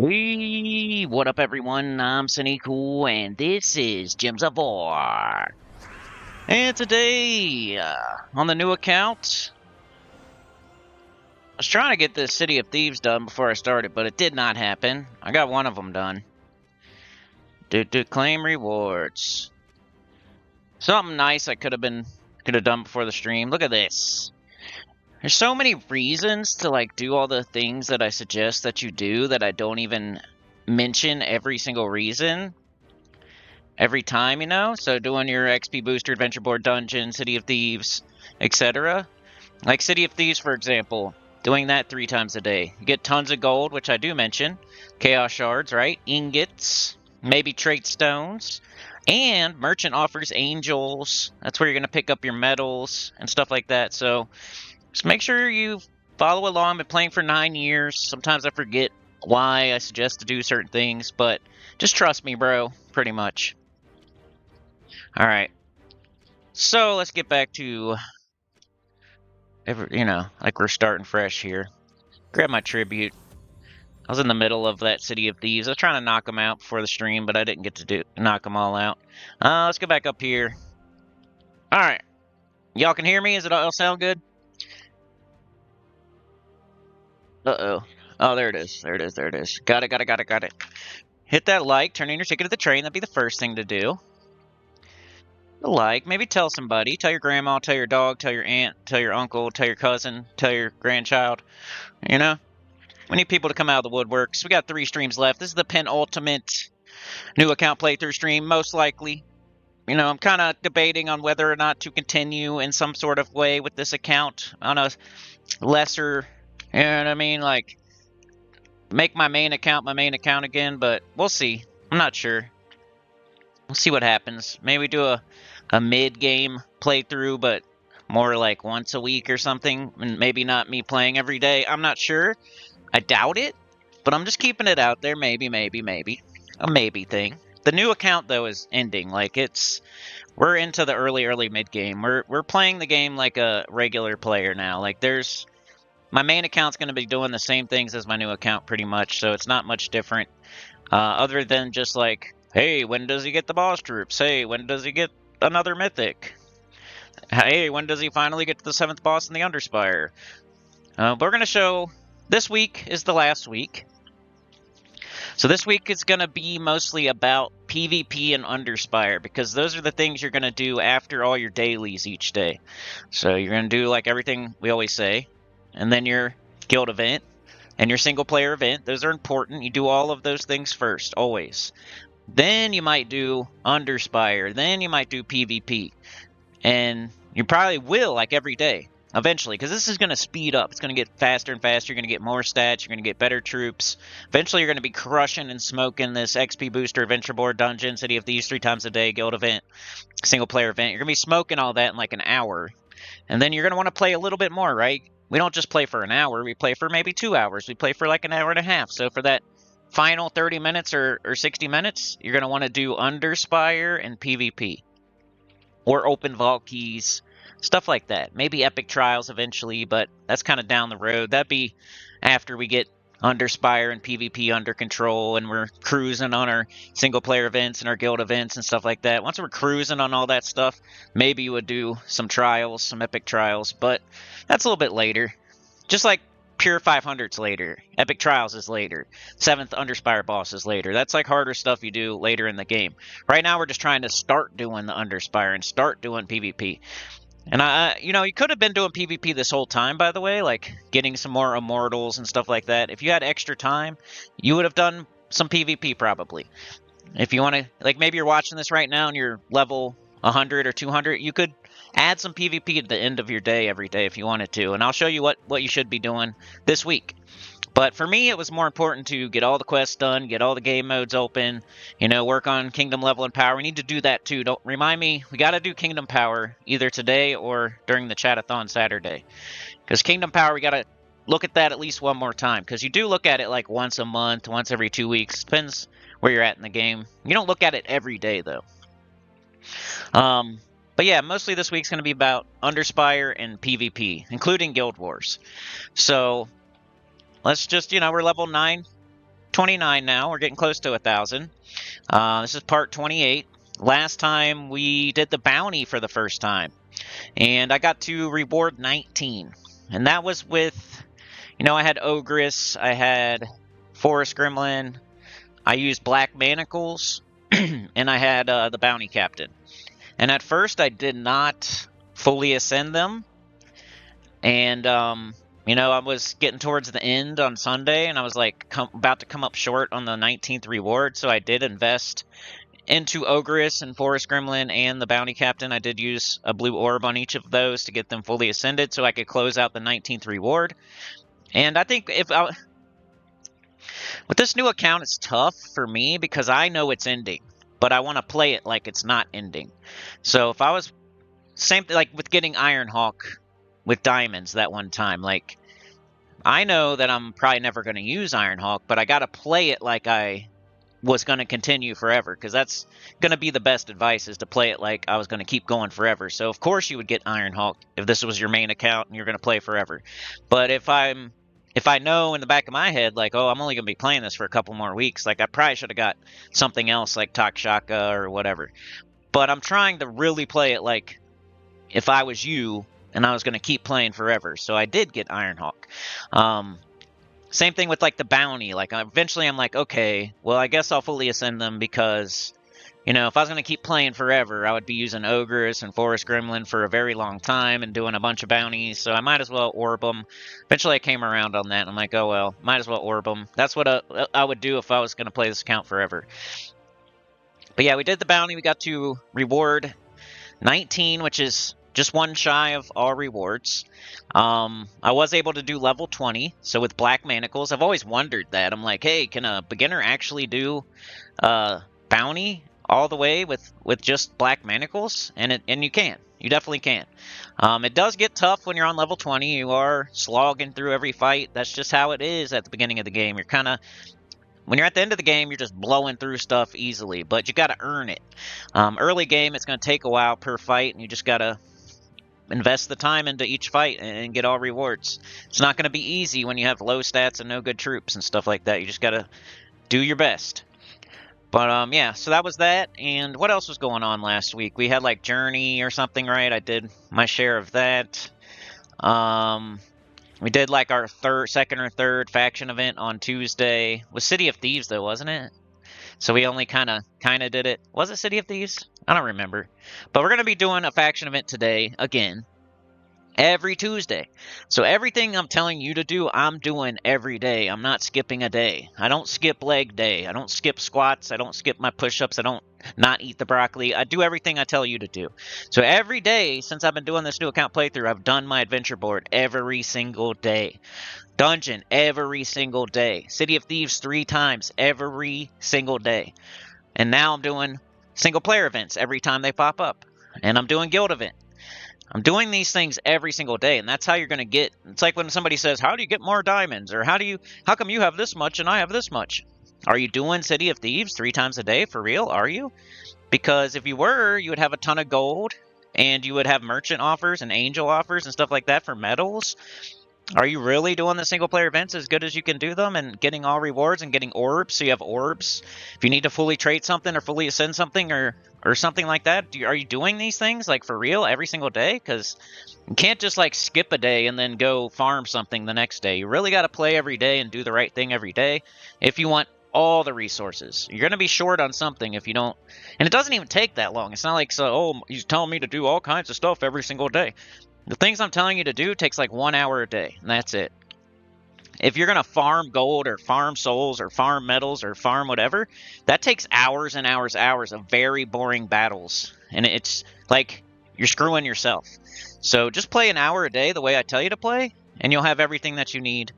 Hey, what up everyone? I'm Sinnycool and this is Gems of War. And today, on the new account, I was trying to get this City of Thieves done before I started, but it did not happen. I got one of them done. Claim rewards. Something nice I could have done before the stream. Look at this. There's so many reasons to like do all the things that I suggest that you do that I don't even mention every single reason every time, you know? So doing your XP booster, adventure board, dungeon, City of Thieves, etc. Like City of Thieves, for example, doing that 3 times a day. You get tons of gold, which I do mention. Chaos shards, right? Ingots, maybe trait stones. And merchant offers angels. That's where you're going to pick up your medals and stuff like that. So just make sure you follow along. I've been playing for 9 years. Sometimes I forget why I suggest to do certain things, but just trust me, bro, pretty much. Alright. So let's get back to, like we're starting fresh here. Grab my tribute. I was in the middle of that City of Thieves. I was trying to knock them out before the stream, but I didn't get to knock them all out. Let's go back up here. Alright. Y'all can hear me? Does it all sound good? Uh-oh. Oh, there it is. There it is. There it is. Got it. Hit that like. Turn in your ticket to the train. That'd be the first thing to do. Like, maybe tell somebody. Tell your grandma, tell your dog, tell your aunt, tell your uncle, tell your cousin, tell your grandchild. You know? We need people to come out of the woodworks. We got 3 streams left. This is the penultimate new account playthrough stream, most likely. You know, I'm kind of debating on whether or not to continue in some sort of way with this account on a lesser, you know what I mean? Like, make my main account again, but we'll see. I'm not sure. We'll see what happens. Maybe do a mid-game playthrough, but more like once a week or something, and maybe not me playing every day. I'm not sure. I doubt it, but I'm just keeping it out there. Maybe. A maybe thing. The new account, though, is ending. Like, we're into the early mid-game. We're playing the game like a regular player now. Like, my main account's going to be doing the same things as my new account pretty much, so it's not much different. Other than just like, hey, when does he get the boss troops? Hey, when does he get another mythic? Hey, when does he finally get to the 7th boss in the Underspire? We're going to show... This week is the last week. So this week is going to be mostly about PvP and Underspire, because those are the things you're going to do after all your dailies each day. So you're going to do like everything we always say, and then your guild event, and your single player event. Those are important. You do all of those things first, always. Then you might do Underspire. Then you might do PvP. And you probably will, like, every day, eventually, because this is going to speed up. It's going to get faster and faster. You're going to get more stats. You're going to get better troops. Eventually, you're going to be crushing and smoking this XP booster, adventure board, dungeon, City of Thieves 3 times a day, guild event, single player event. You're going to be smoking all that in like an hour. And then you're going to want to play a little bit more, right? We don't just play for an hour. We play for maybe 2 hours. We play for like an hour and a half. So for that final 30 minutes or 60 minutes, you're going to want to do Underspire and PvP. Or open vault keys, stuff like that. Maybe epic trials eventually, but that's kind of down the road. That'd be after we get Underspire and PvP under control and we're cruising on our single player events and our guild events and stuff like that. Once we're cruising on all that stuff, maybe you would do some trials, some epic trials, but that's a little bit later. Just like Pure 500's later. Epic Trials is later. 7th Underspire boss is later. That's like harder stuff you do later in the game. Right now we're just trying to start doing the Underspire and start doing PvP. And you could have been doing PvP this whole time, by the way, like getting some more immortals and stuff like that. If you had extra time, you would have done some PvP probably. If you want to, like maybe you're watching this right now and you're level 100 or 200, you could add some PvP at the end of your day every day if you wanted to, and I'll show you what you should be doing this week. But for me, it was more important to get all the quests done, get all the game modes open, work on Kingdom level and power. We need to do that too. Don't remind me, we got to do Kingdom power either today or during the Chatathon Saturday. Because Kingdom power, we got to look at that at least one more time. Because you do look at it like once a month, once every 2 weeks. Depends where you're at in the game. You don't look at it every day, though. But yeah, mostly this week's going to be about Underspire and PvP, including Guild Wars. So let's just, we're level 9. 29 now. We're getting close to 1,000. This is part 28. Last time we did the bounty for the first time, and I got to reward 19. And that was with, you know, I had Ogress, I had Forest Gremlin, I used Black Manacles, and I had the Bounty Captain. And at first I did not fully ascend them, and you know, I was getting towards the end on Sunday, and I was like about to come up short on the 19th reward, so I did invest into Ogress and Forest Gremlin and the Bounty Captain. I did use a blue orb on each of those to get them fully ascended so I could close out the 19th reward. And I think with this new account, it's tough for me because I know it's ending, but I want to play it like it's not ending. So if I was, same like with getting Ironhawk with diamonds that one time, like I know that I'm probably never going to use Ironhawk, but I got to play it like I was going to continue forever, because that's going to be the best advice, is to play it like I was going to keep going forever. So of course you would get Ironhawk if this was your main account and you're going to play forever. But if I know in the back of my head, like, oh, I'm only going to be playing this for a couple more weeks, like I probably should have got something else like Takshaka or whatever. But I'm trying to really play it like if I was you and I was going to keep playing forever. So I did get Ironhawk. Same thing with like the bounty. Like eventually I'm like, okay, well, I guess I'll fully ascend them, because, you know, if I was going to keep playing forever, I would be using Ogress and Forest Gremlin for a very long time and doing a bunch of bounties. So I might as well orb them. Eventually I came around on that, and I'm like, oh well, might as well orb them. That's what I would do if I was going to play this account forever. But yeah, we did the bounty. We got to reward 19, which is just one shy of all rewards. I was able to do level 20, so with Black Manacles. I've always wondered that. I'm like, hey, can a beginner actually do bounty all the way with just Black Manacles? And you can. You definitely can. It does get tough when you're on level 20. You are slogging through every fight. That's just how it is at the beginning of the game. You're kind of... When you're at the end of the game, you're just blowing through stuff easily, but you got to earn it. Early game, it's going to take a while per fight, and you just got to invest the time into each fight and get all rewards. It's not going to be easy when you have low stats and no good troops and stuff like that. You just got to do your best. But yeah, so that was that. And what else was going on last week? We had like Journey or something, right? I did my share of that. We did like our second or third faction event on Tuesday. It was City of Thieves though, wasn't it? So we only kind of did it. Was it City of Thieves? I don't remember. But we're going to be doing a faction event today, again, every Tuesday. So everything I'm telling you to do, I'm doing every day. I'm not skipping a day. I don't skip leg day. I don't skip squats. I don't skip my push-ups. I don't not eat the broccoli. I do everything I tell you to do. So every day since I've been doing this new account playthrough, I've done my adventure board every single day. Dungeon every single day. City of Thieves 3 times every single day. And now I'm doing single player events every time they pop up. And I'm doing guild event. I'm doing these things every single day, and that's how you're going to get... It's like when somebody says, how do you get more diamonds? Or how come you have this much and I have this much? Are you doing City of Thieves 3 times a day? For real? Are you? Because if you were, you would have a ton of gold, and you would have merchant offers and angel offers and stuff like that for medals. Are you really doing the single player events as good as you can do them and getting all rewards and getting orbs? So you have orbs. If you need to fully trade something or fully ascend something or something like that, are you doing these things like for real every single day? Because you can't just like skip a day and then go farm something the next day. You really got to play every day and do the right thing every day if you want all the resources. You're going to be short on something if you don't. And it doesn't even take that long. It's not like, so, oh, he's telling me to do all kinds of stuff every single day. The things I'm telling you to do takes like 1 hour a day, and that's it. If you're going to farm gold or farm souls or farm metals or farm whatever, that takes hours and hours of very boring battles. And it's like you're screwing yourself. So just play an hour a day the way I tell you to play, and you'll have everything that you need,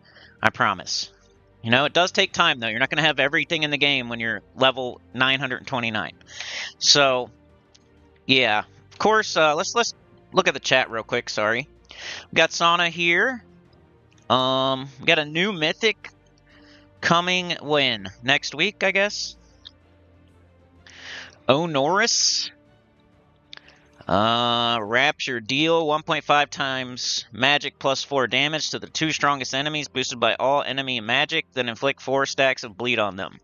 I promise. You know, it does take time, though. You're not going to have everything in the game when you're level 929. So, yeah. Of course, let's look at the chat real quick, sorry. We got Sauna here. We got a new mythic coming when? Next week, I guess? Onorus. Rapture, deal 1.5 times magic plus 4 damage to the 2 strongest enemies, boosted by all enemy magic, then inflict 4 stacks of bleed on them.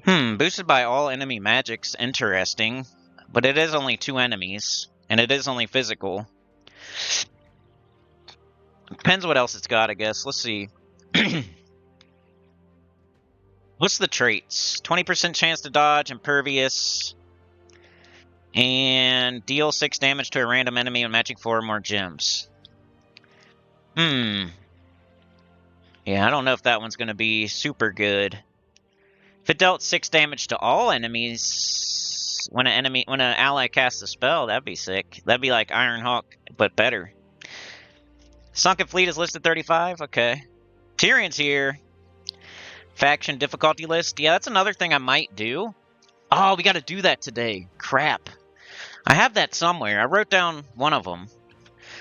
Boosted by all enemy magic's interesting, but it is only 2 enemies, and it is only physical. Depends what else it's got, I guess. Let's see. What's the traits? 20% chance to dodge, impervious, and deal 6 damage to a random enemy and magic 4 or more gems. Yeah, I don't know if that one's going to be super good. If it dealt 6 damage to all enemies when an ally casts a spell, that'd be sick. That'd be like Ironhawk, but better. Sunken Fleet is listed 35. Okay. Tyrion's here. Faction difficulty list. Yeah, that's another thing I might do. Oh, we got to do that today. Crap. I have that somewhere. I wrote down one of them.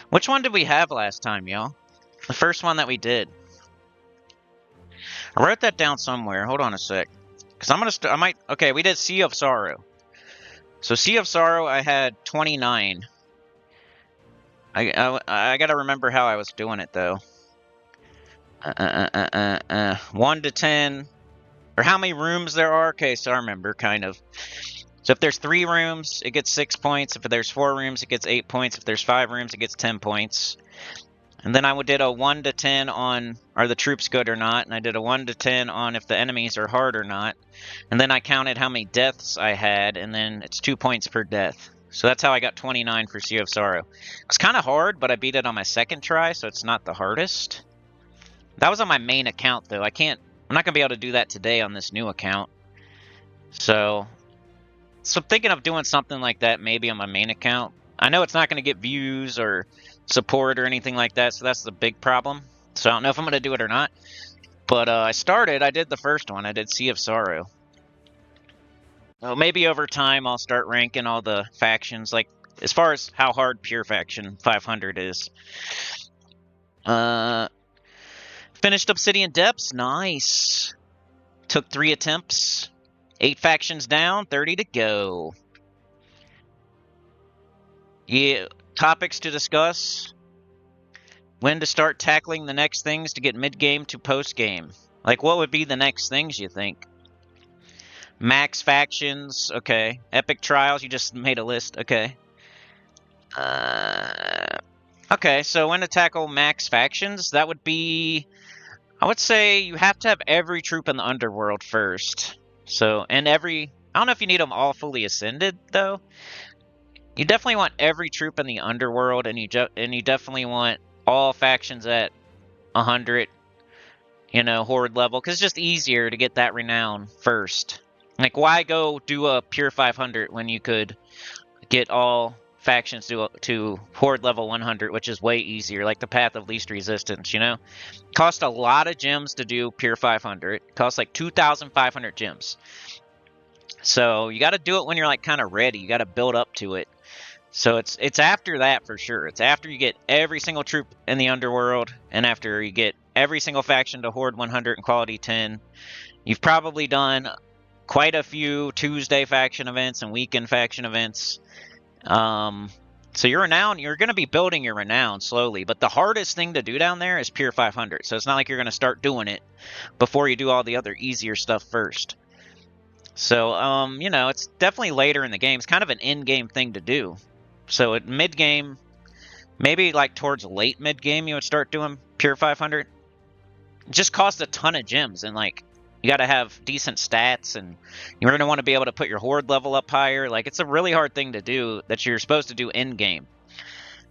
Which one did we have last time, y'all? The first one that we did. I wrote that down somewhere. Hold on a sec. Because I'm going to okay, we did Sea of Sorrow. So Sea of Sorrow, I had 29. I got to remember how I was doing it, though. 1 to 10. Or how many rooms there are. Okay, so I remember, kind of. So if there's 3 rooms, it gets 6 points. If there's 4 rooms, it gets 8 points. If there's 5 rooms, it gets 10 points. And then I did a 1 to 10 on are the troops good or not. And I did a 1 to 10 on if the enemies are hard or not. And then I counted how many deaths I had. And then it's 2 points per death. So that's how I got 29 for Sea of Sorrow. It's kind of hard, but I beat it on my second try, so it's not the hardest. That was on my main account, though. I'm not going to be able to do that today on this new account. So I'm thinking of doing something like that maybe on my main account. I know it's not going to get views or support or anything like that, so that's the big problem. So I don't know if I'm going to do it or not. But I did the first one. I did Sea of Sorrow. So maybe over time I'll start ranking all the factions, like as far as how hard Pure Faction 500 is. Finished Obsidian Depths. Nice. Took 3 attempts. 8 factions down, 30 to go. Yeah, topics to discuss. When to start tackling the next things to get mid-game to post-game. Like, what would be the next things, you think? Max factions, okay. Epic trials, you just made a list, okay. Okay, so when to tackle max factions, that would be... I would say you have to have every troop in the underworld first. So, and I don't know if you need them all fully ascended, though. You definitely want every troop in the underworld, and you definitely want all factions at 100, horde level, because it's just easier to get that renown first. Like, why go do a pure 500 when you could get all factions to horde level 100, which is way easier, like the path of least resistance, Cost a lot of gems to do pure 500. Costs like 2,500 gems. So you got to do it when you're like kind of ready. You got to build up to it. So it's after that for sure. It's after you get every single troop in the underworld, and after you get every single faction to horde 100 and quality 10. You've probably done quite a few Tuesday faction events and weekend faction events. So your renown, you're going to be building your renown slowly, but the hardest thing to do down there is pure 500. So it's not like you're going to start doing it before you do all the other easier stuff first. So, it's definitely later in the game. It's kind of an in-game thing to do. So at mid-game, maybe like towards late mid-game, you would start doing pure 500. It just costs a ton of gems, and like, you got to have decent stats, and you're going to want to be able to put your horde level up higher. Like, it's a really hard thing to do that you're supposed to do in-game.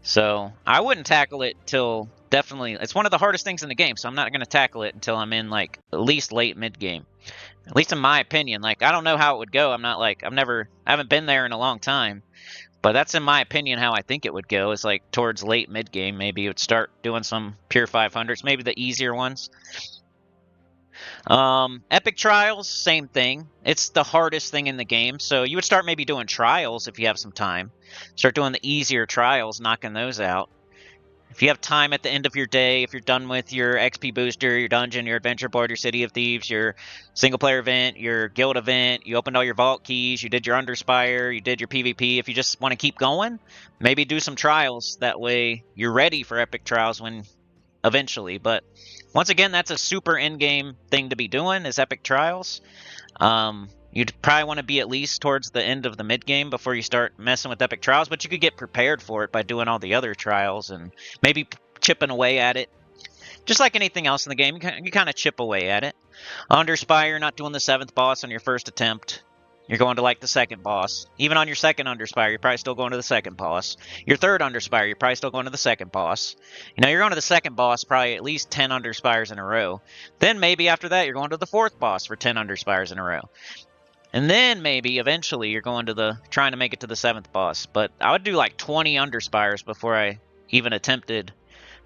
So I wouldn't tackle it till definitely... It's one of the hardest things in the game, so I'm not going to tackle it until I'm in, like, at least late mid-game. At least in my opinion. Like, I don't know how it would go. I'm not, like... I haven't been there in a long time. But that's in my opinion how I think it would go. Is like towards late mid-game, maybe you would start doing some pure 500s, maybe the easier ones. Epic trials, same thing. It's the hardest thing in the game, so you would start maybe doing trials if you have some time. Start doing the easier trials, knocking those out. If you have time at the end of your day, if you're done with your XP booster, your dungeon, your adventure board, your City of Thieves, your single player event, your guild event, you opened all your vault keys, you did your Underspire, you did your PvP, if you just want to keep going, maybe do some trials. That way you're ready for epic trials when eventually. But once again, that's a super in-game thing to be doing, is epic trials. You'd probably want to be at least towards the end of the mid-game before you start messing with epic trials, but you could get prepared for it by doing all the other trials and maybe chipping away at it. Just like anything else in the game, you kind of chip away at it. Underspire, you're not doing the 7th boss on your first attempt. You're going to like the 2nd boss. Even on your 2nd Underspire, you're probably still going to the 2nd boss. Your 3rd Underspire, you're probably still going to the 2nd boss. You know, you're going to the 2nd boss probably at least 10 Underspires in a row. Then maybe after that, you're going to the 4th boss for 10 Underspires in a row. And then maybe eventually you're going to trying to make it to the 7th boss. But I would do like 20 Underspires before I even attempted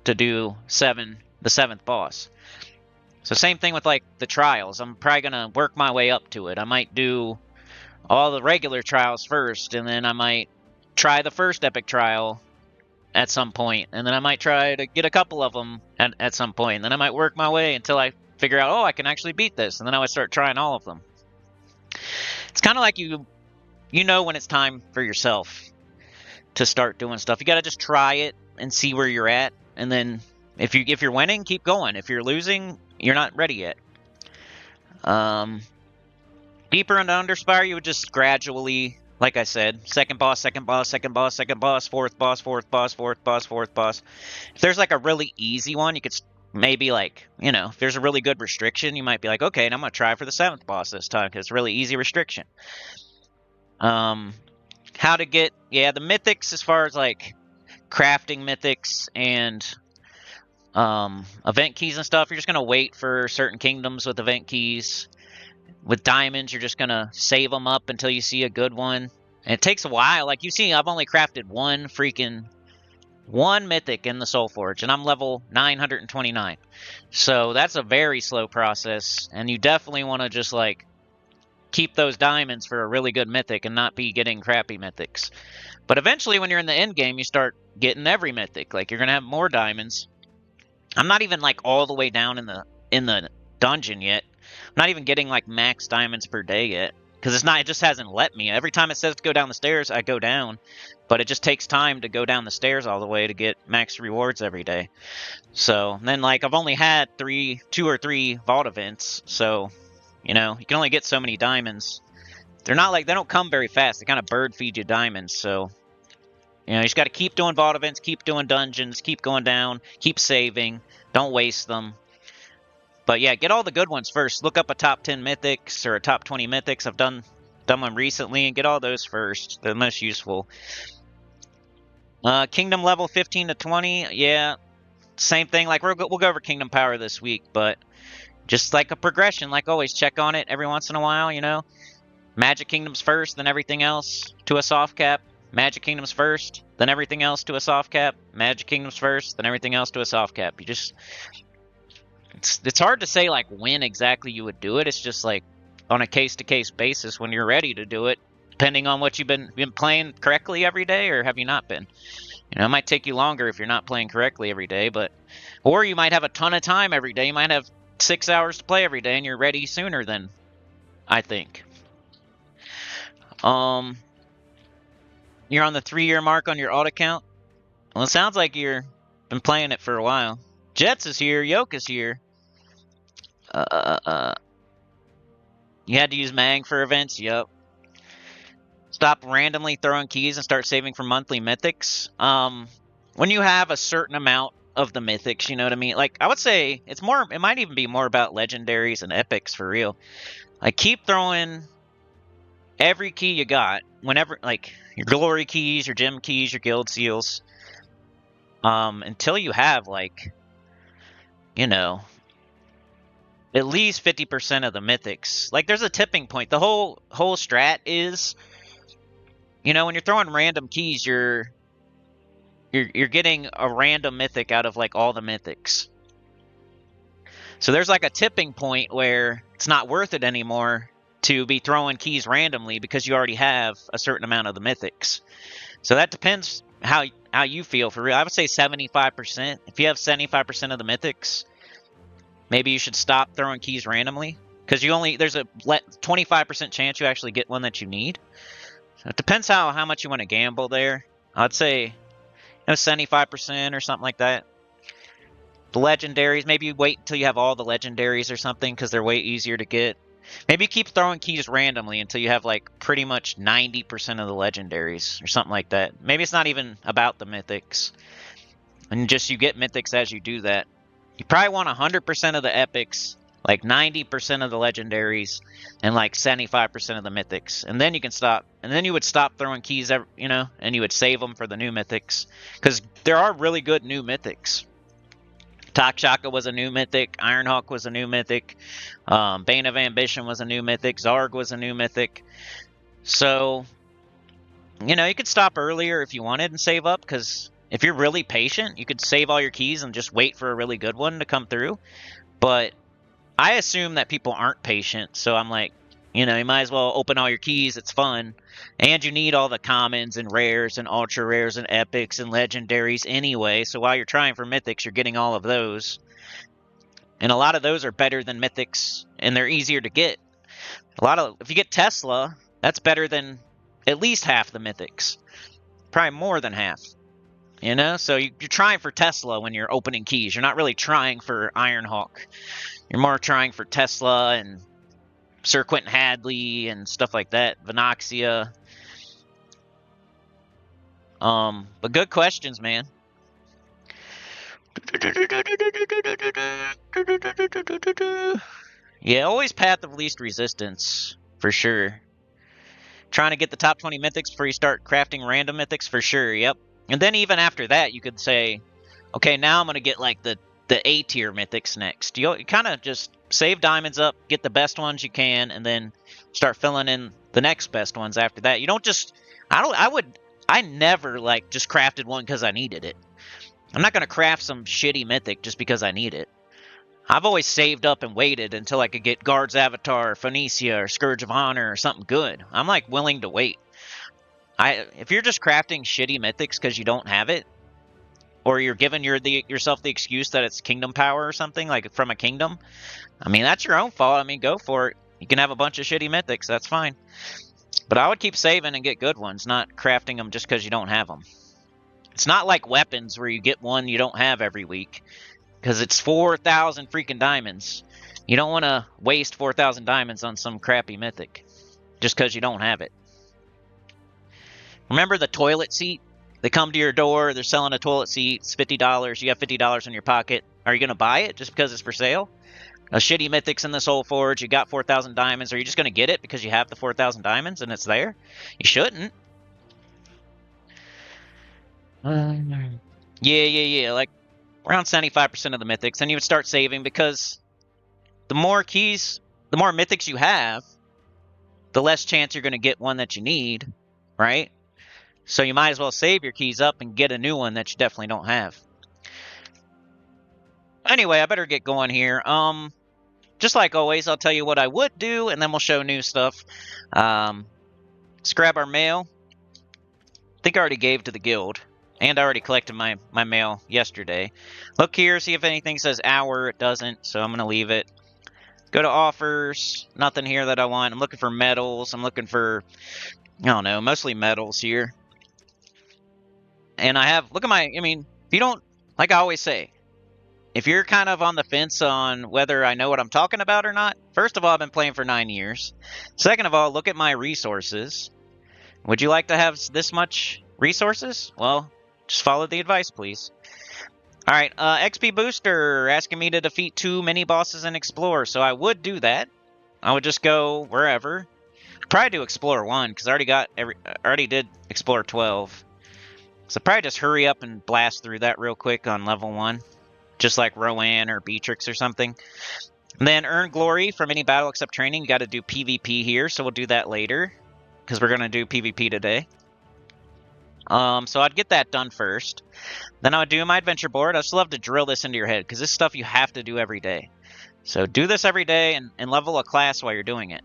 to do the 7th boss. So same thing with like the trials. I'm probably going to work my way up to it. I might do all the regular trials first, and then I might try the first epic trial at some point, and then I might try to get a couple of them at some point, and then I might work my way until I figure out, oh, I can actually beat this, and then I would start trying all of them. It's kind of like you know when it's time for yourself to start doing stuff. You got to just try it and see where you're at, and then if you're winning, keep going. If you're losing, you're not ready yet. Deeper into Underspire, you would just gradually, like I said, 2nd boss, 2nd boss, 2nd boss, 2nd boss, 4th boss, 4th boss, 4th boss, 4th boss. If there's like a really easy one, you could maybe like, you know, if there's a really good restriction, you might be like, okay, and I'm going to try for the 7th boss this time because it's a really easy restriction. How to get, the mythics as far as like crafting mythics and event keys and stuff, you're just going to wait for certain kingdoms with event keys. With diamonds, you're just going to save them up until you see a good one. And it takes a while. Like you see, I've only crafted one mythic in the Soul Forge, and I'm level 929. So that's a very slow process, and you definitely want to just like keep those diamonds for a really good mythic and not be getting crappy mythics. But eventually when you're in the end game, you start getting every mythic. Like you're going to have more diamonds. I'm not even like all the way down in the dungeon yet. I'm not even getting like max diamonds per day yet. Because it just hasn't let me. Every time it says to go down the stairs, I go down. But it just takes time to go down the stairs all the way to get max rewards every day. So, then like I've only had 2 or 3 vault events. So, you know, you can only get so many diamonds. They're not like, they don't come very fast. They kind of bird feed you diamonds. So, you know, you just got to keep doing vault events, keep doing dungeons, keep going down, keep saving. Don't waste them. But yeah, get all the good ones first. Look up a top 10 mythics or a top 20 mythics. I've done them recently, and get all those first. They're the most useful. Kingdom level 15 to 20. Yeah, same thing. Like we'll go over Kingdom Power this week, but just like a progression. Like always, check on it every once in a while. You know, Magic Kingdoms first, then everything else to a soft cap. Magic Kingdoms first, then everything else to a soft cap. Magic Kingdoms first, then everything else to a soft cap. You just It's hard to say like when exactly you would do it. It's just like on a case-to-case basis when you're ready to do it, depending on what you've been playing correctly every day, or have you not been. You know, it might take you longer if you're not playing correctly every day, or you might have a ton of time every day. You might have 6 hours to play every day, and you're ready sooner than I think. You're on the 3-year mark on your alt account. Well, it sounds like you've been playing it for a while. Jets is here. Yoke is here. You had to use Mang for events? Yep. Stop randomly throwing keys and start saving for monthly mythics. When you have a certain amount of the mythics, you know what I mean? Like, I would say it might even be more about legendaries and epics for real. Like, keep throwing every key you got. Whenever, like, your glory keys, your gem keys, your guild seals. Until you have, like, you know, at least 50% of the mythics. Like, there's a tipping point. The whole strat is, you know, when you're throwing random keys, you're getting a random mythic out of like all the mythics. So there's like a tipping point where it's not worth it anymore to be throwing keys randomly because you already have a certain amount of the mythics. So that depends how you feel for real. I would say 75%. If you have 75% of the mythics, maybe you should stop throwing keys randomly, because there's a 25% chance you actually get one that you need. So it depends how much you want to gamble there. I'd say 75% or something like that. The legendaries, maybe you wait until you have all the legendaries or something, because they're way easier to get. Maybe keep throwing keys randomly until you have like pretty much 90% of the legendaries or something like that. Maybe it's not even about the mythics, and just you get mythics as you do that. You probably want 100% of the epics, like 90% of the legendaries, and like 75% of the mythics. And then you can stop. And then you would stop throwing keys, and you would save them for the new mythics. Because there are really good new mythics. Takshaka was a new mythic. Ironhawk was a new mythic. Bane of Ambition was a new mythic. Zarg was a new mythic. So, you could stop earlier if you wanted and save up, because if you're really patient, you could save all your keys and just wait for a really good one to come through. But I assume that people aren't patient, so I'm like, you might as well open all your keys. It's fun. And you need all the commons and rares and ultra rares and epics and legendaries anyway. So while you're trying for mythics, you're getting all of those. And a lot of those are better than mythics, and they're easier to get. If you get Tesla, that's better than at least half the mythics. Probably more than half. So you're trying for Tesla when you're opening keys. You're not really trying for Ironhawk. You're more trying for Tesla and Sir Quentin Hadley and stuff like that. Venoxia. But good questions, man. Yeah, always path of least resistance, for sure. Trying to get the top 20 mythics before you start crafting random mythics, for sure, yep. And then even after that, you could say, okay, now I'm going to get like the A tier mythics next. You kind of just save diamonds up, get the best ones you can, and then start filling in the next best ones after that. You don't just, I never like just crafted one because I needed it. I'm not going to craft some shitty mythic just because I need it. I've always saved up and waited until I could get Guard's Avatar, or Phoenicia, or Scourge of Honor, or something good. I'm like willing to wait. If you're just crafting shitty mythics because you don't have it, or you're giving yourself the excuse that it's kingdom power or something, like from a kingdom, I mean, that's your own fault. I mean, go for it. You can have a bunch of shitty mythics. That's fine. But I would keep saving and get good ones, not crafting them just because you don't have them. It's not like weapons where you get one you don't have every week, because it's 4,000 freaking diamonds. You don't want to waste 4,000 diamonds on some crappy mythic just because you don't have it. Remember the toilet seat? They come to your door, they're selling a toilet seat, it's $50, you have $50 in your pocket. Are you going to buy it just because it's for sale? A shitty mythic's in the Soul Forge, you got 4,000 diamonds. Are you just going to get it because you have the 4,000 diamonds and it's there? You shouldn't. Yeah. Like around 75% of the mythics. And you would start saving, because the more mythics you have, the less chance you're going to get one that you need, right? So you might as well save your keys up and get a new one that you definitely don't have. Anyway, I better get going here. Just like always, I'll tell you what I would do, and then we'll show new stuff. Let's grab our mail. I think I already gave to the guild, and I already collected my mail yesterday. Look here, see if anything says hour. It doesn't, so I'm going to leave it. Go to offers. Nothing here that I want. I'm looking for medals. I'm looking for, I don't know, mostly medals here. And look at if you don't, like I always say, if you're kind of on the fence on whether I know what I'm talking about or not, first of all, I've been playing for 9 years. Second of all, look at my resources. Would you like to have this much resources? Well, just follow the advice, please. Alright, XP Booster asking me to defeat 2 mini-bosses and Explore, so I would do that. I would just go wherever. Probably do Explore 1, because I already did Explore 12. So probably just hurry up and blast through that real quick on level 1. Just like Rowan or Beatrix or something. And then earn glory from any battle except training. You got to do PvP here, so we'll do that later, because we're going to do PvP today. So I'd get that done first. Then I would do my adventure board. I just love to drill this into your head, because this stuff you have to do every day. So do this every day and level a class while you're doing it.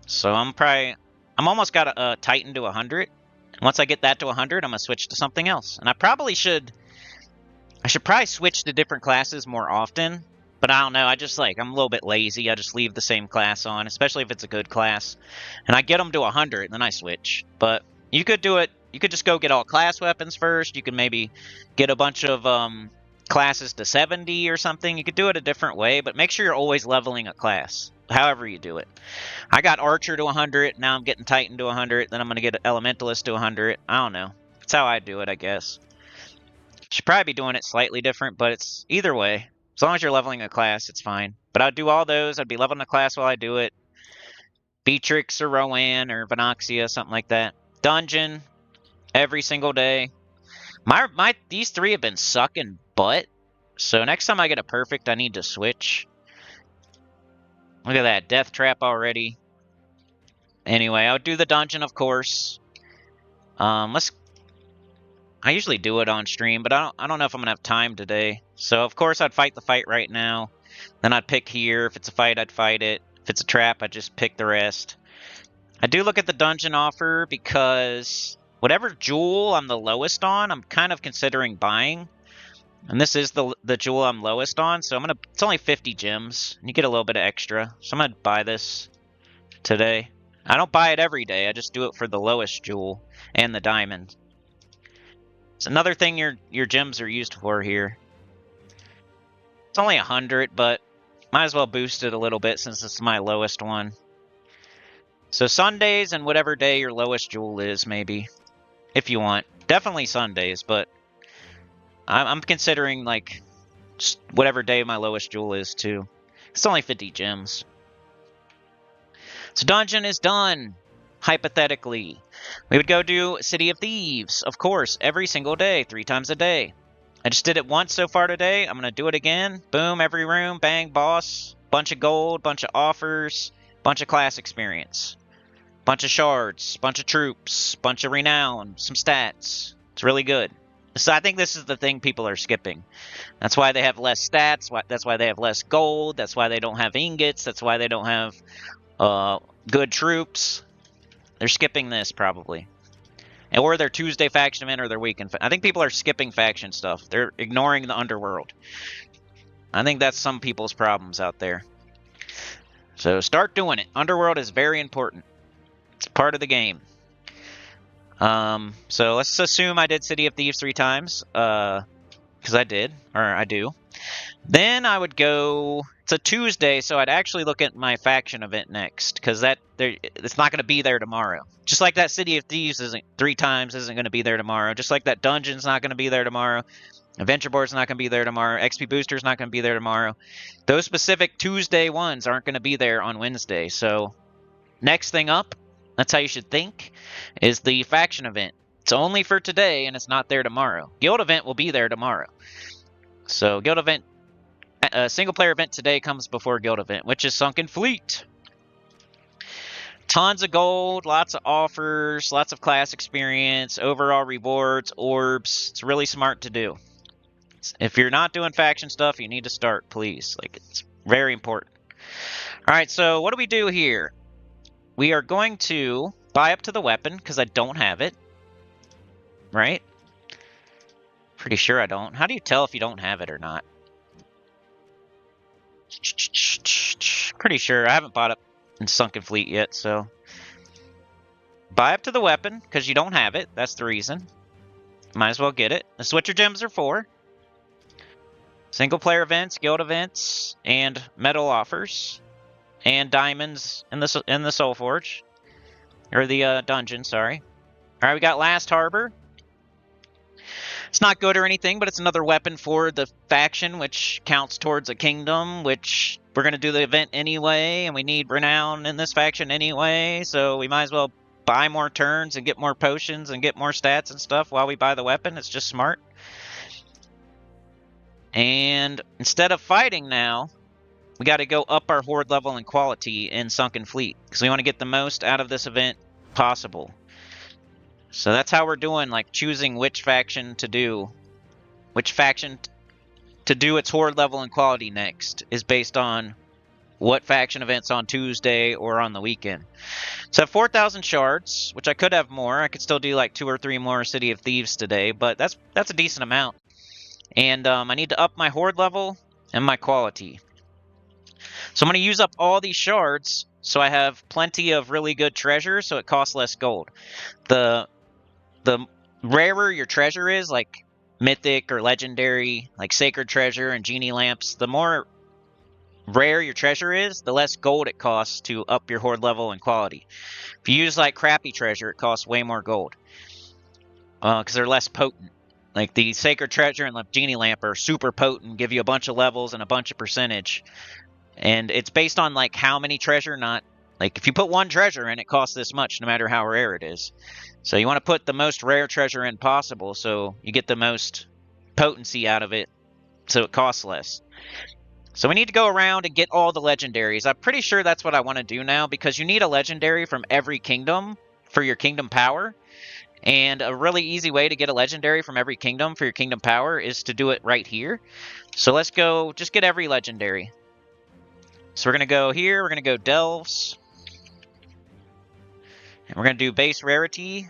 So I'm almost got a Titan to 100. Once I get that to 100, I'm going to switch to something else. And I should probably switch to different classes more often. But I don't know, I'm a little bit lazy. I just leave the same class on, especially if it's a good class. And I get them to 100, and then I switch. But you could do it, you could just go get all class weapons first. You could maybe get a bunch of classes to 70 or something. You could do it a different way, but make sure you're always leveling a class, however you do it. I got Archer to 100, now I'm getting Titan to 100, then I'm going to get Elementalist to 100. I don't know. That's how I do it, I guess. Should probably be doing it slightly different, but it's either way. As long as you're leveling a class, it's fine. But I'd do all those. I'd be leveling a class while I do it. Beatrix or Rowan or Venoxia, something like that. Dungeon every single day. These three have been sucking butt. So next time I get a perfect, I need to switch. Look at that, death trap already. Anyway, I would do the dungeon, of course. I usually do it on stream, but I don't know if I'm gonna have time today. So of course I'd fight the fight right now. Then I'd pick here. If it's a fight, I'd fight it. If it's a trap, I'd just pick the rest. I do look at the dungeon offer because whatever jewel I'm the lowest on, I'm kind of considering buying. And this is the jewel I'm lowest on, so it's only 50 gems. And you get a little bit of extra. So I'm gonna buy this today. I don't buy it every day, I just do it for the lowest jewel and the diamond. It's another thing your gems are used for here. It's only 100, but might as well boost it a little bit since it's my lowest one. So Sundays and whatever day your lowest jewel is, maybe. If you want. Definitely Sundays, but I'm considering like just whatever day my lowest jewel is too. It's only 50 gems. So dungeon is done. Hypothetically. We would go do City of Thieves, of course, every single day, 3 times a day. I just did it once so far today. I'm going to do it again. Boom, every room, bang, boss. Bunch of gold, bunch of offers, bunch of class experience. Bunch of shards, bunch of troops, bunch of renown, some stats. It's really good. So I think this is the thing people are skipping. That's why they have less stats. That's why they have less gold. That's why they don't have ingots. That's why they don't have good troops. They're skipping this, probably. Or their Tuesday faction event or their weekend. I think people are skipping faction stuff. They're ignoring the underworld. I think that's some people's problems out there. So start doing it. Underworld is very important. It's part of the game. So let's assume I did City of Thieves 3 times. Because I did. Or I do. Then I would go... It's a Tuesday, so I'd actually look at my faction event next. Because it's not going to be there tomorrow. Just like that City of Thieves 3 times isn't going to be there tomorrow. Just like that Dungeon's not going to be there tomorrow. Adventure Board's not going to be there tomorrow. XP Booster's not going to be there tomorrow. Those specific Tuesday ones aren't going to be there on Wednesday. So next thing up, that's how you should think, is the faction event. It's only for today, and it's not there tomorrow. Guild event will be there tomorrow. So guild event, single player event today comes before guild event, which is Sunken Fleet. Tons of gold, lots of offers, lots of class experience, overall rewards, orbs. It's really smart to do. If you're not doing faction stuff, you need to start, please. Like, it's very important. All right, so what do we do here? We are going to buy up to the weapon, because I don't have it. Right? Pretty sure I don't. How do you tell if you don't have it or not? Pretty sure. I haven't bought up in Sunken Fleet yet, so... Buy up to the weapon, because you don't have it. That's the reason. Might as well get it. That's what your gems are for. Single player events, guild events, and medal offers. And diamonds in the Soul Forge. Or the dungeon, sorry. Alright, we got Last Harbor. It's not good or anything, but it's another weapon for the faction, which counts towards a kingdom, which we're going to do the event anyway, and we need renown in this faction anyway, so we might as well buy more turns and get more potions and get more stats and stuff while we buy the weapon. It's just smart. And instead of fighting now, we got to go up our horde level and quality in Sunken Fleet, because we want to get the most out of this event possible. So that's how we're doing, like, choosing which faction to do. Which faction to do its horde level and quality next is based on what faction events on Tuesday or on the weekend. So I have 4,000 shards, which I could have more. I could still do like 2 or 3 more City of Thieves today, but that's a decent amount. And I need to up my horde level and my quality. So I'm going to use up all these shards so I have plenty of really good treasure so it costs less gold. The rarer your treasure is, like mythic or legendary, like sacred treasure and genie lamps, the more rare your treasure is, the less gold it costs to up your horde level and quality. If you use like crappy treasure, it costs way more gold because they're less potent. Like the sacred treasure and the genie lamp are super potent, give you a bunch of levels and a bunch of percentage. And it's based on like how many treasure, not like if you put 1 treasure in, it costs this much no matter how rare it is. So you want to put the most rare treasure in possible so you get the most potency out of it so it costs less. So we need to go around and get all the legendaries. I'm pretty sure that's what I want to do now because you need a legendary from every kingdom for your kingdom power. And a really easy way to get a legendary from every kingdom for your kingdom power is to do it right here. So let's go just get every legendary. So we're going to go here, we're going to go Delves. And we're going to do base rarity.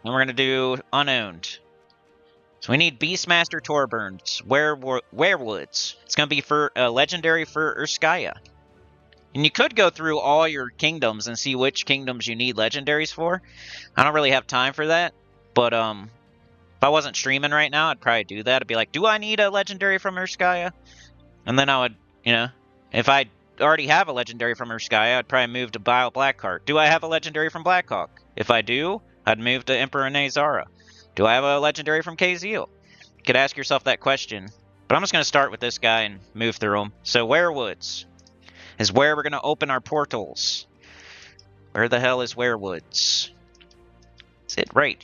And we're going to do unowned. So we need Beastmaster Torburns, Werewoods. It's going to be for legendary for Urskaya. And you could go through all your kingdoms and see which kingdoms you need legendaries for. I don't really have time for that. But if I wasn't streaming right now, I'd probably do that. I'd be like, do I need a legendary from Urskaya? And then I would, you know, if I already have a legendary from Urskaya, I'd probably move to Bile Blackheart. Do I have a legendary from Blackhawk? If I do, I'd move to Emperor Nazara. Do I have a legendary from Kazeel? You could ask yourself that question. But I'm just going to start with this guy and move through them. So Werewoods is where we're going to open our portals. Where the hell is Werewoods? Is it right?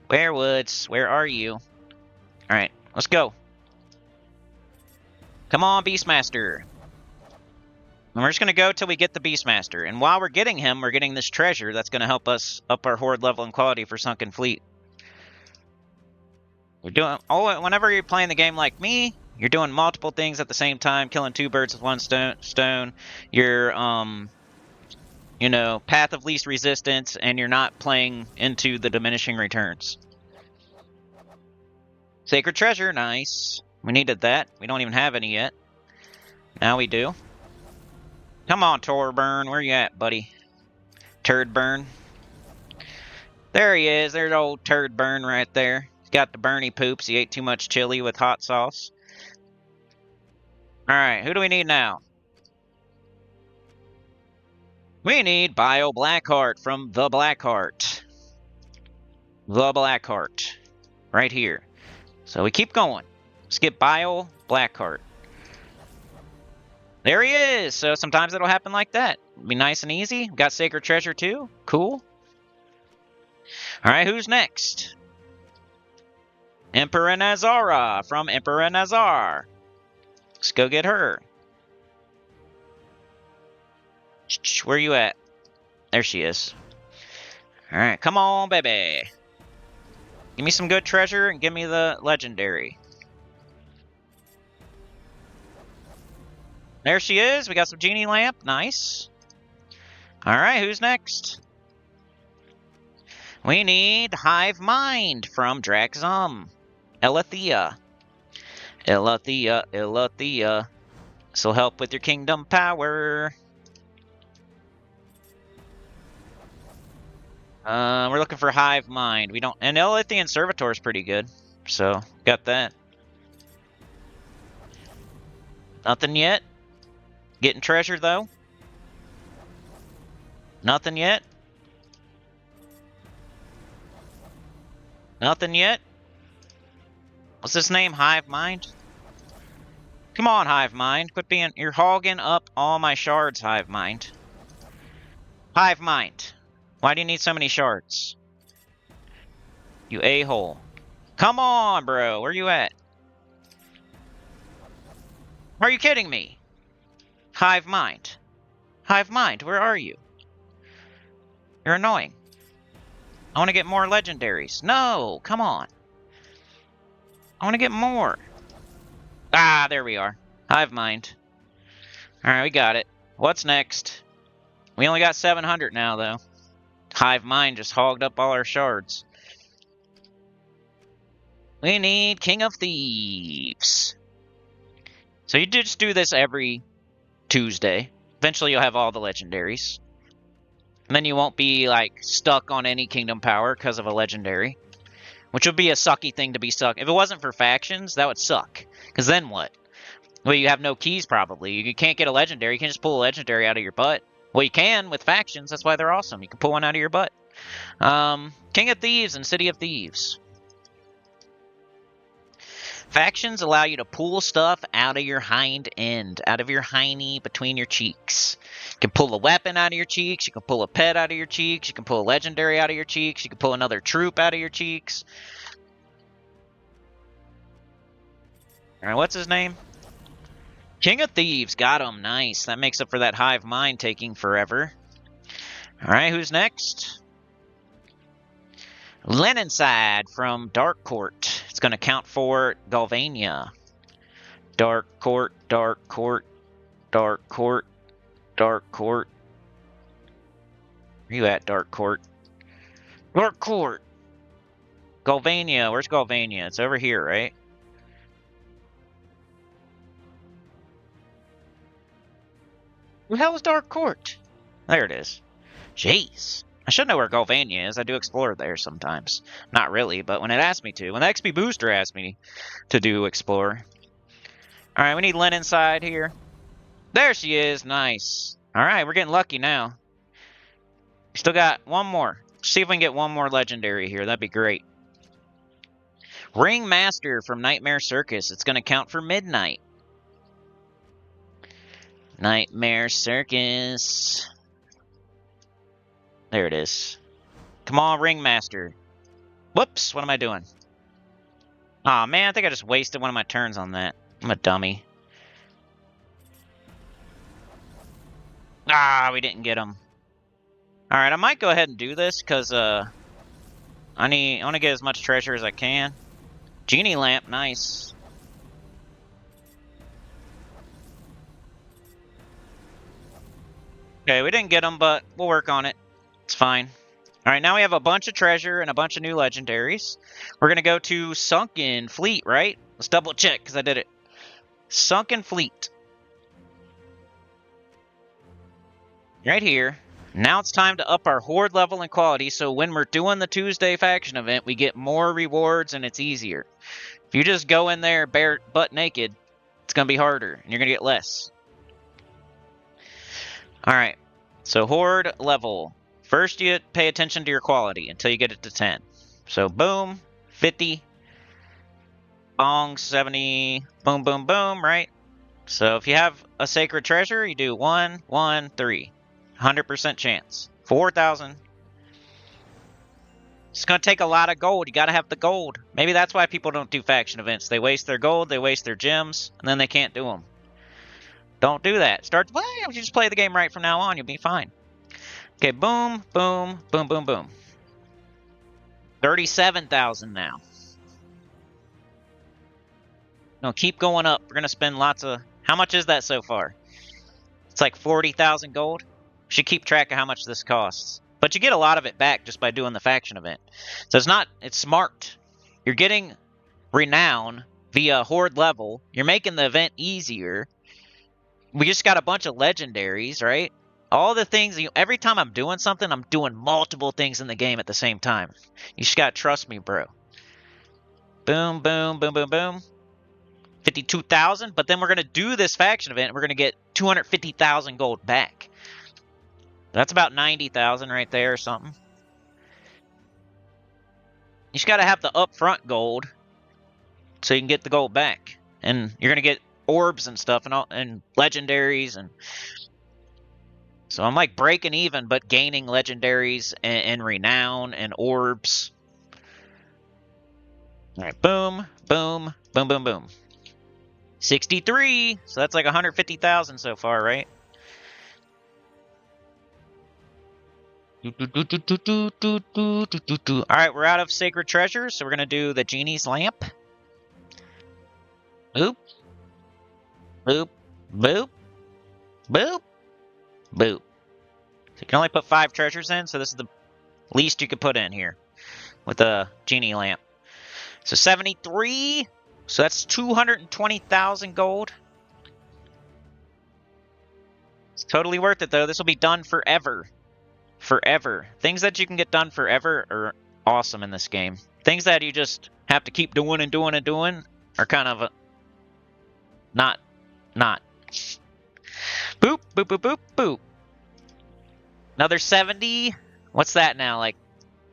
Werewoods, where are you? Alright, let's go. Come on, Beastmaster. And we're just going to go till we get the Beastmaster. And while we're getting him, we're getting this treasure that's going to help us up our horde level and quality for Sunken Fleet. We're doing whenever you're playing the game like me, you're doing multiple things at the same time, killing 2 birds with 1 stone. You're, you know, path of least resistance, and you're not playing into the diminishing returns. Sacred treasure, nice. We needed that. We don't even have any yet. Now we do. Come on, Torburn. Where you at, buddy? Turdburn. There he is. There's old Turdburn right there. He's got the burny poops. He ate too much chili with hot sauce. Alright, who do we need now? We need Bile Blackheart from the Blackheart. The Blackheart. Right here. So we keep going. Let's get Bile Blackheart. There he is! So sometimes it'll happen like that. It'll be nice and easy. Got Sacred Treasure too. Cool. Alright, who's next? Emperor Nazara from Emperor Nazar. Let's go get her. Where you at? There she is. Alright, come on, baby. Give me some good treasure and give me the legendary. There she is. We got some genie lamp. Nice. Alright, who's next? We need Hive Mind from Draxum. Elethea. Elethea, Elethea. This'll help with your kingdom power. We're looking for Hive Mind. We don't, and Elethean Servitor is pretty good. So, got that. Nothing yet. Getting treasure though. Nothing yet. Nothing yet. What's this name? Hive Mind? Come on, Hive Mind. Quit being... You're hogging up all my shards, Hive Mind. Hive Mind. Why do you need so many shards? You a-hole. Come on, bro. Where you at? Are you kidding me? Hive Mind. Hive Mind, where are you? You're annoying. I want to get more legendaries. No, come on. I want to get more. Ah, there we are. Hive mind. Alright, we got it. What's next? We only got 700 now, though. Hive mind just hogged up all our shards. We need King of Thieves. So you just do this every Tuesday. Eventually you'll have all the legendaries. And then you won't be, like, stuck on any kingdom power because of a legendary. Which would be a sucky thing to be stuck. If it wasn't for factions, that would suck. Because then what? Well, you have no keys, probably. You can't get a legendary. You can't just pull a legendary out of your butt. Well, you can with factions. That's why they're awesome. You can pull one out of your butt. King of Thieves and City of Thieves. Factions allow you to pull stuff out of your hind end, out of your hiney between your cheeks. You can pull a weapon out of your cheeks, you can pull a pet out of your cheeks, you can pull a legendary out of your cheeks, you can pull another troop out of your cheeks. Alright, what's his name? King of Thieves, got him, nice. That makes up for that hive mind taking forever. Alright, who's next? Leninside from Dark Court. It's going to count for Galvania. Dark Court, Dark Court, Dark Court, Dark Court. Where you at, Dark Court? Dark Court! Galvania, where's Galvania? It's over here, right? Who the hell is Dark Court? There it is. Jeez. I should know where Galvania is. I do explore there sometimes. Not really, but when it asked me to. When the XP booster asked me to do explore. Alright, we need Len inside here. There she is. Nice. Alright, we're getting lucky now. Still got one more. See if we can get one more legendary here. That'd be great. Ringmaster from Nightmare Circus. It's going to count for midnight. Nightmare Circus. There it is. Come on, Ringmaster. Whoops, what am I doing? Aw, man, I think I just wasted one of my turns on that. I'm a dummy. Ah, we didn't get him. Alright, I might go ahead and do this, because, I want to get as much treasure as I can. Genie lamp, nice. Okay, we didn't get him, but we'll work on it. It's fine. Alright, now we have a bunch of treasure and a bunch of new legendaries. We're going to go to Sunken Fleet, right? Let's double check, because I did it. Sunken Fleet. Right here. Now it's time to up our horde level and quality, so when we're doing the Tuesday faction event, we get more rewards and it's easier. If you just go in there bare butt naked, it's going to be harder, and you're going to get less. Alright, so horde level. First, you pay attention to your quality until you get it to 10. So, boom, 50, bong, 70, boom, boom, boom, right? So, if you have a sacred treasure, you do 1, 1, 3. 100% chance. 4,000. It's going to take a lot of gold. You got to have the gold. Maybe that's why people don't do faction events. They waste their gold, they waste their gems, and then they can't do them. Don't do that. Well, you just play the game right from now on. You'll be fine. Okay, boom, boom, boom, boom, boom. 37,000 now. No, keep going up. We're going to spend lots of... How much is that so far? It's like 40,000 gold. Should keep track of how much this costs. But you get a lot of it back just by doing the faction event. So it's smart. You're getting renown via horde level. You're making the event easier. We just got a bunch of legendaries, right? All the things, every time I'm doing something, I'm doing multiple things in the game at the same time. You just gotta trust me, bro. Boom, boom, boom, boom, boom. 52,000, but then we're gonna do this faction event, and we're gonna get 250,000 gold back. That's about 90,000 right there or something. You just gotta have the upfront gold, so you can get the gold back. And you're gonna get orbs and stuff, and legendaries, and... So I'm like breaking even, but gaining legendaries and renown and orbs. Alright, boom, boom, boom, boom, boom. 63! So that's like 150,000 so far, right? Alright, we're out of sacred treasures, so we're going to do the genie's lamp. Oop. Boop, boop, boop, boop. So you can only put 5 treasures in, so this is the least you could put in here with a genie lamp. So 73. So that's 220,000 gold. It's totally worth it, though. This will be done forever. Forever. Things that you can get done forever are awesome in this game. Things that you just have to keep doing and doing and doing are kind of not. Boop, boop, boop, boop, boop. Another 70. What's that now? Like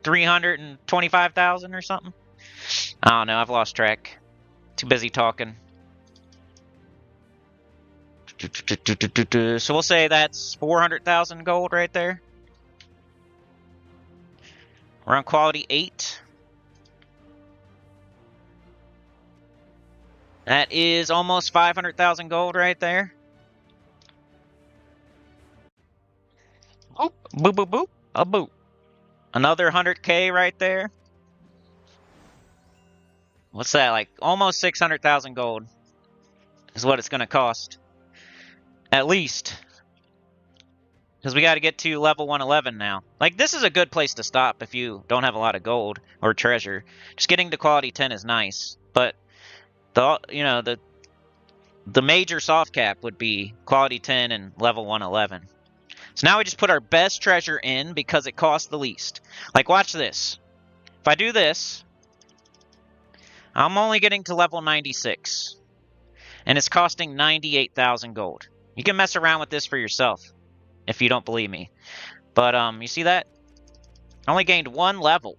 325,000 or something? I don't know. I've lost track. Too busy talking. So we'll say that's 400,000 gold right there. We're on quality 8. That is almost 500,000 gold right there. Boop, boop, boop, boop, a boop. Another 100K right there. What's that, like almost 600,000 gold is what it's going to cost. At least. Because we got to get to level 111 now. Like, this is a good place to stop if you don't have a lot of gold or treasure. Just getting to quality 10 is nice. But, the major soft cap would be quality 10 and level 111. So now we just put our best treasure in because it costs the least. Like, watch this. If I do this, I'm only getting to level 96. And it's costing 98,000 gold. You can mess around with this for yourself if you don't believe me. But, you see that? I only gained 1 level.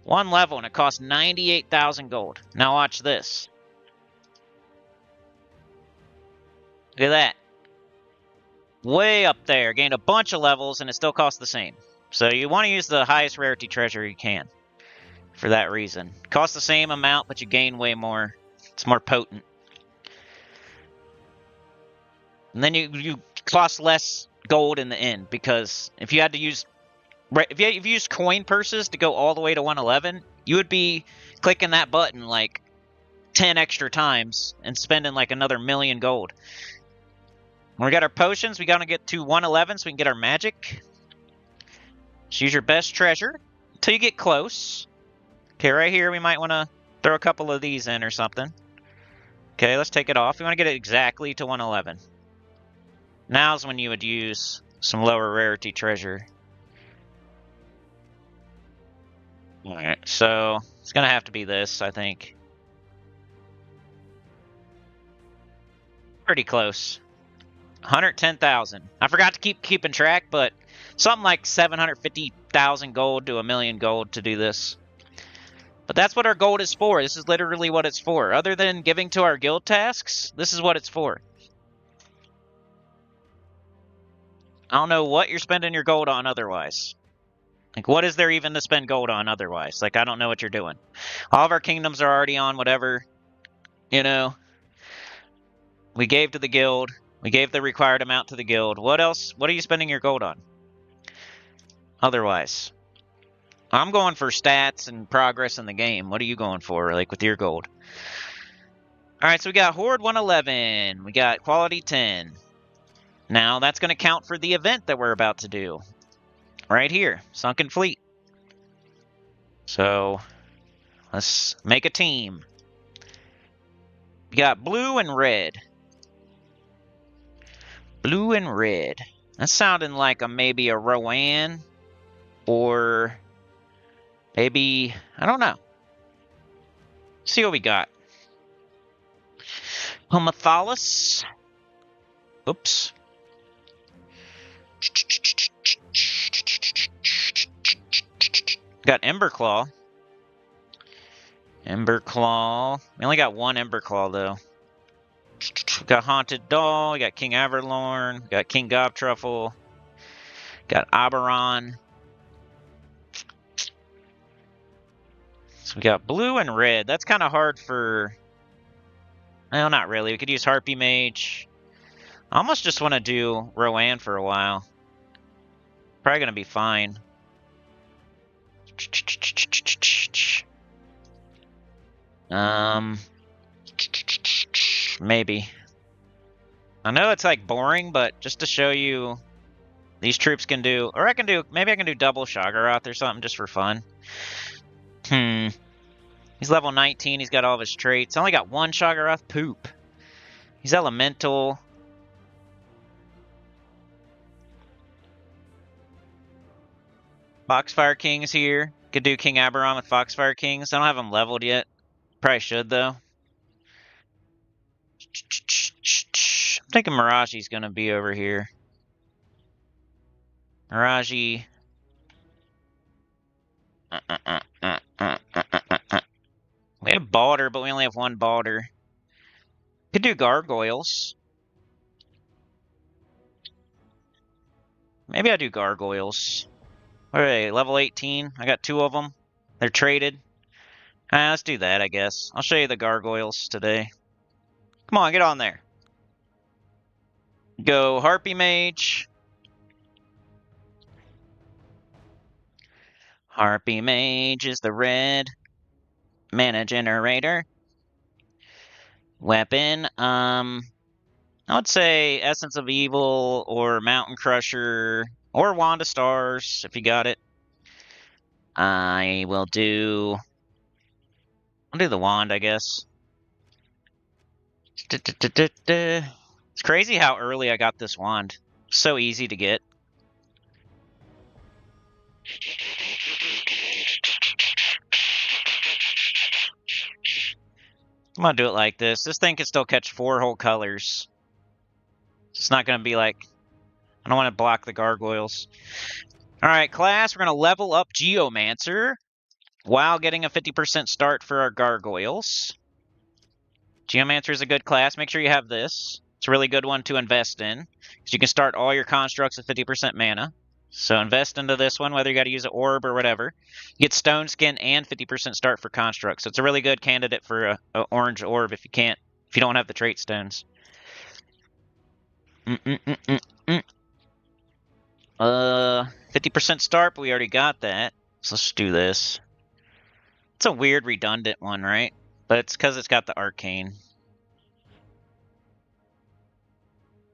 1 level, and it costs 98,000 gold. Now watch this. Look at that. Way up there. Gained a bunch of levels, and it still costs the same. So you want to use the highest rarity treasure you can. For that reason. Costs the same amount, but you gain way more. It's more potent. And then you cost less gold in the end, because if you had to use... If you used coin purses to go all the way to 111, you would be clicking that button like 10 extra times and spending like another million gold. When we got our potions, we gotta get to 111 so we can get our magic. Just use your best treasure until you get close. Okay, right here we might want to throw a couple of these in or something. Okay, let's take it off. We want to get it exactly to 111. Now's when you would use some lower rarity treasure. Alright, so it's gonna have to be this, I think. Pretty close. 110,000. I forgot to keep keeping track, but something like 750,000 gold to 1 million gold to do this. But that's what our gold is for. This is literally what it's for. Other than giving to our guild tasks, this is what it's for. I don't know what you're spending your gold on otherwise. Like, what is there even to spend gold on otherwise? Like, I don't know what you're doing. All of our kingdoms are already on whatever, we gave to the guild. We gave the required amount to the guild. What else? What are you spending your gold on? Otherwise. I'm going for stats and progress in the game. What are you going for, like, with your gold? Alright, so we got Horde 111. We got Quality 10. Now, that's going to count for the event that we're about to do. Right here, Sunken Fleet. So, let's make a team. We got blue and red. Blue and red. That's sounding like maybe a Rowan. Or maybe, I don't know. See what we got. Homathalus. Oops. Got Emberclaw. Emberclaw. We only got 1 Emberclaw, though. We got Haunted Doll. We got King Averlorn. We got King Gobtruffle. Got Oberon. So we got blue and red. That's kind of hard for... Well, not really. We could use Harpy Mage. I almost just want to do Rowan for a while. Probably going to be fine. Maybe. I know it's like boring, but just to show you these troops can do, or maybe I can do double Shoggoth or something just for fun. He's level 19, he's got all of his traits. I only got one Shoggoth. Poop. He's elemental. Foxfire King's here. Could do King Aberon with Foxfire Kings. I don't have him leveled yet. Probably should, though. I'm thinking Miragi's going to be over here. Miragi. We have Balder, but we only have one Balder. Could do Gargoyles. Maybe I do Gargoyles. What are they, level 18? I got 2 of them. They're traded. Let's do that, I guess. I'll show you the Gargoyles today. Come on, get on there. Go Harpy Mage. Harpy Mage is the red mana generator. Weapon, I would say Essence of Evil or Mountain Crusher or Wand of Stars if you got it. I'll do the wand, I guess. It's crazy how early I got this wand. So easy to get. I'm gonna do it like this. This thing can still catch 4 whole colors. It's not gonna be like, I don't want to block the gargoyles. Alright, class, we're gonna level up Geomancer while getting a 50% start for our gargoyles. Geomancer is a good class. Make sure you have this. It's a really good one to invest in, because you can start all your constructs with 50% mana. So invest into this one, whether you got to use an orb or whatever. You get Stone Skin and 50% start for constructs. So it's a really good candidate for a orange orb if you don't have the trait stones. 50% start, but we already got that. So let's do this. It's a weird redundant one, right? But it's because it's got the arcane.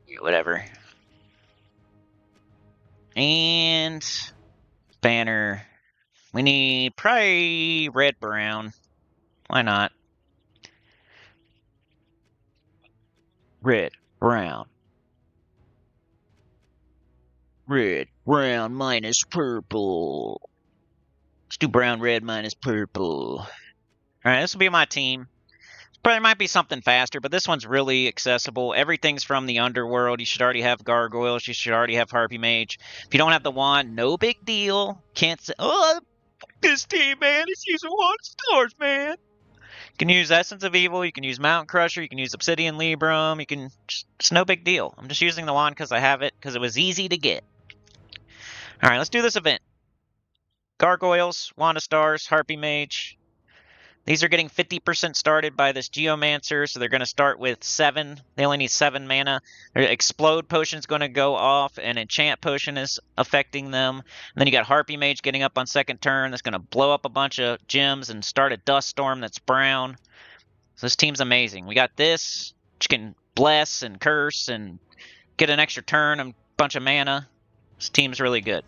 Yeah, whatever. And banner. We need probably red brown. Why not? Red, brown. Red, brown minus purple. Let's do brown, red minus purple. Alright, this will be my team. Probably might be something faster, but this one's really accessible. Everything's from the underworld. You should already have gargoyles. You should already have Harpy Mage. If you don't have the wand, no big deal. Can't say, oh, fuck this team, man. It's using Wand of Stars, man. You can use Essence of Evil. You can use Mountain Crusher. You can use Obsidian Librum. You can, it's no big deal. I'm just using the wand because I have it, because it was easy to get. Alright, let's do this event. Gargoyles, Wand of Stars, Harpy Mage. These are getting 50% started by this Geomancer, so they're going to start with 7. They only need 7 mana. Their Explode Potion's going to go off, and Enchant Potion is affecting them. And then you got Harpy Mage getting up on second turn. That's going to blow up a bunch of gems and start a Dust Storm that's brown. So this team's amazing. We got this, which can bless and curse and get an extra turn and a bunch of mana. This team's really good.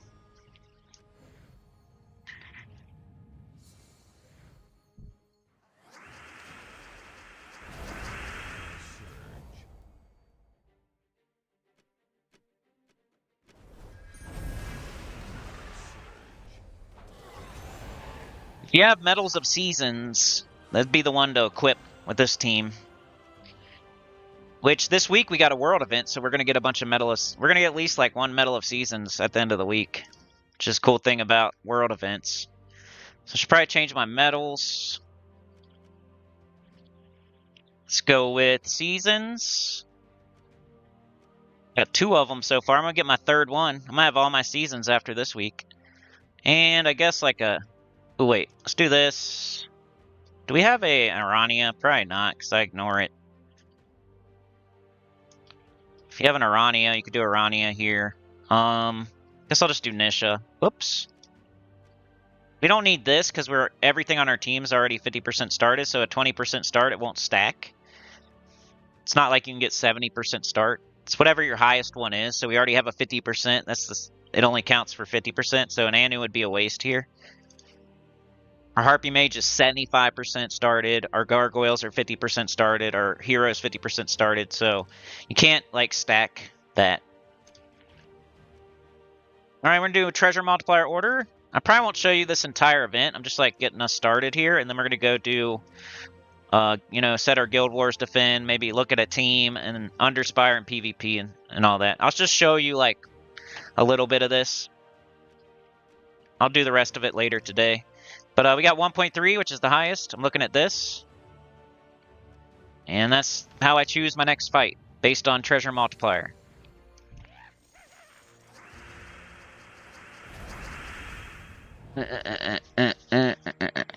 If you have Medals of Seasons, that'd be the one to equip with this team. Which, this week we got a world event, so we're going to get a bunch of medalists. We're going to get at least like 1 Medal of Seasons at the end of the week. Which is a cool thing about world events. So I should probably change my medals. Let's go with Seasons. Got 2 of them so far. I'm going to get my 3rd one. I'm going to have all my seasons after this week. And I guess like a... Oh, wait. Let's do this. Do we have an Arania? Probably not, because I ignore it. If you have an Arania, you could do Arania here. Guess I'll just do Nisha. Whoops. We don't need this, because everything on our team is already 50% started, so at 20% start, it won't stack. It's not like you can get 70% start. It's whatever your highest one is. So we already have a 50%. It only counts for 50%. So an Anu would be a waste here. Our Harpy Mage is 75% started. Our Gargoyles are 50% started. Our Heroes 50% started. So you can't like stack that. All right, we're gonna do a treasure multiplier order. I probably won't show you this entire event. I'm just like getting us started here, and then we're gonna go do, you know, set our guild wars defend, maybe look at a team, and Underspire and PvP and all that. I'll just show you like a little bit of this. I'll do the rest of it later today. But we got 1.3, which is the highest. I'm looking at this, and that's how I choose my next fight based on treasure multiplier.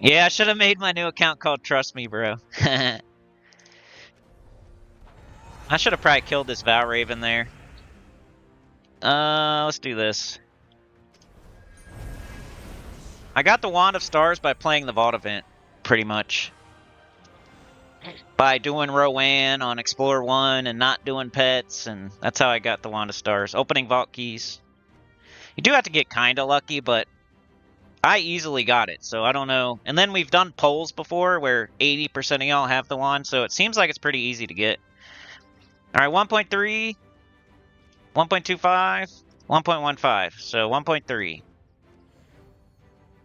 Yeah, I should have made my new account called Trust Me, bro. I should have probably killed this Valraven there. Let's do this. I got the Wand of Stars by playing the Vault event, pretty much. By doing Rowan on Explorer 1 and not doing pets, and that's how I got the Wand of Stars. Opening Vault Keys. You do have to get kinda lucky, but I easily got it, so I don't know. And then we've done polls before where 80% of y'all have the wand, so it seems like it's pretty easy to get. Alright, 1.3, 1.25, 1.15, so 1.3.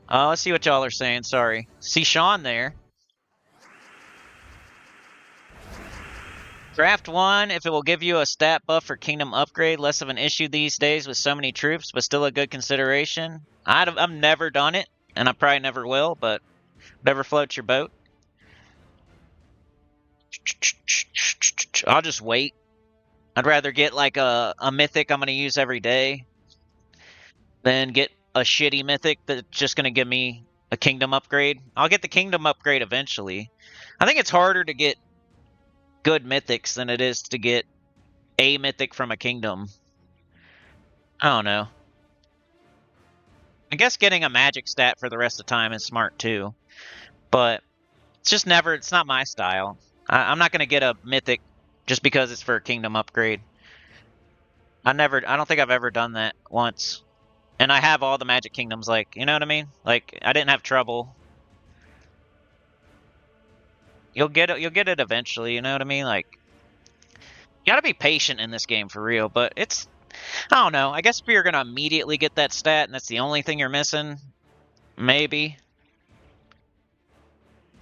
Let's see what y'all are saying, sorry. See Sean there. Draft 1, if it will give you a stat buff for Kingdom Upgrade, less of an issue these days with so many troops, but still a good consideration. I've never done it, and I probably never will, but whatever floats your boat. I'll just wait. I'd rather get like a mythic I'm going to use every day than get a shitty mythic that's just going to give me a Kingdom Upgrade. I'll get the Kingdom Upgrade eventually. I think it's harder to get good mythics than it is to get a mythic from a kingdom. I don't know. I guess getting a magic stat for the rest of the time is smart too. But it's just never, it's not my style. I'm not going to get a mythic just because it's for a kingdom upgrade. I don't think I've ever done that once. And I have all the magic kingdoms, like, you know what I mean? Like, I didn't have trouble. You'll get it eventually, you know what I mean? Like, you gotta be patient in this game for real, but it's, I don't know. I guess if you're gonna immediately get that stat and that's the only thing you're missing, maybe.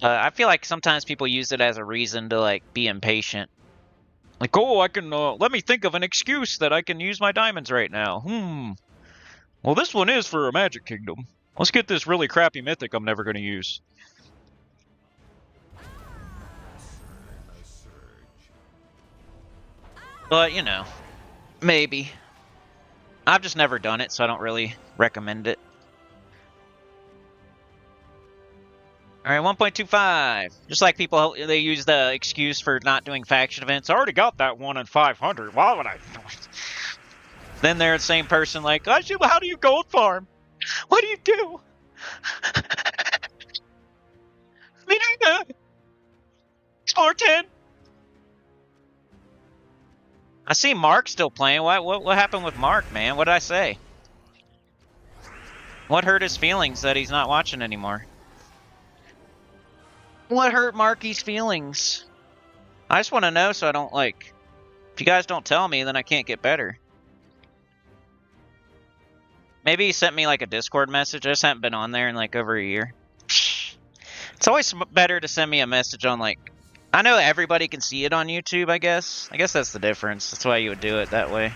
I feel like sometimes people use it as a reason to, like, be impatient. Like, oh, I can, let me think of an excuse that I can use my diamonds right now. Well, this one is for a magic kingdom. Let's get this really crappy mythic I'm never gonna use. But, you know, maybe. I've just never done it, so I don't really recommend it. Alright, 1.25. Just like people, they use the excuse for not doing faction events. I already got that 1 in 500. Why would I? Then they're the same person like, how do you gold farm? What do you do? Explore 10. I see Mark still playing. What happened with Mark, man? What did I say? What hurt his feelings that he's not watching anymore? What hurt Marky's feelings? I just want to know so I don't, like... If you guys don't tell me, then I can't get better. Maybe he sent me, like, a Discord message. I just haven't been on there in, like, over a year. It's always better to send me a message on, like... I know everybody can see it on YouTube, I guess. I guess that's the difference. That's why you would do it that way.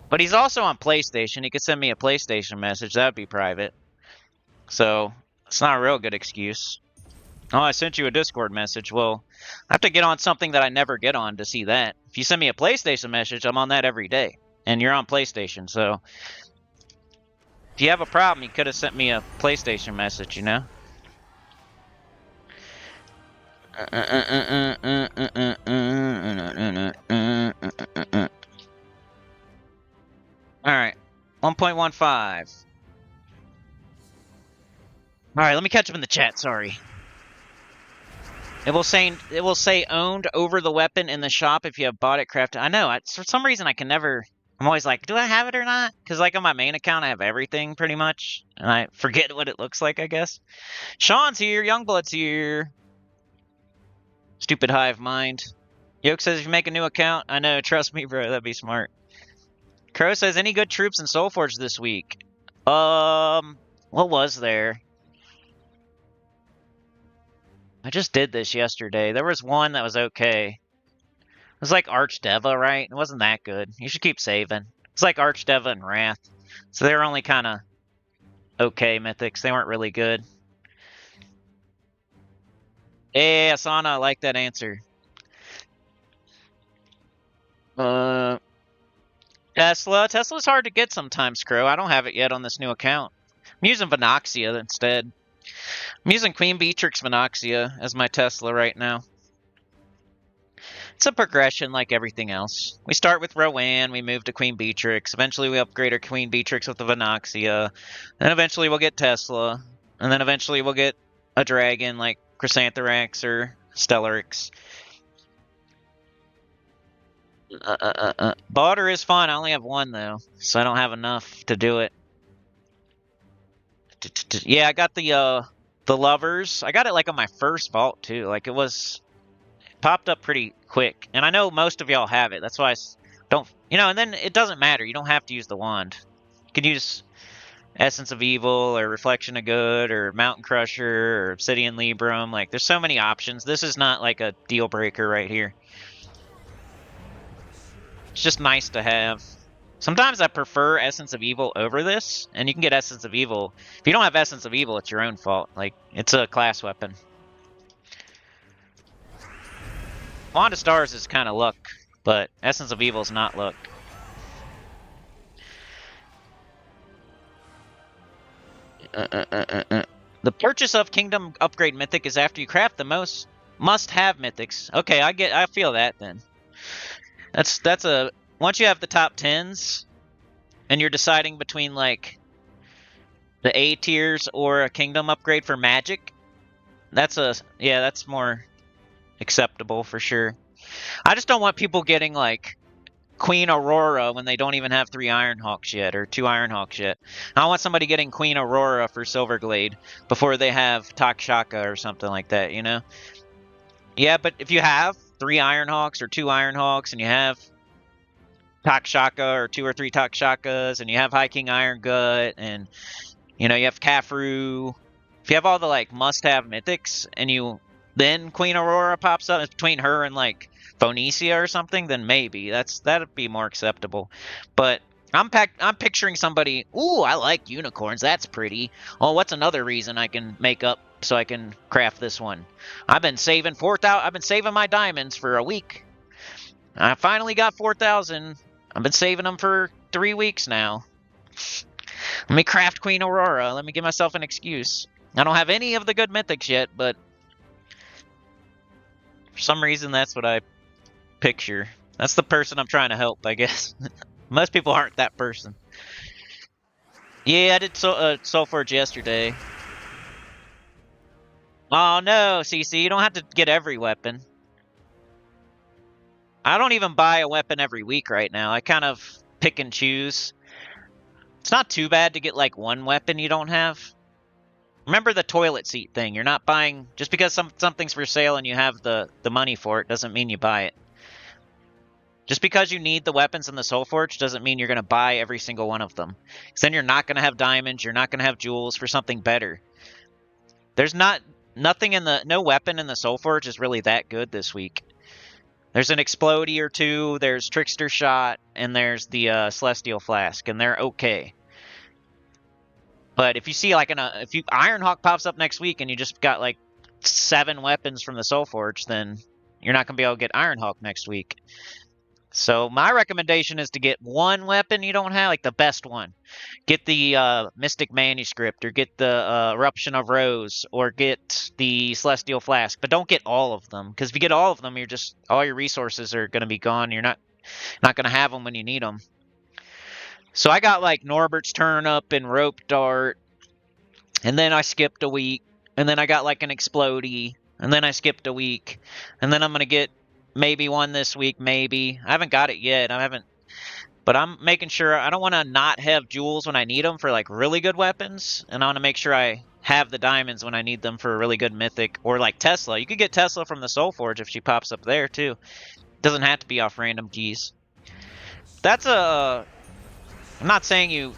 But he's also on PlayStation. He could send me a PlayStation message. That would be private. So, it's not a real good excuse. Oh, I sent you a Discord message. Well, I have to get on something that I never get on to see that. If you send me a PlayStation message, I'm on that every day. And you're on PlayStation, so... If you have a problem, you could have sent me a PlayStation message, you know? Alright. 1.15. Alright, let me catch up in the chat, sorry. It will say owned over the weapon in the shop if you have bought it crafted. I know. For some reason I can never. I'm always like, do I have it or not? Because like on my main account I have everything pretty much, and I forget what it looks like. I guess. Sean's here. Youngblood's here. Stupid hive mind. Yoke says if you make a new account, I know. Trust me, bro. That'd be smart. Crow says any good troops in Soulforge this week? What was there? I just did this yesterday. There was one that was okay. It was like Archdeva, right? It wasn't that good. You should keep saving. It's like Archdeva and Wrath. So they were only kind of okay mythics. They weren't really good. Hey, Asana, I like that answer. Tesla. Tesla's hard to get sometimes, Crow. I don't have it yet on this new account. I'm using Venoxia instead. I'm using Queen Beatrix Venoxia as my Tesla right now. It's a progression like everything else. We start with Rowan, we move to Queen Beatrix. Eventually we upgrade our Queen Beatrix with the Venoxia. Then eventually we'll get Tesla. And then eventually we'll get a dragon like Chrysantherax or Stellarix. Barter is fun. I only have one though, so I don't have enough to do it. Yeah, I got the lovers. I got it like on my first vault too. Like it popped up pretty quick, and I know most of y'all have it. That's why I don't, and then it doesn't matter. You don't have to use the wand. You can use Essence of Evil or Reflection of Good or Mountain Crusher or Obsidian Librum. Like there's so many options. This is not like a deal breaker right here. It's just nice to have. Sometimes I prefer Essence of Evil over this, and you can get Essence of Evil. If you don't have Essence of Evil, it's your own fault. Like, it's a class weapon. Wand of Stars is kind of luck, but Essence of Evil is not luck. The purchase of Kingdom Upgrade Mythic is after you craft the most must-have mythics. Okay, I feel that then. That's a once you have the top 10s and you're deciding between like the A tiers or a kingdom upgrade for magic, that's more acceptable for sure. I just don't want people getting like Queen Aurora when they don't even have 3 Ironhawks yet or 2 Ironhawks yet. I want somebody getting Queen Aurora for Silverglade before they have Takshaka or something like that, Yeah, but if you have 3 Ironhawks or 2 Ironhawks and you have Takshaka or 2 or 3 Takshakas and you have High King Iron Gut and you have Kafru, if you have all the like must-have mythics and then Queen Aurora pops up, it's between her and like Phoenicia or something, then maybe that'd be more acceptable. But I'm picturing somebody, ooh, I like unicorns, that's pretty. Oh, what's another reason I can make up so I can craft this one? I've been saving my diamonds for a week. I finally got 4,000. I've been saving them for 3 weeks now. Let me craft Queen Aurora. Let me give myself an excuse. I don't have any of the good mythics yet, but for some reason that's what I picture. That's the person I'm trying to help, I guess. Most people aren't that person. Yeah, I did Soulforge yesterday. Oh no, CC, you don't have to get every weapon. I don't even buy a weapon every week right now. I kind of pick and choose. It's not too bad to get like one weapon you don't have. Remember the toilet seat thing. You're not buying just because something's for sale and you have the money for it doesn't mean you buy it. Just because you need the weapons in the Soulforge doesn't mean you're going to buy every single one of them. Because then you're not going to have diamonds, you're not going to have jewels for something better. There's no weapon in the Soulforge is really that good this week. There's an Explodey or 2, there's Trickster Shot, and there's the Celestial Flask, and they're okay. But if you see like if Ironhawk pops up next week and you just got like 7 weapons from the Soulforge, then you're not going to be able to get Ironhawk next week. So my recommendation is to get one weapon you don't have, like the best one. Get the Mystic Manuscript, or get the Eruption of Rose, or get the Celestial Flask. But don't get all of them, because if you get all of them, all your resources are going to be gone. You're not going to have them when you need them. So I got like Norbert's Turnip and Rope Dart, and then I skipped a week, and then I got like an Explodey, and then I skipped a week, and then I'm going to get maybe one this week, maybe. I haven't got it yet. I haven't, but I'm making sure I don't want to not have jewels when I need them for like really good weapons, and I want to make sure I have the diamonds when I need them for a really good mythic, or like Tesla. You could get Tesla from the Soul Forge if she pops up there too. Doesn't have to be off random keys. That's a... I'm not saying you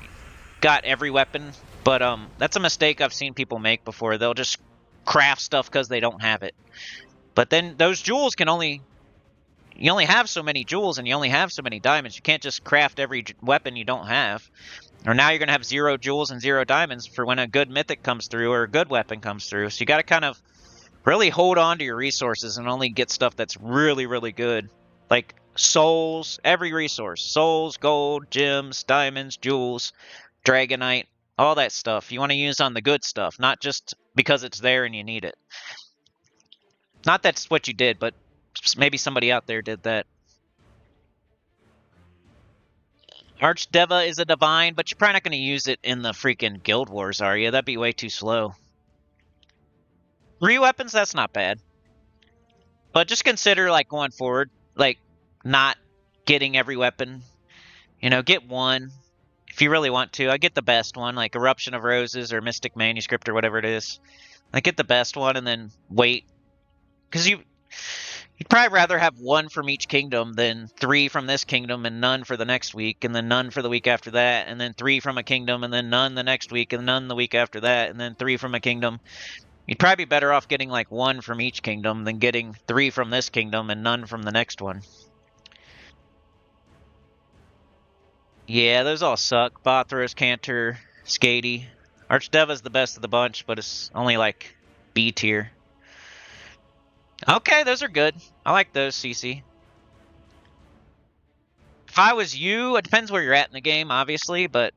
got every weapon, but that's a mistake I've seen people make before. They'll just craft stuff because they don't have it. But then those jewels can only... You only have so many jewels and you only have so many diamonds. You can't just craft every weapon you don't have. Or now you're going to have 0 jewels and 0 diamonds for when a good mythic comes through or a good weapon comes through. So you got to kind of really hold on to your resources and only get stuff that's really, really good. Like souls, every resource. Souls, gold, gems, diamonds, jewels, dragonite, all that stuff. You want to use on the good stuff, not just because it's there and you need it. Not that's what you did, but maybe somebody out there did that. Archdeva is a divine, but you're probably not going to use it in the freaking Guild Wars, are you? That'd be way too slow. 3 weapons, that's not bad. But just consider, like, going forward, like, not getting every weapon. You know, get one if you really want to. I get the best one, like Eruption of Roses or Mystic Manuscript or whatever it is. I get the best one and then wait. Because you'd probably rather have 1 from each kingdom than 3 from this kingdom and none for the next week, and then none for the week after that, and then 3 from a kingdom, and then none the next week, and none the week after that, and then 3 from a kingdom. You'd probably be better off getting like 1 from each kingdom than getting 3 from this kingdom and none from the next one. Yeah, those all suck. Bothros, Cantor, Skady. Archdeva's the best of the bunch, but it's only like B tier. Okay, those are good. I like those, CC. If I was you, it depends where you're at in the game, obviously, but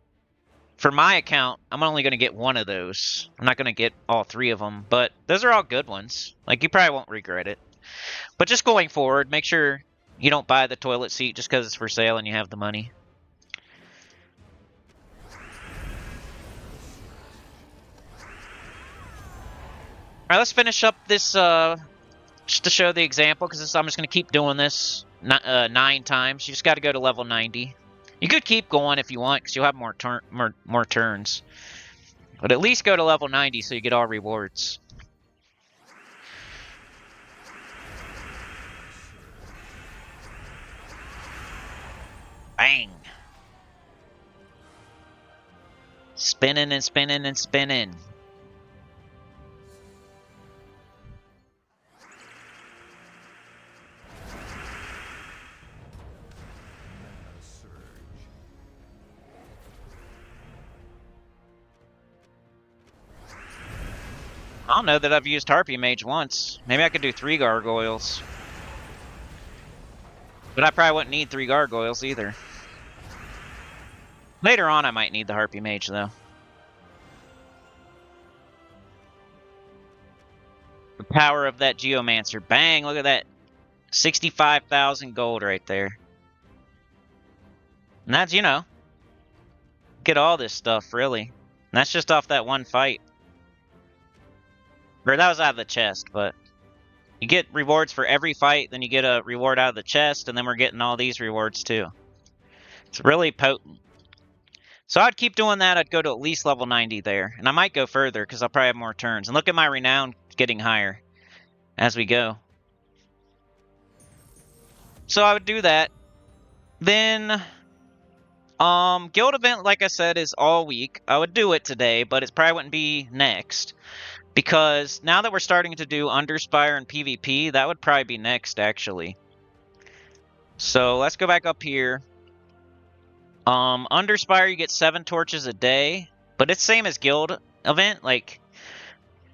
for my account, I'm only going to get 1 of those. I'm not going to get all 3 of them, but those are all good ones. Like, you probably won't regret it. But just going forward, make sure you don't buy the toilet seat just because it's for sale and you have the money. Alright, let's finish up this, just to show the example, because I'm just going to keep doing this 9 times. You just got to go to level 90. You could keep going if you want, because you'll have more turns. But at least go to level 90 so you get all rewards. Bang! Spinning and spinning and spinning. I don't know that I've used Harpy Mage once. Maybe I could do 3 gargoyles. But I probably wouldn't need 3 gargoyles either. Later on I might need the Harpy Mage though. The power of that Geomancer. Bang, look at that. 65,000 gold right there. And that's, you know, get all this stuff really. And that's just off that one fight. Or that was out of the chest, but you get rewards for every fight, then you get a reward out of the chest, and then we're getting all these rewards too. It's really potent. So I'd keep doing that. I'd go to at least level 90 there. And I might go further, because I'll probably have more turns. And look at my renown getting higher as we go. So I would do that. Then, guild event, like I said, is all week. I would do it today, but it probably wouldn't be next. Because now that we're starting to do Underspire and PvP, that would probably be next, actually. So let's go back up here. Underspire, you get 7 torches a day. But it's same as guild event. Like,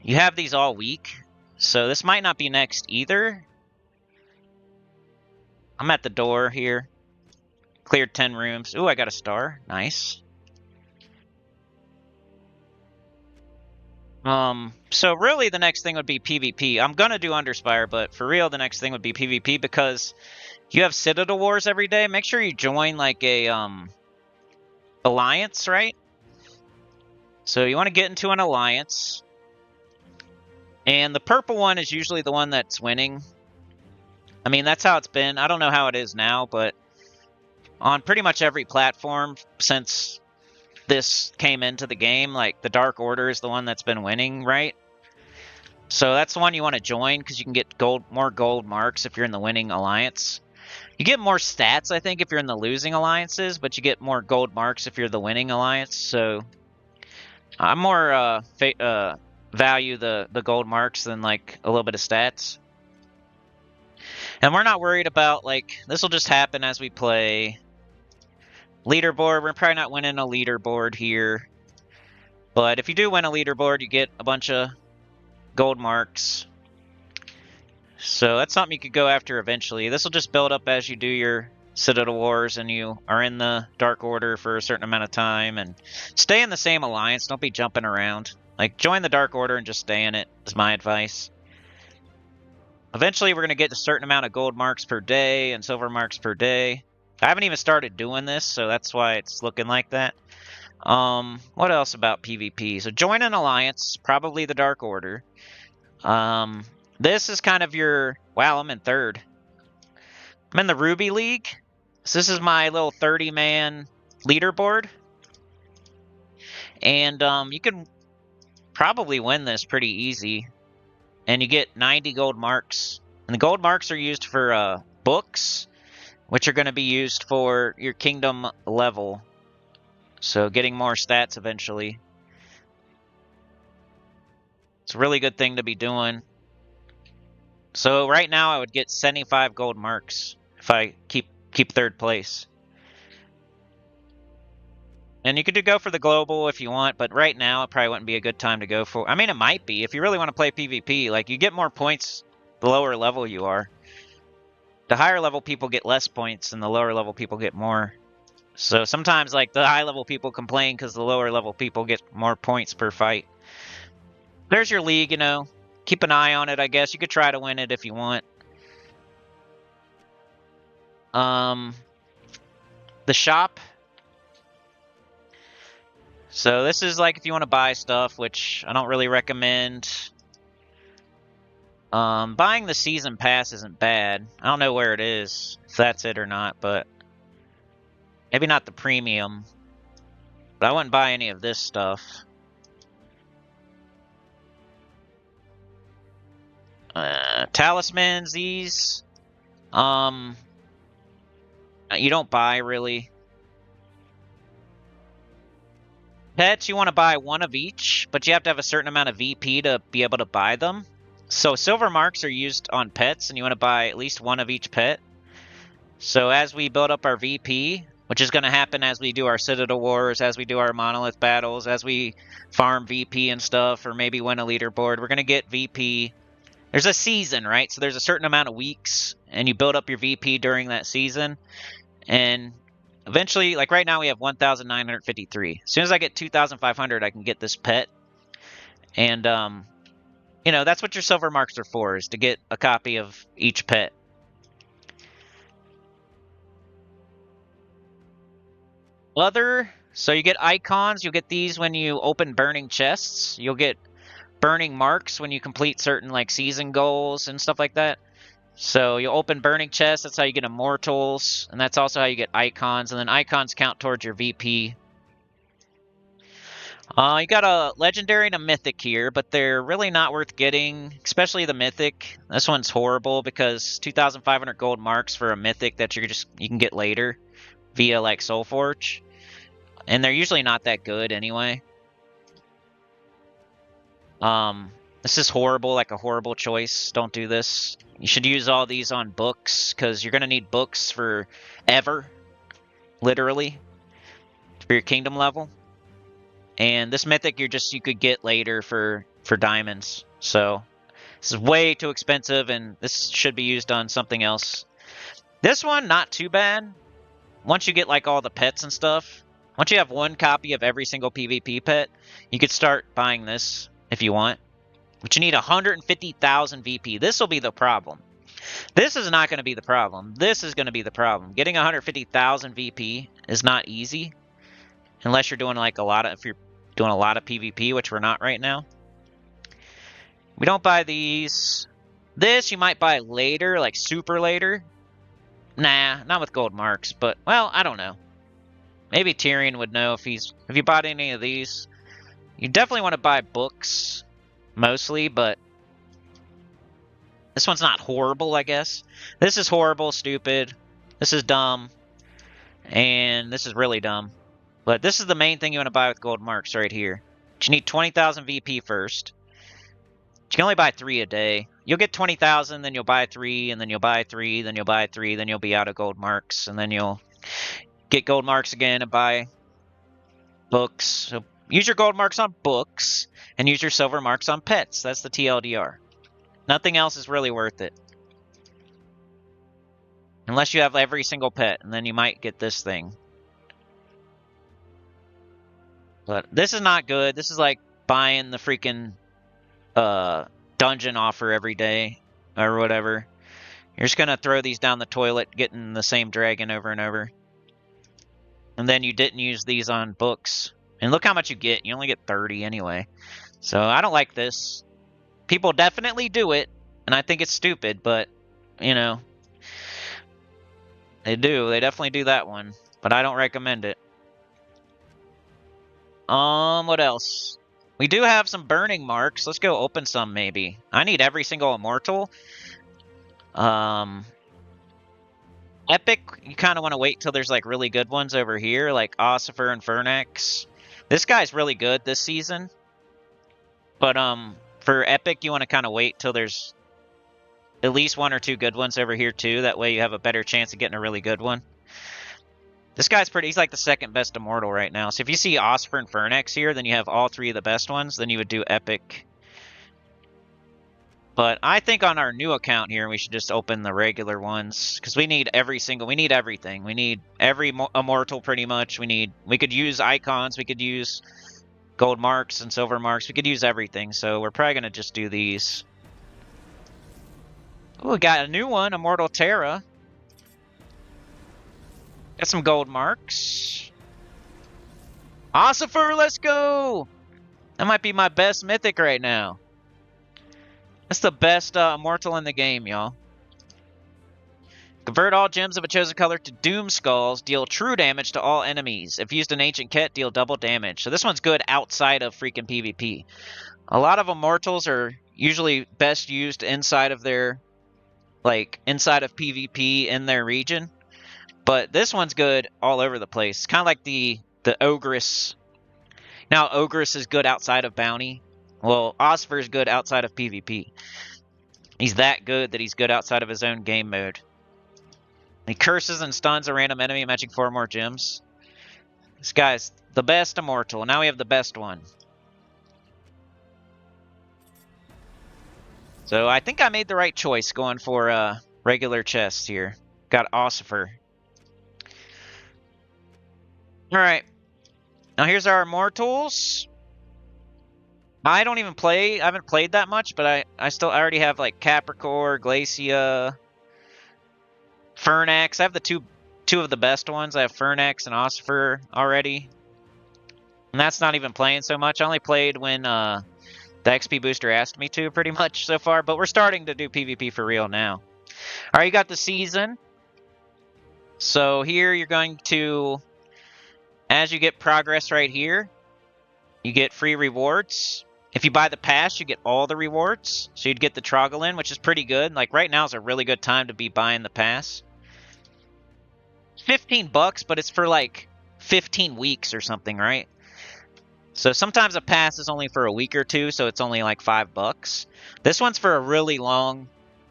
you have these all week. So this might not be next either. I'm at the door here. Cleared 10 rooms. Ooh, I got a star. Nice. So really the next thing would be PvP. I'm gonna do Underspire, but for real the next thing would be PvP because you have Citadel Wars every day. Make sure you join like a alliance, right? So you want to get into an alliance. And the purple one is usually the one that's winning. I mean, that's how it's been. I don't know how it is now, but on pretty much every platform since this came into the game, like the Dark Order is the one that's been winning, right? So that's the one you want to join because you can get more gold marks if you're in the winning alliance. You get more stats, I think, if you're in the losing alliances, but you get more gold marks if you're the winning alliance. So I'm more value the gold marks than like a little bit of stats. And we're not worried about like this will just happen as we play. Leaderboard, we're probably not winning a leaderboard here. But if you do win a leaderboard, you get a bunch of gold marks. So that's something you could go after eventually. This will just build up as you do your Citadel Wars and you are in the Dark Order for a certain amount of time. And stay in the same alliance. Don't be jumping around. Like, join the Dark Order and just stay in it, is my advice. Eventually, we're going to get a certain amount of gold marks per day and silver marks per day. I haven't even started doing this, so that's why it's looking like that. What else about PvP? So join an alliance, probably the Dark Order. This is kind of your... Wow, I'm in third. I'm in the Ruby League. So this is my little 30-man leaderboard. And you can probably win this pretty easy. And you get 90 gold marks. And the gold marks are used for books, which are going to be used for your kingdom level. So getting more stats eventually. It's a really good thing to be doing. So right now I would get 75 gold marks if I keep third place. And you could go for the global if you want, but right now it probably wouldn't be a good time to go for. I mean, it might be if you really want to play PvP. Like, you get more points the lower level you are. The higher level people get less points, and the lower level people get more. So sometimes, like, the high level people complain because the lower level people get more points per fight. There's your league, you know. Keep an eye on it, I guess. You could try to win it if you want. The shop. So this is like if you want to buy stuff, which I don't really recommend. Buying the season pass isn't bad. I don't know where it is, if that's it or not, but maybe not the premium. But I wouldn't buy any of this stuff. Talismans, these. You don't buy really. Pets, you want to buy one of each, but you have to have a certain amount of VP to be able to buy them. So silver marks are used on pets, and you want to buy at least one of each pet. So as we build up our VP, which is going to happen as we do our Citadel Wars, as we do our Monolith battles, as we farm VP and stuff, or maybe win a leaderboard, we're going to get VP. There's a season, right? So there's a certain amount of weeks, and you build up your VP during that season. And eventually, like right now, we have 1,953. As soon as I get 2,500, I can get this pet. And, you know, that's what your silver marks are for, is to get a copy of each pet. So you get icons. You'll get these when you open burning chests. You'll get burning marks when you complete certain, like, season goals and stuff like that. So you'll open burning chests, that's how you get immortals, and that's also how you get icons, and then icons count towards your VP. You got a legendary and a mythic here, but they're really not worth getting, especially the mythic. This one's horrible because 2,500 gold marks for a mythic that you can get later via like Soulforge, and they're usually not that good anyway. This is horrible, like a horrible choice. Don't do this. You should use all these on books, because you're going to need books for ever, literally, for your kingdom level. And this mythic you could get later for diamonds. So this is way too expensive, and this should be used on something else. This one, not too bad. Once you get like all the pets and stuff, once you have one copy of every single PvP pet, you could start buying this if you want. But you need 150,000 VP. This will be the problem. This is not going to be the problem. This is going to be the problem. Getting 150,000 VP is not easy, unless you're doing like if you're doing a lot of PvP, which we're not right now. We don't buy these. This you might buy later, like super later. Nah, not with gold marks, but, well, I don't know. Maybe Tyrion would know if you bought any of these. You definitely want to buy books, mostly, but this one's not horrible, I guess. This is horrible, stupid. This is dumb. And this is really dumb. But this is the main thing you want to buy with gold marks right here. But you need 20,000 VP first. You can only buy 3 a day. You'll get 20,000, then you'll buy 3, and then you'll buy 3, then you'll buy 3, then you'll be out of gold marks, and then you'll get gold marks again and buy books. So use your gold marks on books, and use your silver marks on pets. That's the TLDR. Nothing else is really worth it. Unless you have every single pet, and then you might get this thing. But this is not good. This is like buying the freaking dungeon offer every day, or whatever. You're just gonna throw these down the toilet, getting the same dragon over and over. And then you didn't use these on books. And look how much you get. You only get 30 anyway. So I don't like this. People definitely do it, and I think it's stupid, but, you know, they do. They definitely do that one, but I don't recommend it. What else? We do have some burning marks. Let's go open some, maybe. I need every single immortal. Epic, you kind of want to wait till there's, like, really good ones over here, like Ossifer and Fernax. This guy's really good this season. But, for Epic, you want to kind of wait till there's at least 1 or 2 good ones over here, too. That way you have a better chance of getting a really good one. This guy's he's like the second best immortal right now. So if you see Ossifer and Fernax here, then you have all 3 of the best ones. Then you would do Epic. But I think on our new account here, we should just open the regular ones. Because we need we need everything. We need every immortal pretty much. We could use icons. We could use gold marks and silver marks. We could use everything. So we're probably going to just do these. Oh, we got a new one, Immortal Terra. Got some gold marks. Ossifer, let's go! That might be my best mythic right now. That's the best immortal in the game, y'all. Convert all gems of a chosen color to Doom Skulls. Deal true damage to all enemies. If used in Ancient Ket, deal double damage. So this one's good outside of freaking PvP. A lot of immortals are usually best used inside of their, like, inside of PvP in their region. But this one's good all over the place. It's kind of like the Ogress. Now Ogress is good outside of Bounty. Well, Ossifer is good outside of PvP. He's that good that he's good outside of his own game mode. He curses and stuns a random enemy, matching 4 more gems. This guy's the best immortal. Now we have the best one. So I think I made the right choice going for regular chests here. Got Ossifer. Alright. Now here's our immortals. I don't even play. I haven't played that much, but I already have like Capricorn, Glacia, Fernax. I have the two of the best ones. I have Fernax and Ossifer already. And that's not even playing so much. I only played when the XP booster asked me to, pretty much so far. But we're starting to do PvP for real now. Alright, you got the season. So here you're going to, as you get progress right here, you get free rewards. If you buy the pass, you get all the rewards. So you'd get the Troglin, which is pretty good. Like right now is a really good time to be buying the pass. 15 bucks, but it's for like 15 weeks or something, right? So sometimes a pass is only for a week or two, so it's only like 5 bucks. This one's for a really long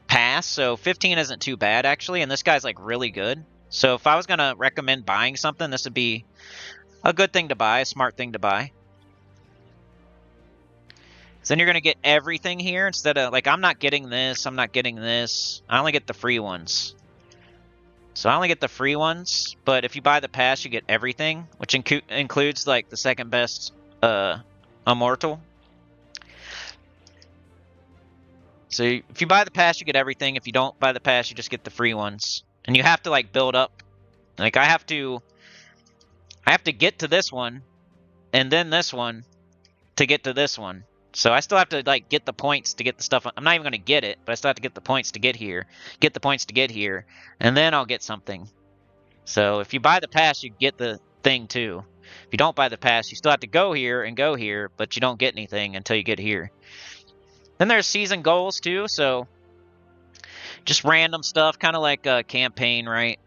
pass, so 15 isn't too bad actually, and this guy's like really good. So if I was going to recommend buying something, this would be a good thing to buy, a smart thing to buy. So then you're going to get everything here instead of, like, I'm not getting this, I'm not getting this. I only get the free ones. So I only get the free ones, but if you buy the pass, you get everything, which includes, like, the second best immortal. So if you buy the pass, you get everything. If you don't buy the pass, you just get the free ones. And you have to, like, build up. Like, I have to get to this one, and then this one, to get to this one. So I still have to like get the points to get the stuff. I'm not even going to get it, but I still have to get the points to get here, and then I'll get something. So if you buy the pass, you get the thing too. If you don't buy the pass, you still have to go here, but you don't get anything until you get here. Then there's season goals too, so just random stuff, kind of like a campaign, right?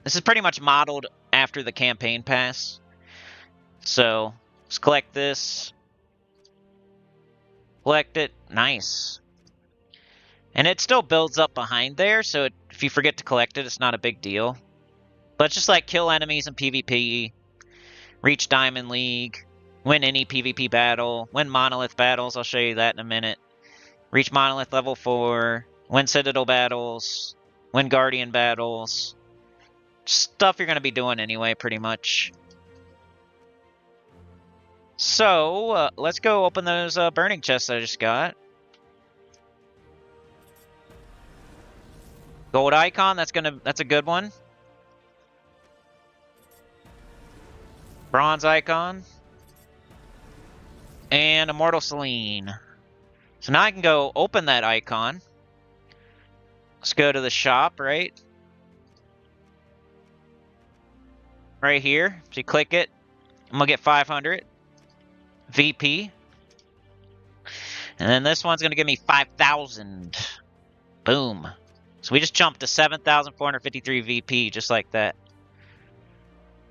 This is pretty much modeled after the campaign pass. So let's collect this. Collect it. Nice. And it still builds up behind there, so if you forget to collect it, it's not a big deal. But it's just like kill enemies in PvP, reach Diamond League, win any PvP battle, win Monolith battles, I'll show you that in a minute. Reach Monolith level 4, win Citadel battles, win Guardian battles. Stuff you're going to be doing anyway, pretty much. So, let's go open those burning chests I just got. Gold icon, that's a good one. Bronze icon. And Immortal Selene. So now I can go open that icon. Let's go to the shop, right? Right here. So you click it. I'm going to get 500. VP. And then this one's going to give me 5,000. Boom. So we just jumped to 7,453 VP, just like that.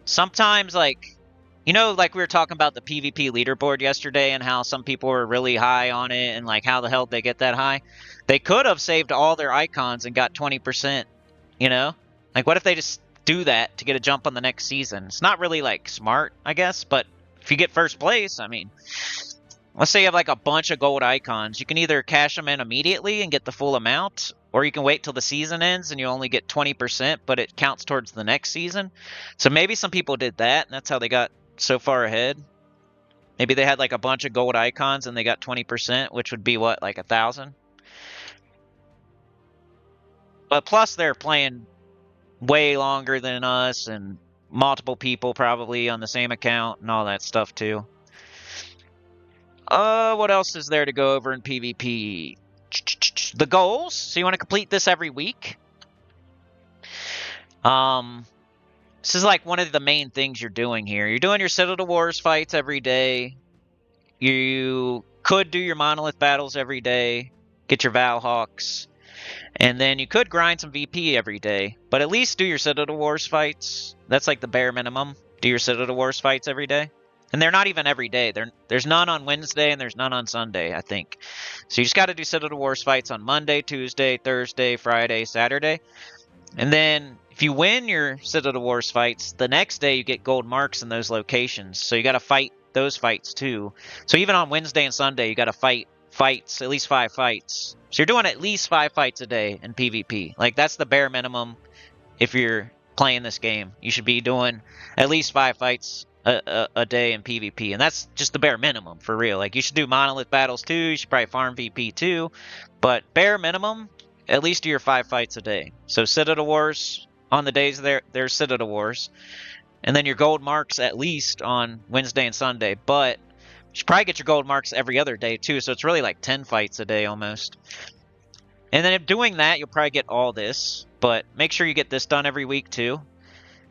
Sometimes, like, you know, like we were talking about the PvP leaderboard yesterday and how some people were really high on it and, like, how the hell did they get that high? They could have saved all their icons and got 20%, you know? Like, what if they just do that to get a jump on the next season? It's not really, like, smart, I guess, but if you get first place, I mean, let's say you have like a bunch of gold icons. You can either cash them in immediately and get the full amount, or you can wait till the season ends and you only get 20%, but it counts towards the next season. So maybe some people did that, and that's how they got so far ahead. Maybe they had like a bunch of gold icons and they got 20%, which would be what, like 1,000? But plus they're playing way longer than us and multiple people probably on the same account and all that stuff too. What else is there to go over in PvP? The goals. So you want to complete this every week. This is like one of the main things you're doing here. You're doing your Citadel Wars fights every day. You could do your Monolith battles every day. Get your Valhawks. And then you could grind some VP every day, but at least do your Citadel Wars fights. That's like the bare minimum. Do your Citadel Wars fights every day. And they're not even every day. There's none on Wednesday and there's none on Sunday, I think. So you just got to do Citadel Wars fights on Monday, Tuesday, Thursday, Friday, Saturday. And then if you win your Citadel Wars fights, the next day you get gold marks in those locations. So you got to fight those fights too. So even on Wednesday and Sunday, you got to fight fights, at least 5 fights. So you're doing at least 5 fights a day in PvP. Like, that's the bare minimum if you're playing this game. You should be doing at least 5 fights a day in PvP. And that's just the bare minimum, for real. Like, you should do Monolith battles too. You should probably farm VP too. But bare minimum, at least do your 5 fights a day. So Citadel Wars on the days there's Citadel Wars. And then your gold marks at least on Wednesday and Sunday. But you should probably get your gold marks every other day too, so it's really like 10 fights a day almost. And then if doing that, you'll probably get all this, but make sure you get this done every week too,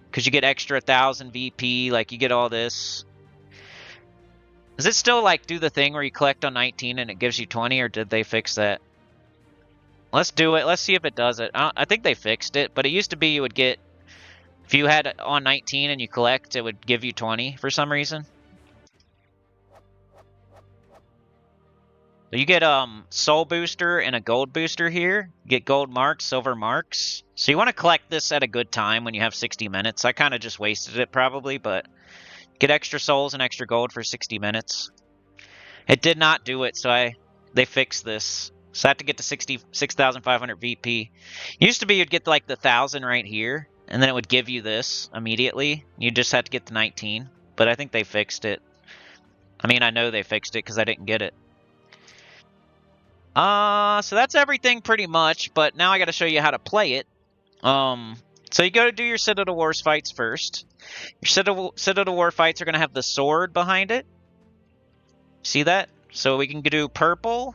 because you get extra 1,000 VP, like you get all this. Does it still like do the thing where you collect on 19 and it gives you 20, or did they fix that? Let's do it. Let's see if it does it. I think they fixed it, but it used to be you would get, if you had it on 19 and you collect, it would give you 20 for some reason. So you get soul booster and a gold booster here. You get gold marks, silver marks. So you want to collect this at a good time when you have 60 minutes. I kind of just wasted it probably, but get extra souls and extra gold for 60 minutes. It did not do it, so they fixed this. So I have to get to 6,500 VP. Used to be you'd get like the 1,000 right here, and then it would give you this immediately. You just had to get to 19, but I think they fixed it. I mean, I know they fixed it because I didn't get it. So that's everything pretty much, but now I gotta show you how to play it. So you go to do your Citadel Wars fights first. Your Citadel War fights are gonna have the sword behind it. See that? So we can do purple,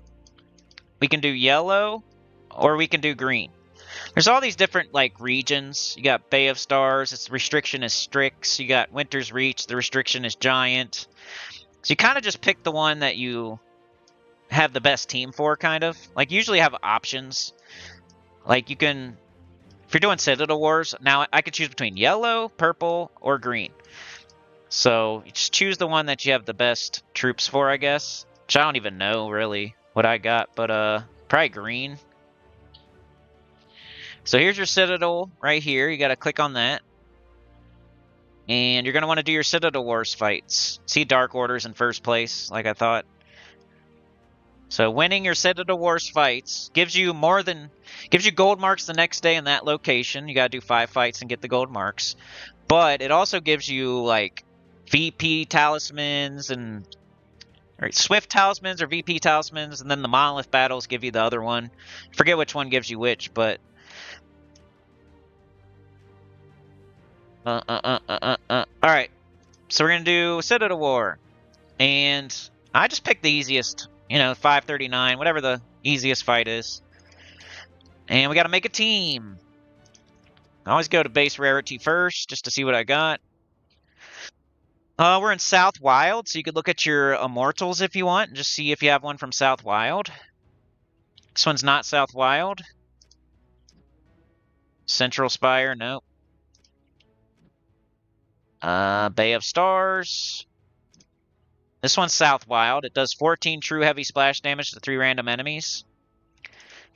we can do yellow, or we can do green. There's all these different like regions. You got Bay of Stars, its restriction is Strix. You got Winter's Reach, the restriction is Giant. So you kind of just pick the one that you have the best team for, kind of. Like, usually have options. Like, you can... If you're doing Citadel Wars, now I could choose between yellow, purple, or green. So, you just choose the one that you have the best troops for, I guess. Which I don't even know, really, what I got. But, probably green. So here's your Citadel right here. You gotta click on that. And you're gonna want to do your Citadel Wars fights. See Dark Orders in first place, like I thought. So winning your Citadel Wars fights gives you gold marks the next day in that location. You gotta do 5 fights and get the gold marks. But it also gives you like VP talismans and Swift talismans or VP talismans, and then the Monolith battles give you the other one. Forget which one gives you which, but Alright, so we're gonna do Citadel War. And I just picked the easiest, 539, whatever the easiest fight is. And we gotta make a team. I always go to base rarity first, just to see what I got. We're in South Wild, so you could look at your Immortals if you want, and just see if you have one from South Wild. This one's not South Wild. Central Spire, nope. Bay of Stars. This one's South Wild. It does 14 true heavy splash damage to 3 random enemies.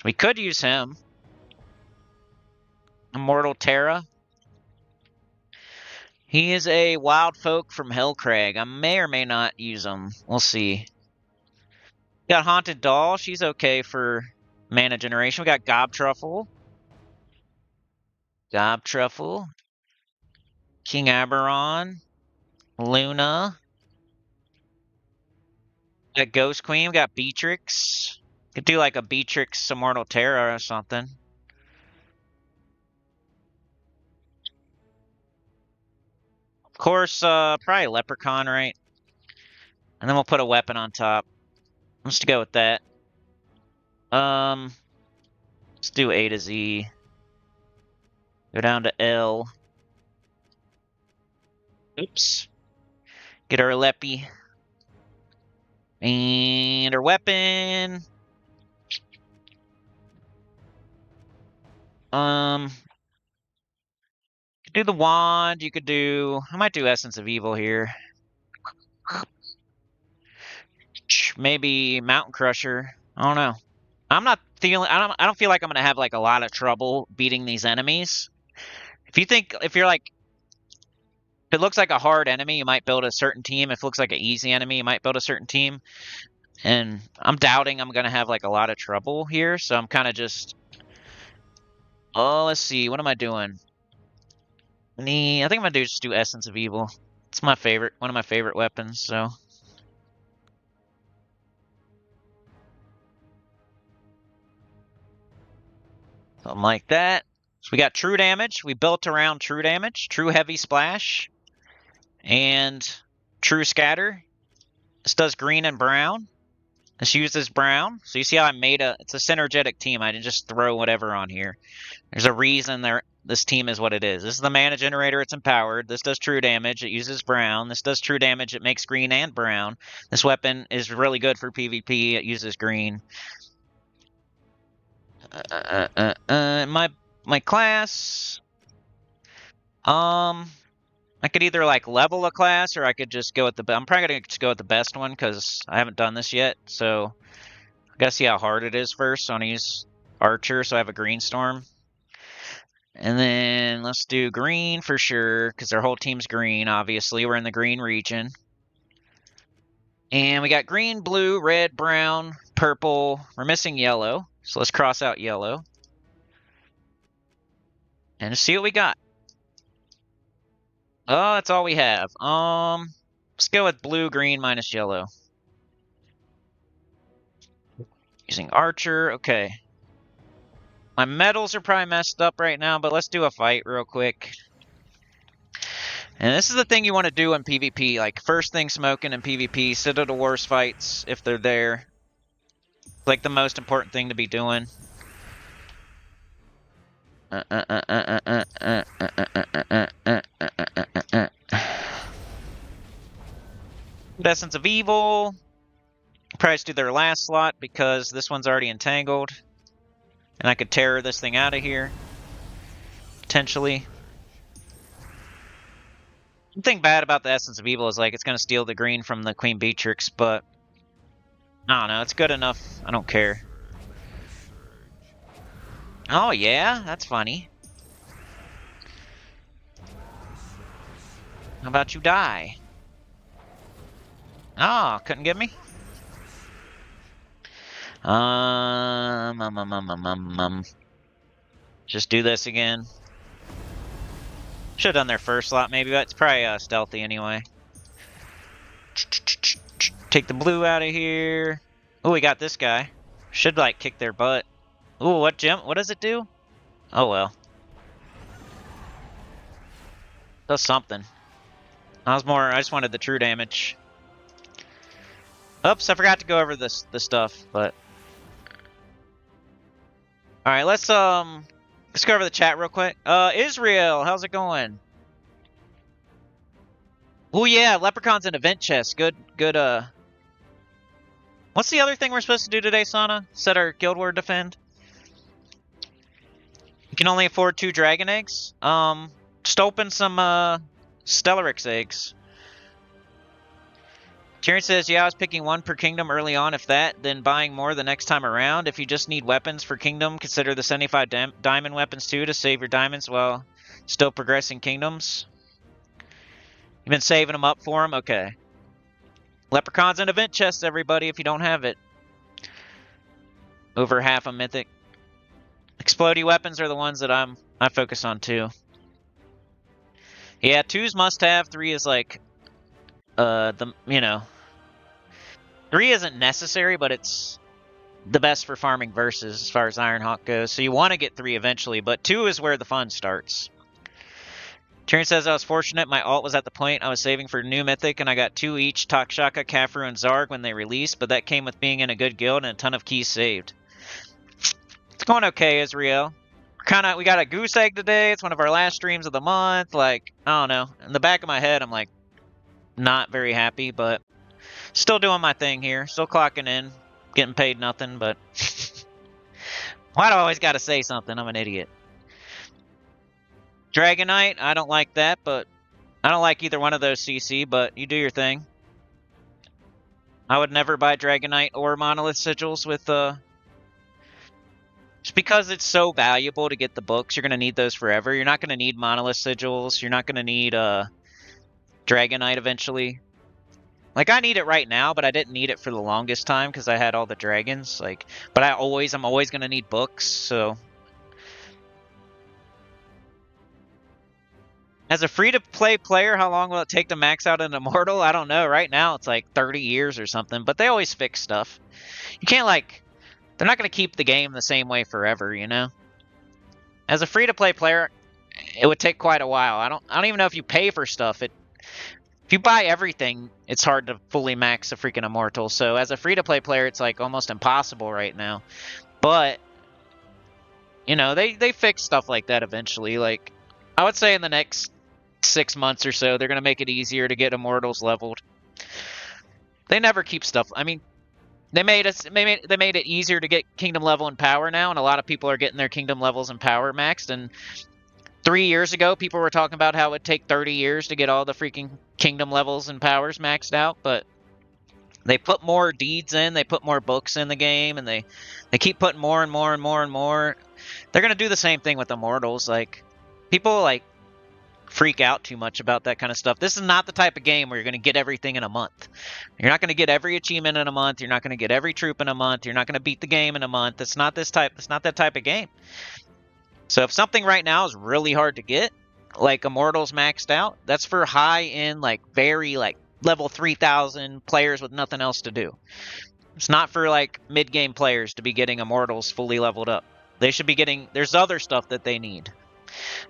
We could use him. Immortal Terra. He is a wild folk from Hellcrag. I may or may not use him. We'll see. Got Haunted Doll. She's okay for mana generation. We got Gob Truffle. King Aberon. Luna. Got Ghost Queen. We got Beatrix. Could do like a Beatrix Immortal Terra or something. Of course, probably Leprechaun, right? And then we'll put a weapon on top. Let's go with that. Let's do A to Z. Go down to L. Oops. Get our Leppy. And our weapon. Do the wand. You could do... I might do Essence of Evil here. Maybe Mountain Crusher. I don't know. I don't feel like I'm gonna have like a lot of trouble beating these enemies. If you're like, if it looks like a hard enemy, you might build a certain team. If it looks like an easy enemy, you might build a certain team. And I'm doubting I'm gonna have like a lot of trouble here, so I'm kind of just... Oh, let's see. What am I doing? I think I'm gonna just do Essence of Evil. It's my favorite, one of my favorite weapons, so... Something like that. So we got true damage. We built around true damage, true heavy splash, and true scatter. This does green and brown. This uses brown. So you see how I made it's a synergetic team. I didn't just throw whatever on here. There's a reason this team is what it is. This is the mana generator. It's empowered. This does true damage. It uses brown. This does true damage. It makes green and brown. This weapon is really good for PvP. It uses green. My class. I could either like level a class, or I could just go with I'm probably gonna just go with the best one because I haven't done this yet. So I gotta see how hard it is first. So I'm gonna use Archer, so I have a green storm. And then let's do green for sure, because our whole team's green. Obviously, we're in the green region. And we got green, blue, red, brown, purple. We're missing yellow, so let's cross out yellow. And just see what we got. Oh, that's all we have. Let's go with blue, green, minus yellow. Using Archer, okay. My medals are probably messed up right now, but let's do a fight real quick. And this is the thing you want to do in PvP. Like, first thing smoking in PvP, sit at the worst fights if they're there. Like, the most important thing to be doing. Essence of Evil. Probably do their last slot because this one's already entangled. And I could tear this thing out of here. Potentially. The thing bad about the Essence of Evil is like it's going to steal the green from the Queen Beatrix, but I don't know, it's good enough. I don't care. Oh yeah, that's funny. How about you die? Oh, couldn't get me? Just do this again. Should have done their first slot maybe, but it's probably stealthy anyway. Take the blue out of here. Oh, we got this guy. Should like kick their butt. Oh, what gem? What does it do? Oh well. Does something. I just wanted the true damage. Oops, I forgot to go over the stuff, but. Alright, let's go over the chat real quick. Israel, how's it going? Oh yeah, Leprechaun's an event chest. Good. What's the other thing we're supposed to do today, Sana? Set our guild ward defend. You can only afford 2 dragon eggs. Just open some Stellarix eggs. Tyrion says, yeah, I was picking 1 per kingdom early on, if that, then buying more the next time around. If you just need weapons for kingdom, consider the 75 diamond weapons too to save your diamonds while still progressing kingdoms. You've been saving them up for them? Okay. Leprechauns and event chests, everybody, if you don't have it. Over half a mythic. Explodey weapons are the ones that I focus on too. Yeah, 2's must have, 3 is like, 3 isn't necessary, but it's the best for farming versus as far as Ironhawk goes. So you want to get 3 eventually, but 2 is where the fun starts. Tyrion says, I was fortunate. My alt was at the point I was saving for new mythic, and I got 2 each, Takshaka, Kafru, and Zarg when they released, but that came with being in a good guild and a ton of keys saved. It's going okay, Israel. We got a goose egg today. It's one of our last streams of the month. Like, I don't know. In the back of my head, I'm like, not very happy, but still doing my thing here. Still clocking in. Getting paid nothing, but why do I always gotta say something? I'm an idiot. Dragonite, I don't like that, but I don't like either one of those CC, but you do your thing. I would never buy Dragonite or Monolith Sigils with, just because it's so valuable to get the books, you're gonna need those forever. You're not gonna need Monolith Sigils. You're not gonna need, Dragonite eventually. Like, I need it right now, but I didn't need it for the longest time because I had all the dragons. Like, but I'm always gonna need books, so. As a free-to-play player, how long will it take to max out an Immortal? I don't know. Right now, it's like 30 years or something, but they always fix stuff. You can't, like, they're not gonna keep the game the same way forever, you know? As a free-to-play player, it would take quite a while. I don't even know if you pay for stuff. If you buy everything, it's hard to fully max a freaking Immortal. So as a free-to-play player, it's like almost impossible right now. But, you know, they fix stuff like that eventually. Like, I would say in the next 6 months or so, they're going to make it easier to get Immortals leveled. They never keep stuff. I mean, they made it easier to get Kingdom level and power now, and a lot of people are getting their Kingdom levels and power maxed, and 3 years ago, people were talking about how it would take 30 years to get all the freaking kingdom levels and powers maxed out, but they put more deeds in, they put more books in the game, and they keep putting more and more and more and more. They're going to do the same thing with Immortals. Like, people, like, freak out too much about that kind of stuff. This is not the type of game where you're going to get everything in a month. You're not going to get every achievement in a month. You're not going to get every troop in a month. You're not going to beat the game in a month. It's not that type of game. So if something right now is really hard to get, like Immortals maxed out, that's for high-end, like, very, like, level 3,000 players with nothing else to do. It's not for, like, mid-game players to be getting Immortals fully leveled up. They should be getting... There's other stuff that they need.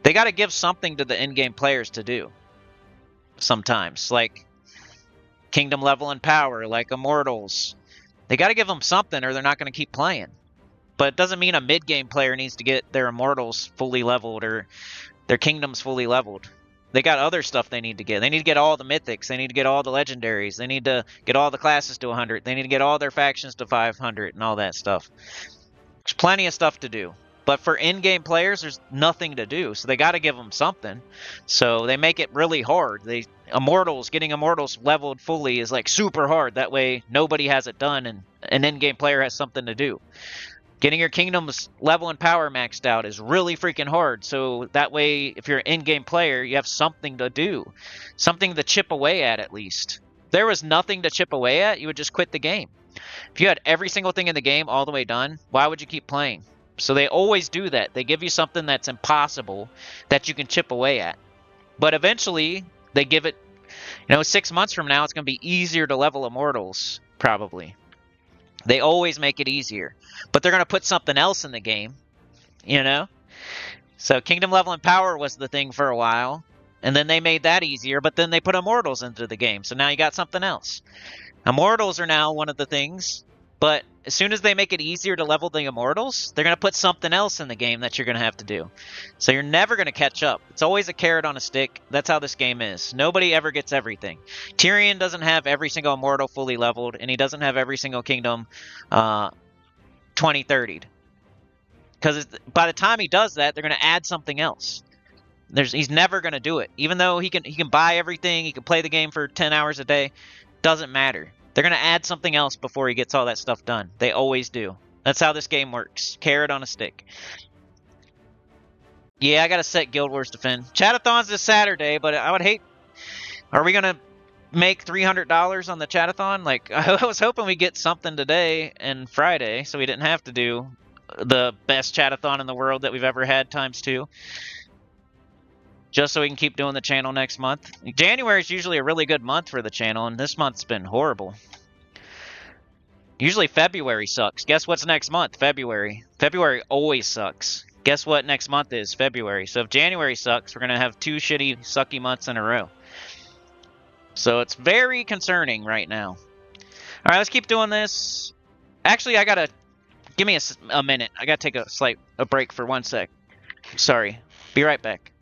They got to give something to the in-game players to do. sometimes, like Kingdom Level and Power, like Immortals. They got to give them something or they're not going to keep playing. But it doesn't mean a mid-game player needs to get their Immortals fully leveled or their Kingdoms fully leveled. They got other stuff they need to get. They need to get all the Mythics. They need to get all the Legendaries. They need to get all the classes to 100. They need to get all their factions to 500 and all that stuff. There's plenty of stuff to do. But for in-game players, there's nothing to do. So they got to give them something. So they make it really hard. Getting Immortals leveled fully is like super hard. That way nobody has it done and an in-game player has something to do. Getting your Kingdoms level and power maxed out is really freaking hard. So that way, if you're an in-game player, you have something to do. Something to chip away at least. If there was nothing to chip away at, you would just quit the game. If you had every single thing in the game all the way done, why would you keep playing? So they always do that. They give you something that's impossible that you can chip away at. But eventually, they give it, 6 months from now, it's going to be easier to level Immortals, probably. They always make it easier. But they're going to put something else in the game, So Kingdom Level and Power was the thing for a while. And then they made that easier, but then they put Immortals into the game. So now you got something else. Immortals are now one of the things. But as soon as they make it easier to level the Immortals, they're going to put something else in the game that you're going to have to do. So you're never going to catch up. It's always a carrot on a stick. That's how this game is. Nobody ever gets everything. Tyrion doesn't have every single Immortal fully leveled, and he doesn't have every single Kingdom 2030'd. Because by the time he does that, they're going to add something else. He's never going to do it. Even though he can buy everything, he can play the game for 10 hours a day, doesn't matter. They're going to add something else before he gets all that stuff done. They always do. That's how this game works. Carrot on a stick. Yeah, I got to set Guild Wars Defend. Chatathon's this Saturday, but I would hate... Are we going to make $300 on the Chatathon? Like, I was hoping we'd get something today and Friday, so we didn't have to do the best Chatathon in the world that we've ever had ×2. Just so we can keep doing the channel next month. January is usually a really good month for the channel, and this month's been horrible. Usually February sucks. Guess what's next month? February. February always sucks. Guess what next month is? February. So if January sucks, we're going to have 2 shitty, sucky months in a row. So it's very concerning right now. All right, let's keep doing this. Actually, I got to... Give me a minute. I got to take a break for 1 sec. Sorry. Be right back.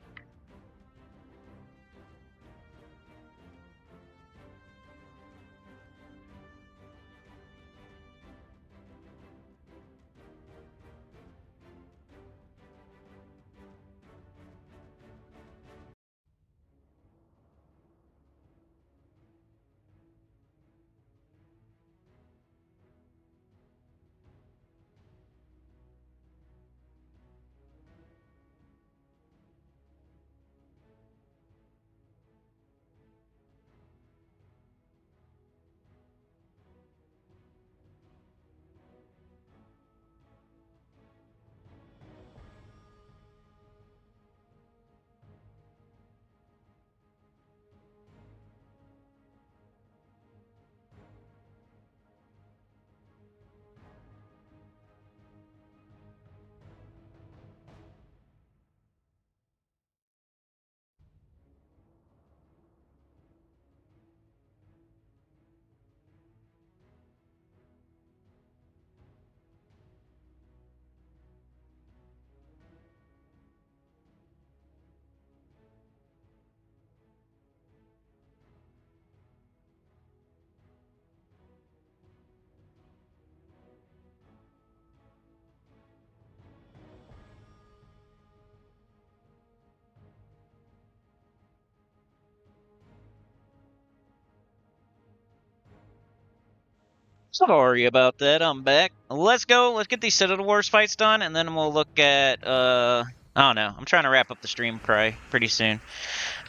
Sorry about that, I'm back. Let's go, let's get these Citadel Wars fights done, and then we'll look at, I don't know. I'm trying to wrap up the stream pretty soon.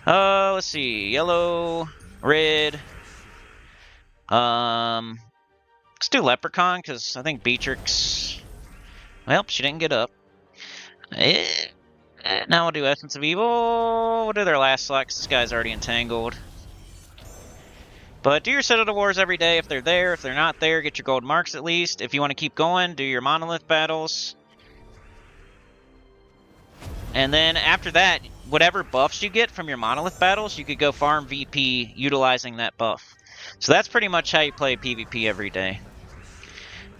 Let's see, yellow, red. Let's do Leprechaun, because I think Beatrix, well, she didn't get up. Now we'll do Essence of Evil. We'll do their last slot, because this guy's already entangled. But do your Citadel Wars every day if they're there. If they're not there, get your gold marks at least. If you want to keep going, do your Monolith battles. And then after that, whatever buffs you get from your monolith battles, you could go farm VP utilizing that buff. So that's pretty much how you play PvP every day.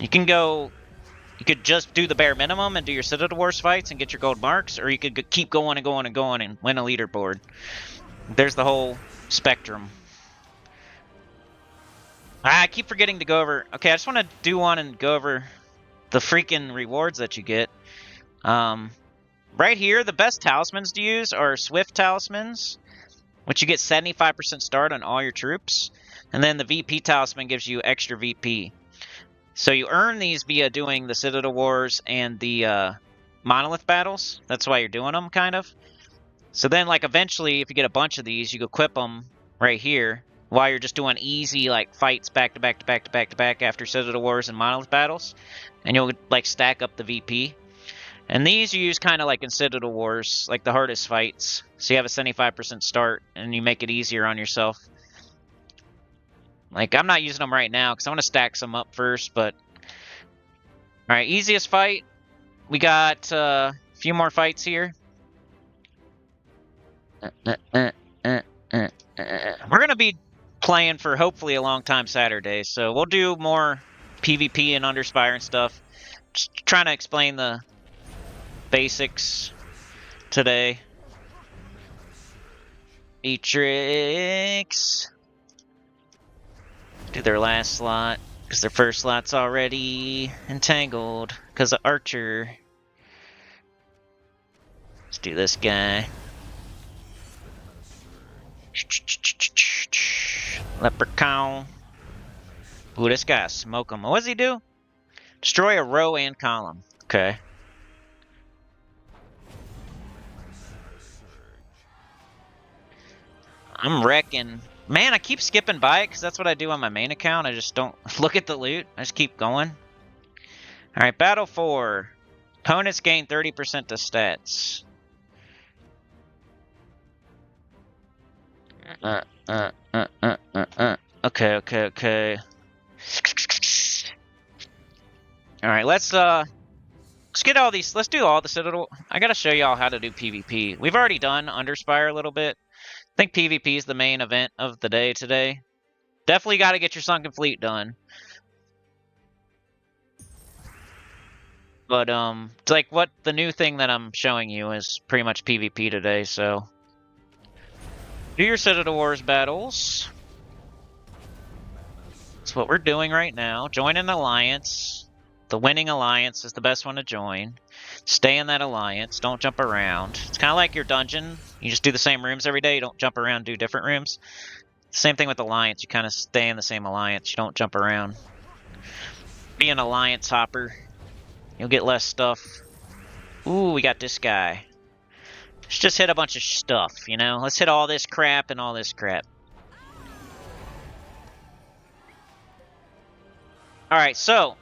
You could just do the bare minimum and do your Citadel Wars fights and get your gold marks, or you could keep going and going and going and win a leaderboard. There's the whole spectrum. I keep forgetting to go over... Okay, I just want to do one and go over the freaking rewards that you get. Right here, the best talismans to use are Swift talismans, which you get 75% start on all your troops. And then the VP talisman gives you extra VP. So you earn these via doing the Citadel Wars and the monolith battles. That's why you're doing them, kind of. So then, like, eventually, if you get a bunch of these, you can equip them right here while you're just doing easy, like, fights back to back to back to back to back after Citadel Wars and monolith battles. And you'll, like, stack up the VP. And these you use kind of like in Citadel Wars, like the hardest fights. So you have a 75% start, and you make it easier on yourself. Like, I'm not using them right now, because I want to stack some up first, but... Alright, easiest fight. We got a few more fights here. We're going to be playing for hopefully a long time Saturday, so we'll do more PvP and Underspire and stuff. Just trying to explain the basics today. Matrix. Do their last slot, because their first slot's already entangled, because of Archer. Let's do this guy. Leprechaun. Ooh, this guy, smoke him. What does he do? Destroy a row and column. Okay. I'm wrecking. Man, I keep skipping by it because that's what I do on my main account. I just don't look at the loot. I just keep going. Alright, Battle 4. Opponents gain 30% to stats. Okay. Alright, let's get all these. Let's do all the Citadel. I gotta show y'all how to do PvP. We've already done Underspire a little bit. I think PvP is the main event of the day today. Definitely got to get your Sunken Fleet done. But, it's like what the new thing that I'm showing you is pretty much PvP today, so. Do your Citadel Wars battles. That's what we're doing right now. Join an alliance. The winning alliance is the best one to join. Stay in that alliance. Don't jump around. It's kind of like your dungeon. You just do the same rooms every day. You don't jump around and do different rooms. Same thing with alliance. You kind of stay in the same alliance. You don't jump around. Be an alliance hopper. You'll get less stuff. Ooh, we got this guy. Let's just hit a bunch of stuff, you know? Let's hit all this crap and all this crap. Alright, so.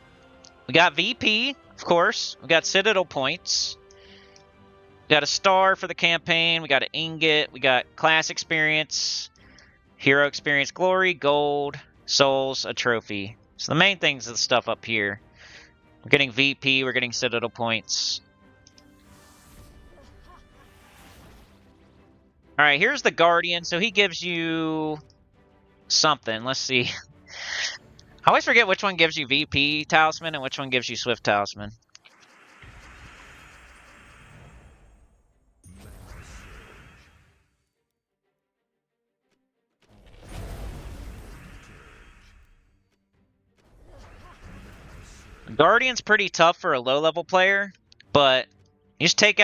We got VP, of course. We got Citadel points. We got a star for the campaign. We got an ingot. We got class experience, hero experience, glory, gold, souls, a trophy. So the main things are the stuff up here. We're getting VP. We're getting Citadel points. All right, here's the Guardian. So he gives you something. Let's see. I always forget which one gives you VP Talisman and which one gives you Swift Talisman. Guardian's pretty tough for a low-level player, but you just take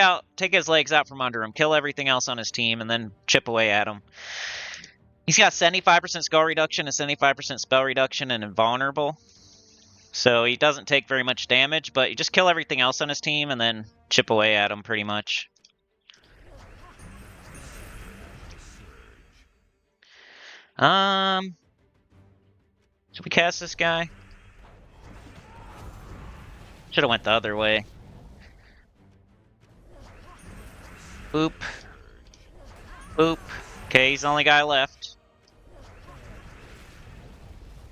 his legs out from under him, kill everything else on his team, and then chip away at him. He's got 75% skull reduction and 75% spell reduction and invulnerable. So he doesn't take very much damage, but you just kill everything else on his team and then chip away at him pretty much. Should we cast this guy? Should have went the other way. Boop. Boop. Okay, he's the only guy left.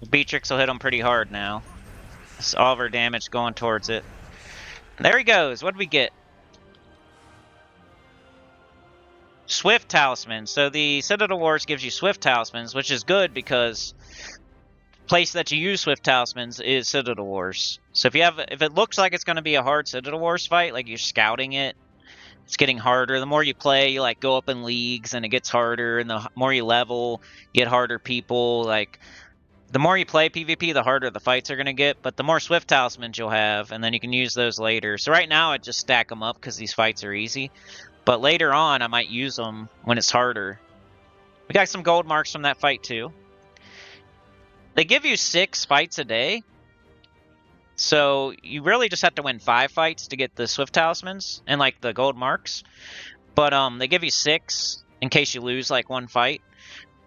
Beatrix will hit him pretty hard now. It's all of our damage going towards it. There he goes. What did we get? Swift Talismans. So the Citadel Wars gives you Swift Talismans, which is good because place that you use Swift Talismans is Citadel Wars. So if it looks like it's going to be a hard Citadel Wars fight, like you're scouting it, it's getting harder. The more you play, you like go up in leagues and it gets harder, and the more you level, you get harder people. Like the more you play PvP, the harder the fights are going to get, but the more Swift Talismans you'll have, and then you can use those later. So right now I just stack them up because these fights are easy, but later on I might use them when it's harder. We got some gold marks from that fight too. They give you 6 fights a day, so you really just have to win 5 fights to get the Swift Talismans and like the gold marks. But they give you 6 in case you lose like one fight.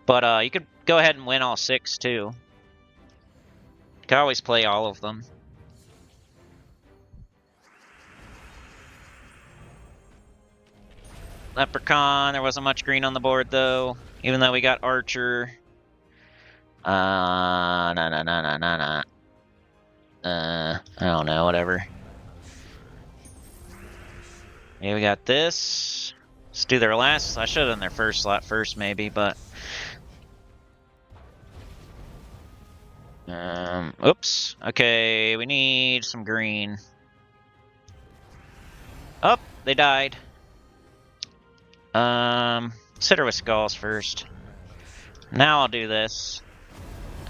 But you could go ahead and win all 6 too. You can always play all of them. Leprechaun, there wasn't much green on the board though, even though we got Archer. I don't know, whatever. Yeah, we got this. Let's do their last. I should have done their first slot first, maybe, but. Oops. Okay, we need some green. Oh, they died. Sit her with skulls first. Now I'll do this.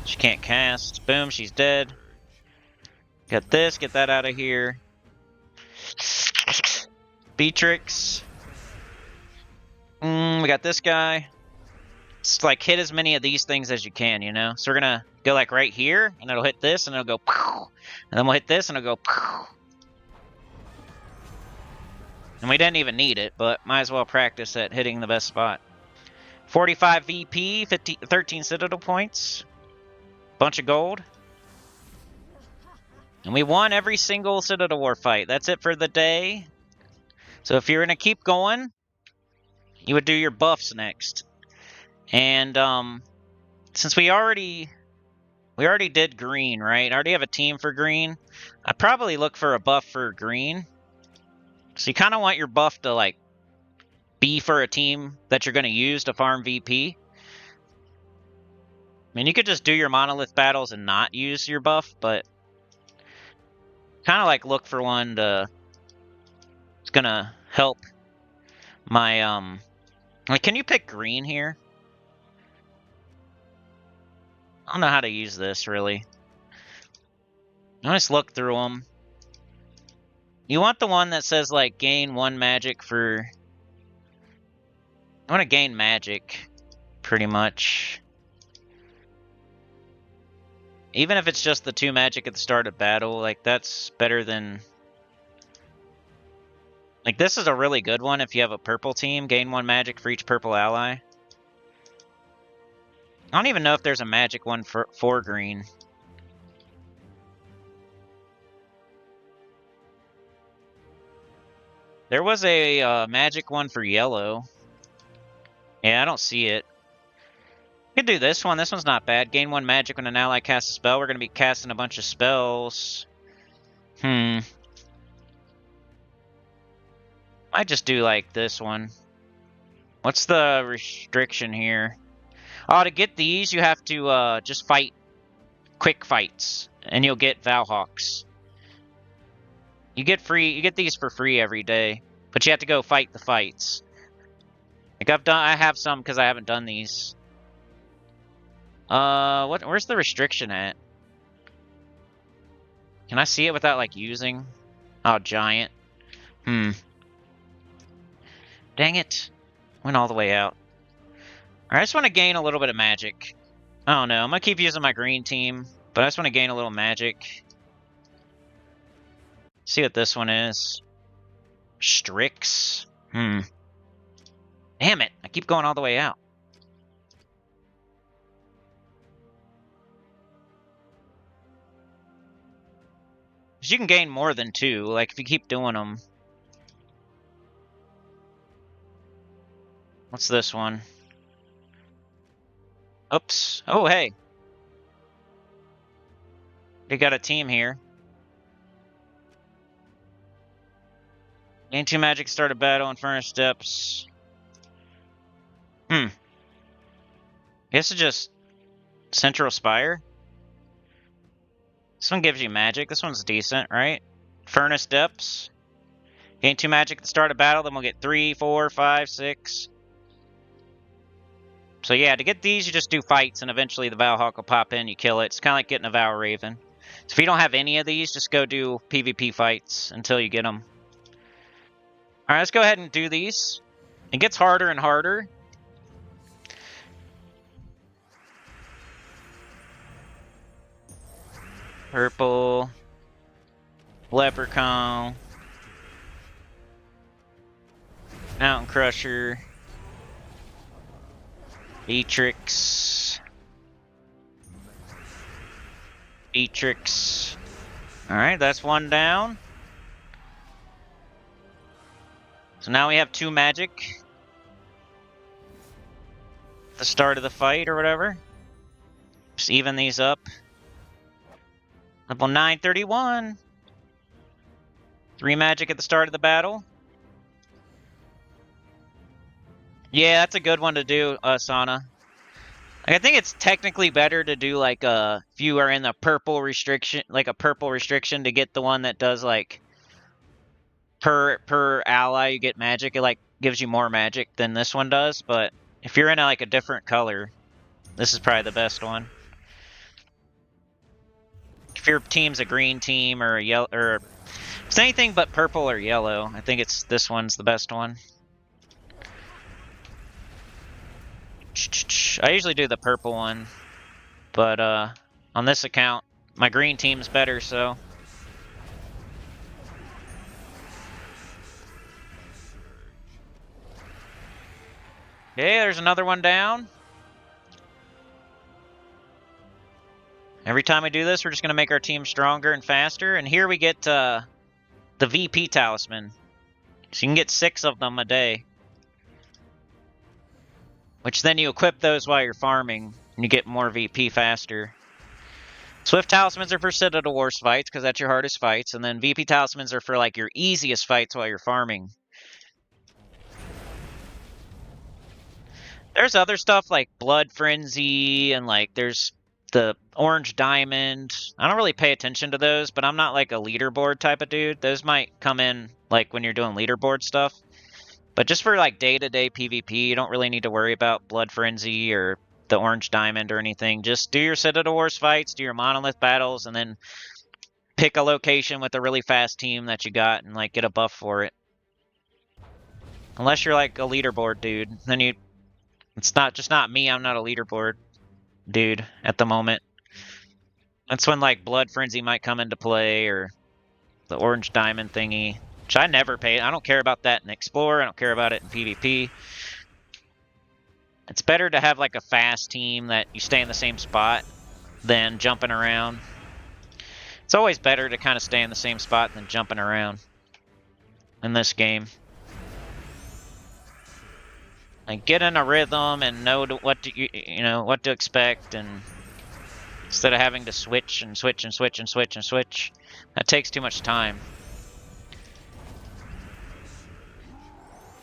She can't cast. Boom, she's dead. Got this, get that out of here. Beatrix. We got this guy. It's like hit as many of these things as you can, you know? So we're gonna go like right here, and it'll hit this, and it'll go pow! And then we'll hit this, and it'll go pow! And we didn't even need it, but might as well practice at hitting the best spot. 45 VP, 13 Citadel points. Bunch of gold. And we won every single Citadel War fight. That's it for the day. So if you're going to keep going, you would do your buffs next. And since we already did green, right? I already have a team for green. I'd probably look for a buff for green. So you kind of want your buff to like be for a team that you're going to use to farm VP. I mean, you could just do your monolith battles and not use your buff, but kind of like look for one to. It's gonna help my Like, can you pick green here? I don't know how to use this really. I just look through them. You want the one that says like gain 1 magic for. I want to gain magic, pretty much. Even if it's just the 2 magic at the start of battle, like that's better than. Like this is a really good one if you have a purple team. Gain 1 magic for each purple ally. I don't even know if there's a magic one for green. There was a magic one for yellow. Yeah, I don't see it. We could do this one. This one's not bad. Gain 1 magic when an ally casts a spell. We're going to be casting a bunch of spells. Might just do like this one. What's the restriction here? Oh, to get these, you have to just fight quick fights, and you'll get Valhawks. You get these for free every day, but you have to go fight the fights. Like I have some because I haven't done these. Where's the restriction at? Can I see it without like using? Oh, giant. Dang it. Went all the way out. Alright, I just want to gain a little bit of magic. I don't know. I'm going to keep using my green team, but I just want to gain a little magic. See what this one is. Strix. Damn it. I keep going all the way out. You can gain more than 2, like if you keep doing them. What's this one? Oops. Oh, hey. They got a team here. Gain 2 magic, start a battle, Inferno Steps. I guess it's just Central Spire. This one gives you magic. This one's decent, right? Furnace Depths. Gain 2 magic at the start of battle, then we'll get 3, 4, 5, 6. So yeah, to get these, you just do fights, and eventually the Valhawk will pop in, you kill it. It's kind of like getting a Val Raven. So if you don't have any of these, just go do PvP fights until you get them. Alright, let's go ahead and do these. It gets harder and harder. Purple. Leprechaun. Mountain Crusher. Beatrix. Beatrix. Alright, that's one down. So now we have 2 magic. At the start of the fight or whatever. Just even these up. Level 931. 3 magic at the start of the battle. Yeah, that's a good one to do, Sana. Like, I think it's technically better to do like if you are in the purple restriction, like a purple restriction, to get the one that does like per ally you get magic. It like gives you more magic than this one does. But if you're in like a different color, this is probably the best one. If your team's a green team or a yellow, or if it's anything but purple or yellow, I think it's this one's the best one. I usually do the purple one, but on this account, my green team's better, so. Okay, there's another one down. Every time we do this, we're just going to make our team stronger and faster, and here we get the VP talisman. So you can get 6 of them a day. Which then you equip those while you're farming, and you get more VP faster. Swift talismans are for Citadel Wars fights, because that's your hardest fights, and then VP talismans are for like your easiest fights while you're farming. There's other stuff like Blood Frenzy, and like there's the Orange Diamond. I don't really pay attention to those, but I'm not like a leaderboard type of dude. Those might come in like when you're doing leaderboard stuff. But just for like day-to-day PvP, you don't really need to worry about Blood Frenzy or the Orange Diamond or anything. Just do your Citadel Wars fights, do your Monolith battles, and then pick a location with a really fast team that you got and like get a buff for it. Unless you're like a leaderboard dude, then it's not me. I'm not a leaderboard dude at the moment. That's when like Blood Frenzy might come into play, or the Orange Diamond thingy. Which I never pay. I don't care about that in Explorer. I don't care about it in PvP. It's better to have like a fast team that you stay in the same spot than jumping around. It's always better to kind of stay in the same spot than jumping around in this game. Like get in a rhythm and know what to expect, and instead of having to switch and switch and switch and switch and switch, that takes too much time.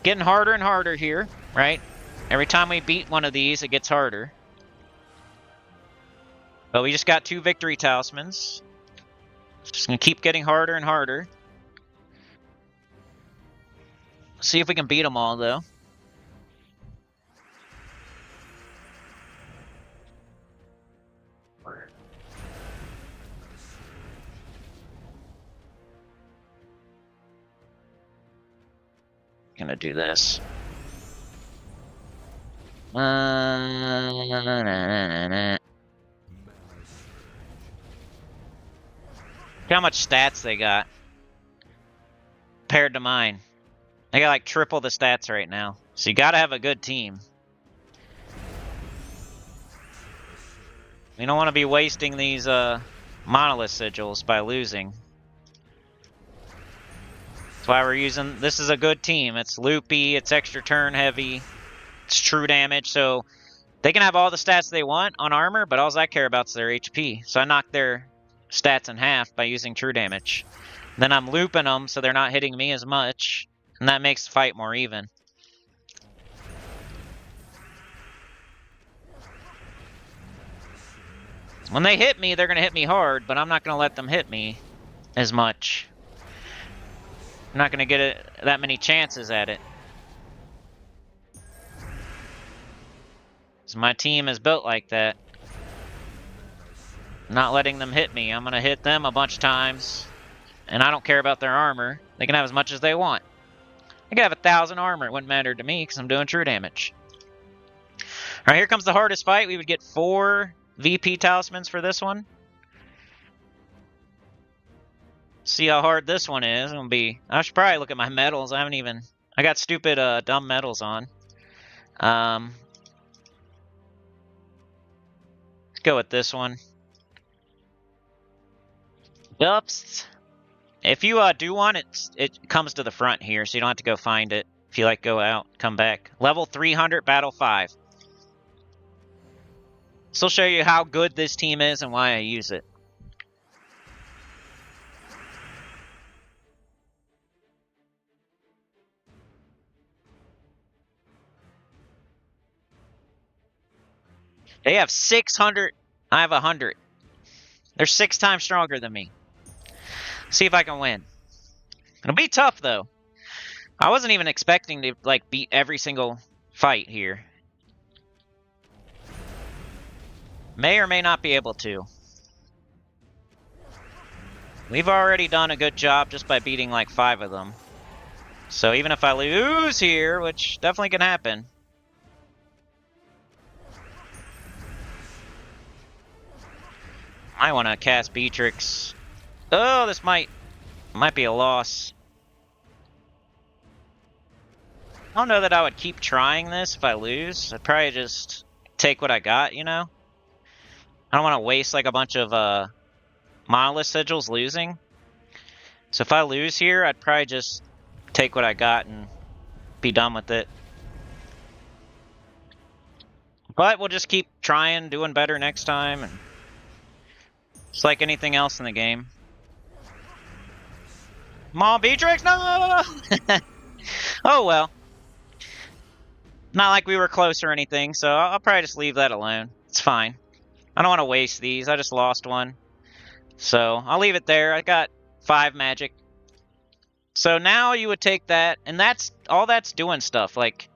Getting harder and harder here, right? Every time we beat one of these, it gets harder. But we just got 2 victory talismans. It's just gonna keep getting harder and harder. See if we can beat them all, though. Gonna do this. Look how much stats they got compared to mine. They got like triple the stats right now. So you gotta have a good team. We don't want to be wasting these monolith sigils by losing. That's why we're using, this is a good team. It's loopy, it's extra turn heavy, it's true damage, so they can have all the stats they want on armor, but all I care about is their HP. So I knock their stats in half by using true damage. Then I'm looping them so they're not hitting me as much, and that makes the fight more even. When they hit me, they're going to hit me hard, but I'm not going to let them hit me as much. I'm not going to get that many chances at it. So my team is built like that. Not letting them hit me. I'm going to hit them a bunch of times. And I don't care about their armor. They can have as much as they want. I could have 1,000 armor. It wouldn't matter to me because I'm doing true damage. Alright, here comes the hardest fight. We would get 4 VP talismans for this one. See how hard this one is. It'll be. I should probably look at my medals. I got stupid dumb medals on. Let's go with this one. Oops. If you do one, it comes to the front here, so you don't have to go find it. If you like, go out, come back. Level 300, battle 5. So I'll show you how good this team is and why I use it. They have 600. I have 100. They're 6 times stronger than me. See if I can win. It'll be tough, though. I wasn't even expecting to, like, beat every single fight here. May or may not be able to. We've already done a good job just by beating, like, 5 of them. So even if I lose here, which definitely can happen. I want to cast Beatrix. Oh, this might be a loss. I don't know that I would keep trying this if I lose. I'd probably just take what I got, you know? I don't want to waste like a bunch of monolith sigils losing. So if I lose here, I'd probably just take what I got and be done with it. But we'll just keep trying, doing better next time. And it's like anything else in the game. Come on, Beatrix! No! Oh well. Not like we were close or anything, so I'll probably just leave that alone. It's fine. I don't want to waste these. I just lost one. So I'll leave it there. I got 5 magic. So now you would take that, and that's all that's doing stuff. Like,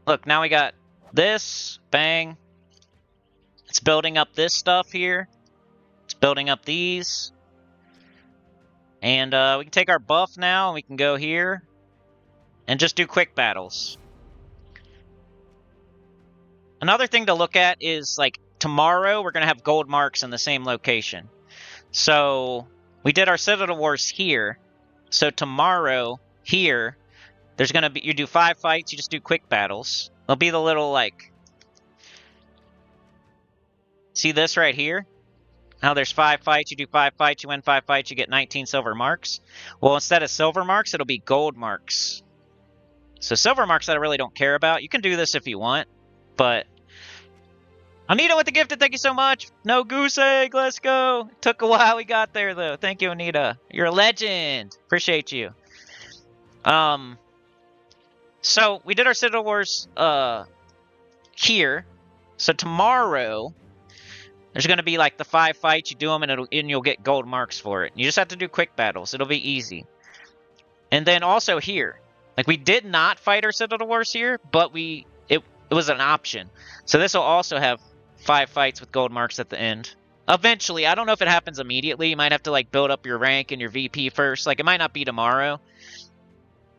look, now we got this. Bang. It's building up this stuff here. It's building up these. And we can take our buff now, and we can go here and just do quick battles. Another thing to look at is, like, tomorrow we're going to have gold marks in the same location. So we did our Citadel Wars here. So tomorrow, here, there's going to be, you do 5 fights, you just do quick battles. There'll be the little, like, see this right here? How there's 5 fights, you do 5 fights, you win 5 fights, you get 19 silver marks. Well, instead of silver marks, it'll be gold marks. So silver marks that I really don't care about. You can do this if you want, but Anita with the gifted, thank you so much. No goose egg, let's go. It took a while, we got there though. Thank you, Anita. You're a legend. Appreciate you. So we did our Citadel Wars here. So tomorrow there's going to be like the 5 fights. You do them and you'll get gold marks for it. You just have to do quick battles. It'll be easy. And then also here, like we did not fight our Citadel Wars here, but it was an option. So this will also have 5 fights with gold marks at the end. Eventually, I don't know if it happens immediately. You might have to like build up your rank and your VP first. Like it might not be tomorrow.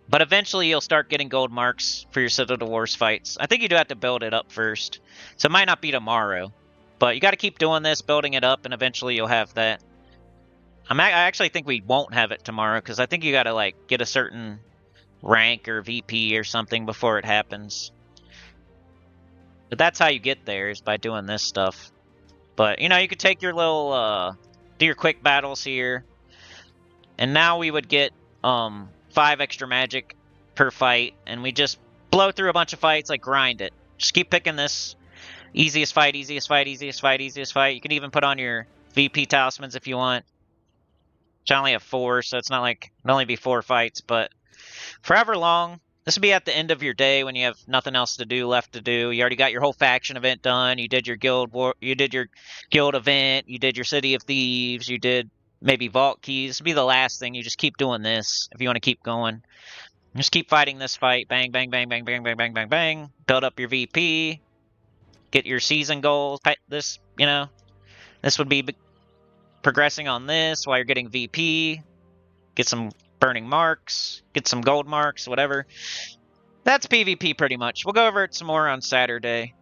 But eventually you'll start getting gold marks for your Citadel Wars fights. I think you do have to build it up first. So it might not be tomorrow. But you got to keep doing this, building it up, and eventually you'll have that. I actually think we won't have it tomorrow, because I think you got to like get a certain rank or VP or something before it happens. But that's how you get there, is by doing this stuff. But, you know, you could take your little, do your quick battles here. And now we would get 5 extra magic per fight, and we just blow through a bunch of fights, like grind it. Just keep picking this. Easiest fight, easiest fight, easiest fight, easiest fight. You can even put on your VP talismans if you want. Which I only have 4, so it's not like it'll only be 4 fights, but forever long. This will be at the end of your day when you have nothing else to do left to do. You already got your whole faction event done. You did your guild event. You did your City of Thieves. You did maybe Vault Keys. This will be the last thing. You just keep doing this if you want to keep going. Just keep fighting this fight. Bang, bang, bang, bang, bang, bang, bang, bang, bang. Build up your VP. Get your season goals. This, you know, this would be progressing on this while you're getting VP. Get some burning marks, get some gold marks, whatever. That's PvP pretty much. We'll go over it some more on Saturday.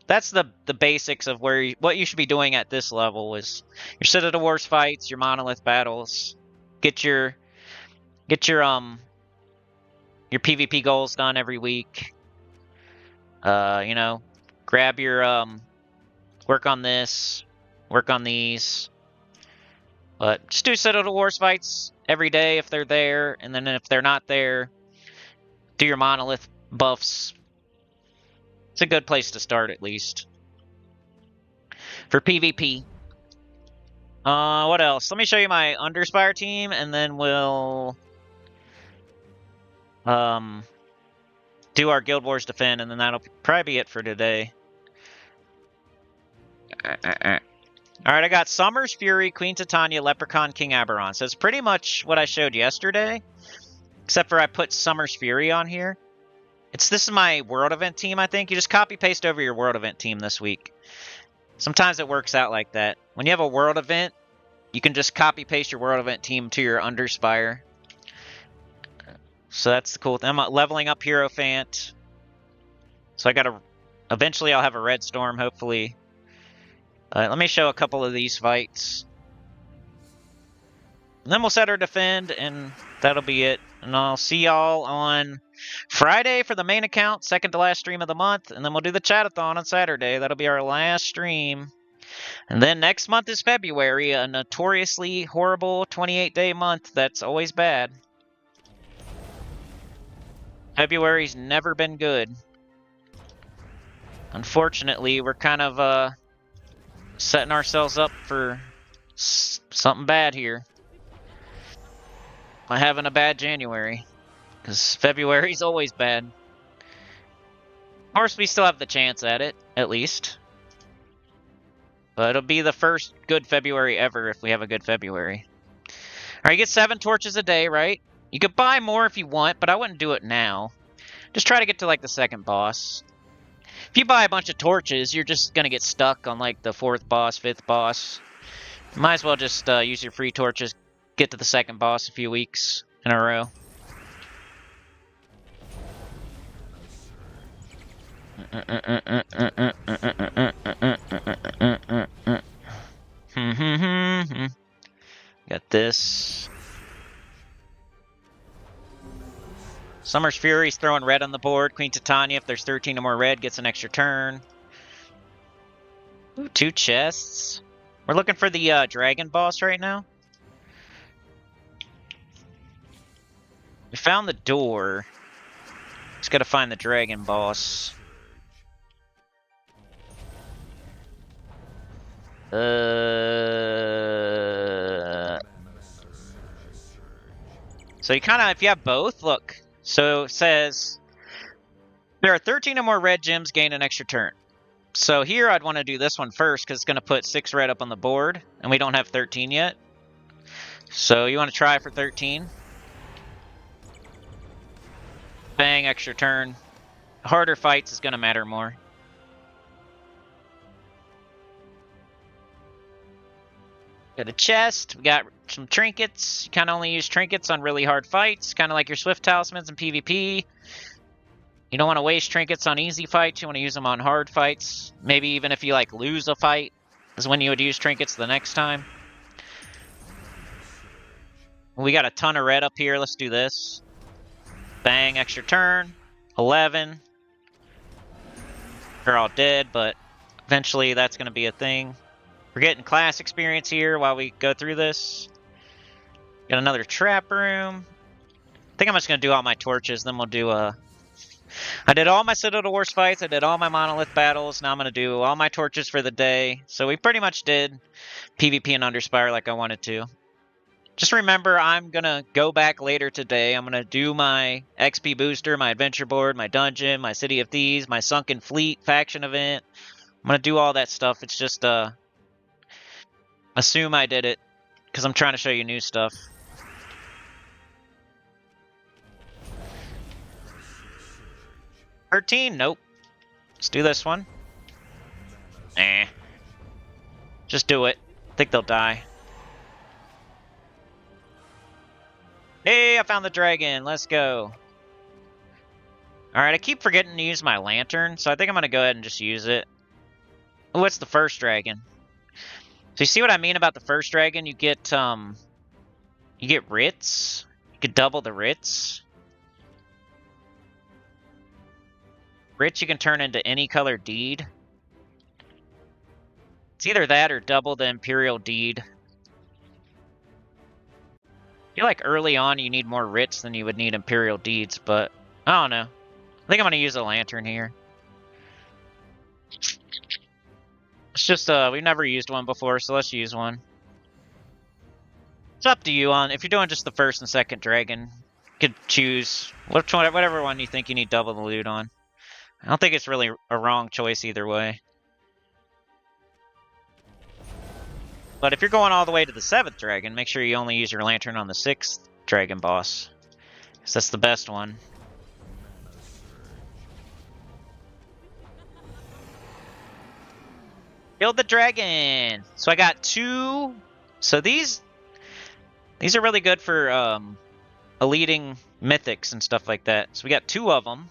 That's the basics of what you should be doing at this level is your Citadel Wars fights, your Monolith battles, get your PvP goals done every week. You know, grab your work on this, work on these. But just do Citadel Wars fights every day if they're there, and then if they're not there, do your Monolith buffs. It's a good place to start, at least. For PvP. What else? Let me show you my UNDERSPIRE team, and then we'll do our Guild Wars Defend, and then that'll probably be it for today. Alright, I got Summer's Fury, Queen Titania, Leprechaun, King Aberon. So it's pretty much what I showed yesterday, except for I put Summer's Fury on here. This is my World Event team, I think. You just copy-paste over your World Event team this week. Sometimes it works out like that. When you have a World Event, you can just copy-paste your World Event team to your UNDERSPIRE. So that's the cool thing. I'm leveling up Hierophant. So I gotta... Eventually I'll have a Red Storm, hopefully. Let me show a couple of these fights. And then we'll set our defend, and that'll be it. And I'll see y'all on Friday for the main account, second to last stream of the month. And then we'll do the chat-a-thon on Saturday. That'll be our last stream. And then next month is February, a notoriously horrible 28-day month. That's always bad. February's never been good. Unfortunately, we're kind of setting ourselves up for something bad here. By having a bad January. Because February's always bad. Of course, we still have the chance at it, at least. But it'll be the first good February ever if we have a good February. Alright, you get 7 torches a day, right? You could buy more if you want, but I wouldn't do it now. Just try to get to, like, the second boss. If you buy a bunch of torches, you're just gonna get stuck on, like, the 4th boss, 5th boss. You might as well just use your free torches, get to the second boss a few weeks in a row. Got this. Summer's Fury's throwing red on the board. Queen Titania, if there's 13 or more red, gets an extra turn. Ooh, 2 chests. We're looking for the dragon boss right now. We found the door. Just gotta find the dragon boss. So you kind of, if you have both, look. So it says, there are 13 or more red gems, gain an extra turn. So here I'd want to do this one first, because it's going to put 6 red up on the board, and we don't have 13 yet. So you want to try for 13. Bang, extra turn. Harder fights is going to matter more. Got a chest. We got some trinkets. You kind of only use trinkets on really hard fights, kind of like your Swift Talismans in PvP. You don't want to waste trinkets on easy fights. You want to use them on hard fights. Maybe even if you like lose a fight is when you would use trinkets the next time. We got a ton of red up here. Let's do this. Bang, extra turn. 11. They're all dead, but eventually that's going to be a thing. We're getting class experience here while we go through this. Got another trap room. I think I'm just going to do all my torches, then we'll do a... I did all my Citadel Wars fights, I did all my Monolith battles, now I'm going to do all my torches for the day. So we pretty much did PvP and UNDERSPIRE like I wanted to. Just remember, I'm going to go back later today. I'm going to do my XP booster, my adventure board, my dungeon, my City of Thieves, my Sunken Fleet faction event. I'm going to do all that stuff. It's just, assume I did it, because I'm trying to show you new stuff. $13? Nope. Let's do this one. Just do it. I think they'll die. Hey, I found the dragon. Let's go. Alright, I keep forgetting to use my lantern, so I think I'm going to go ahead and just use it. Oh, it's the first dragon. So you see what I mean about the first dragon? You get writs. You could double the writs. Writs you can turn into any color deed. It's either that or double the Imperial deed. I feel like early on you need more writs than you would need Imperial deeds, but I don't know. I think I'm going to use a lantern here. It's just, we've never used one before, so let's use one. It's up to you on, if you're doing just the first and second dragon, you could choose which one, whatever one you think you need double the loot on. I don't think it's really a wrong choice either way. But if you're going all the way to the 7th dragon, make sure you only use your lantern on the 6th dragon boss, because that's the best one. Killed the dragon! So I got 2... So these are really good for eluding mythics and stuff like that. So we got 2 of them.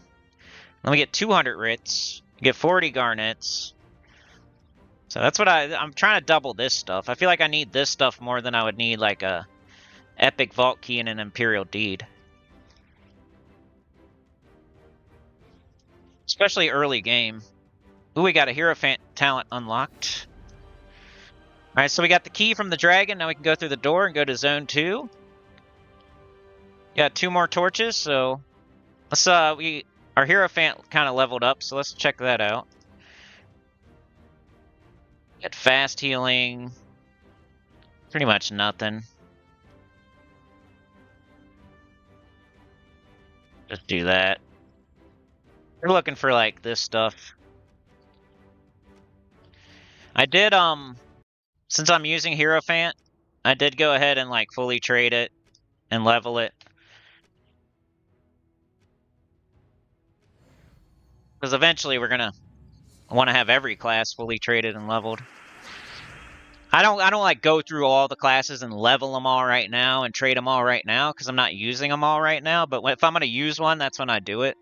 Then we get 200 writs. We get 40 garnets. So that's what I'm trying to double this stuff. I feel like I need this stuff more than I would need like a epic vault key and an Imperial deed. Especially early game. Ooh, we got a Hierophant talent unlocked. Alright, so we got the key from the dragon. Now we can go through the door and go to zone 2. Got 2 more torches, so let's our Hierophant kind of leveled up, so let's check that out. Get fast healing. Pretty much nothing. Just do that. We're looking for like this stuff. I did since I'm using Hierophant, I did go ahead and like fully trade it and level it. Because eventually we're gonna want to have every class fully traded and leveled. I don't like go through all the classes and level them all right now and trade them all right now because I'm not using them all right now. But if I'm gonna use one, that's when I do it.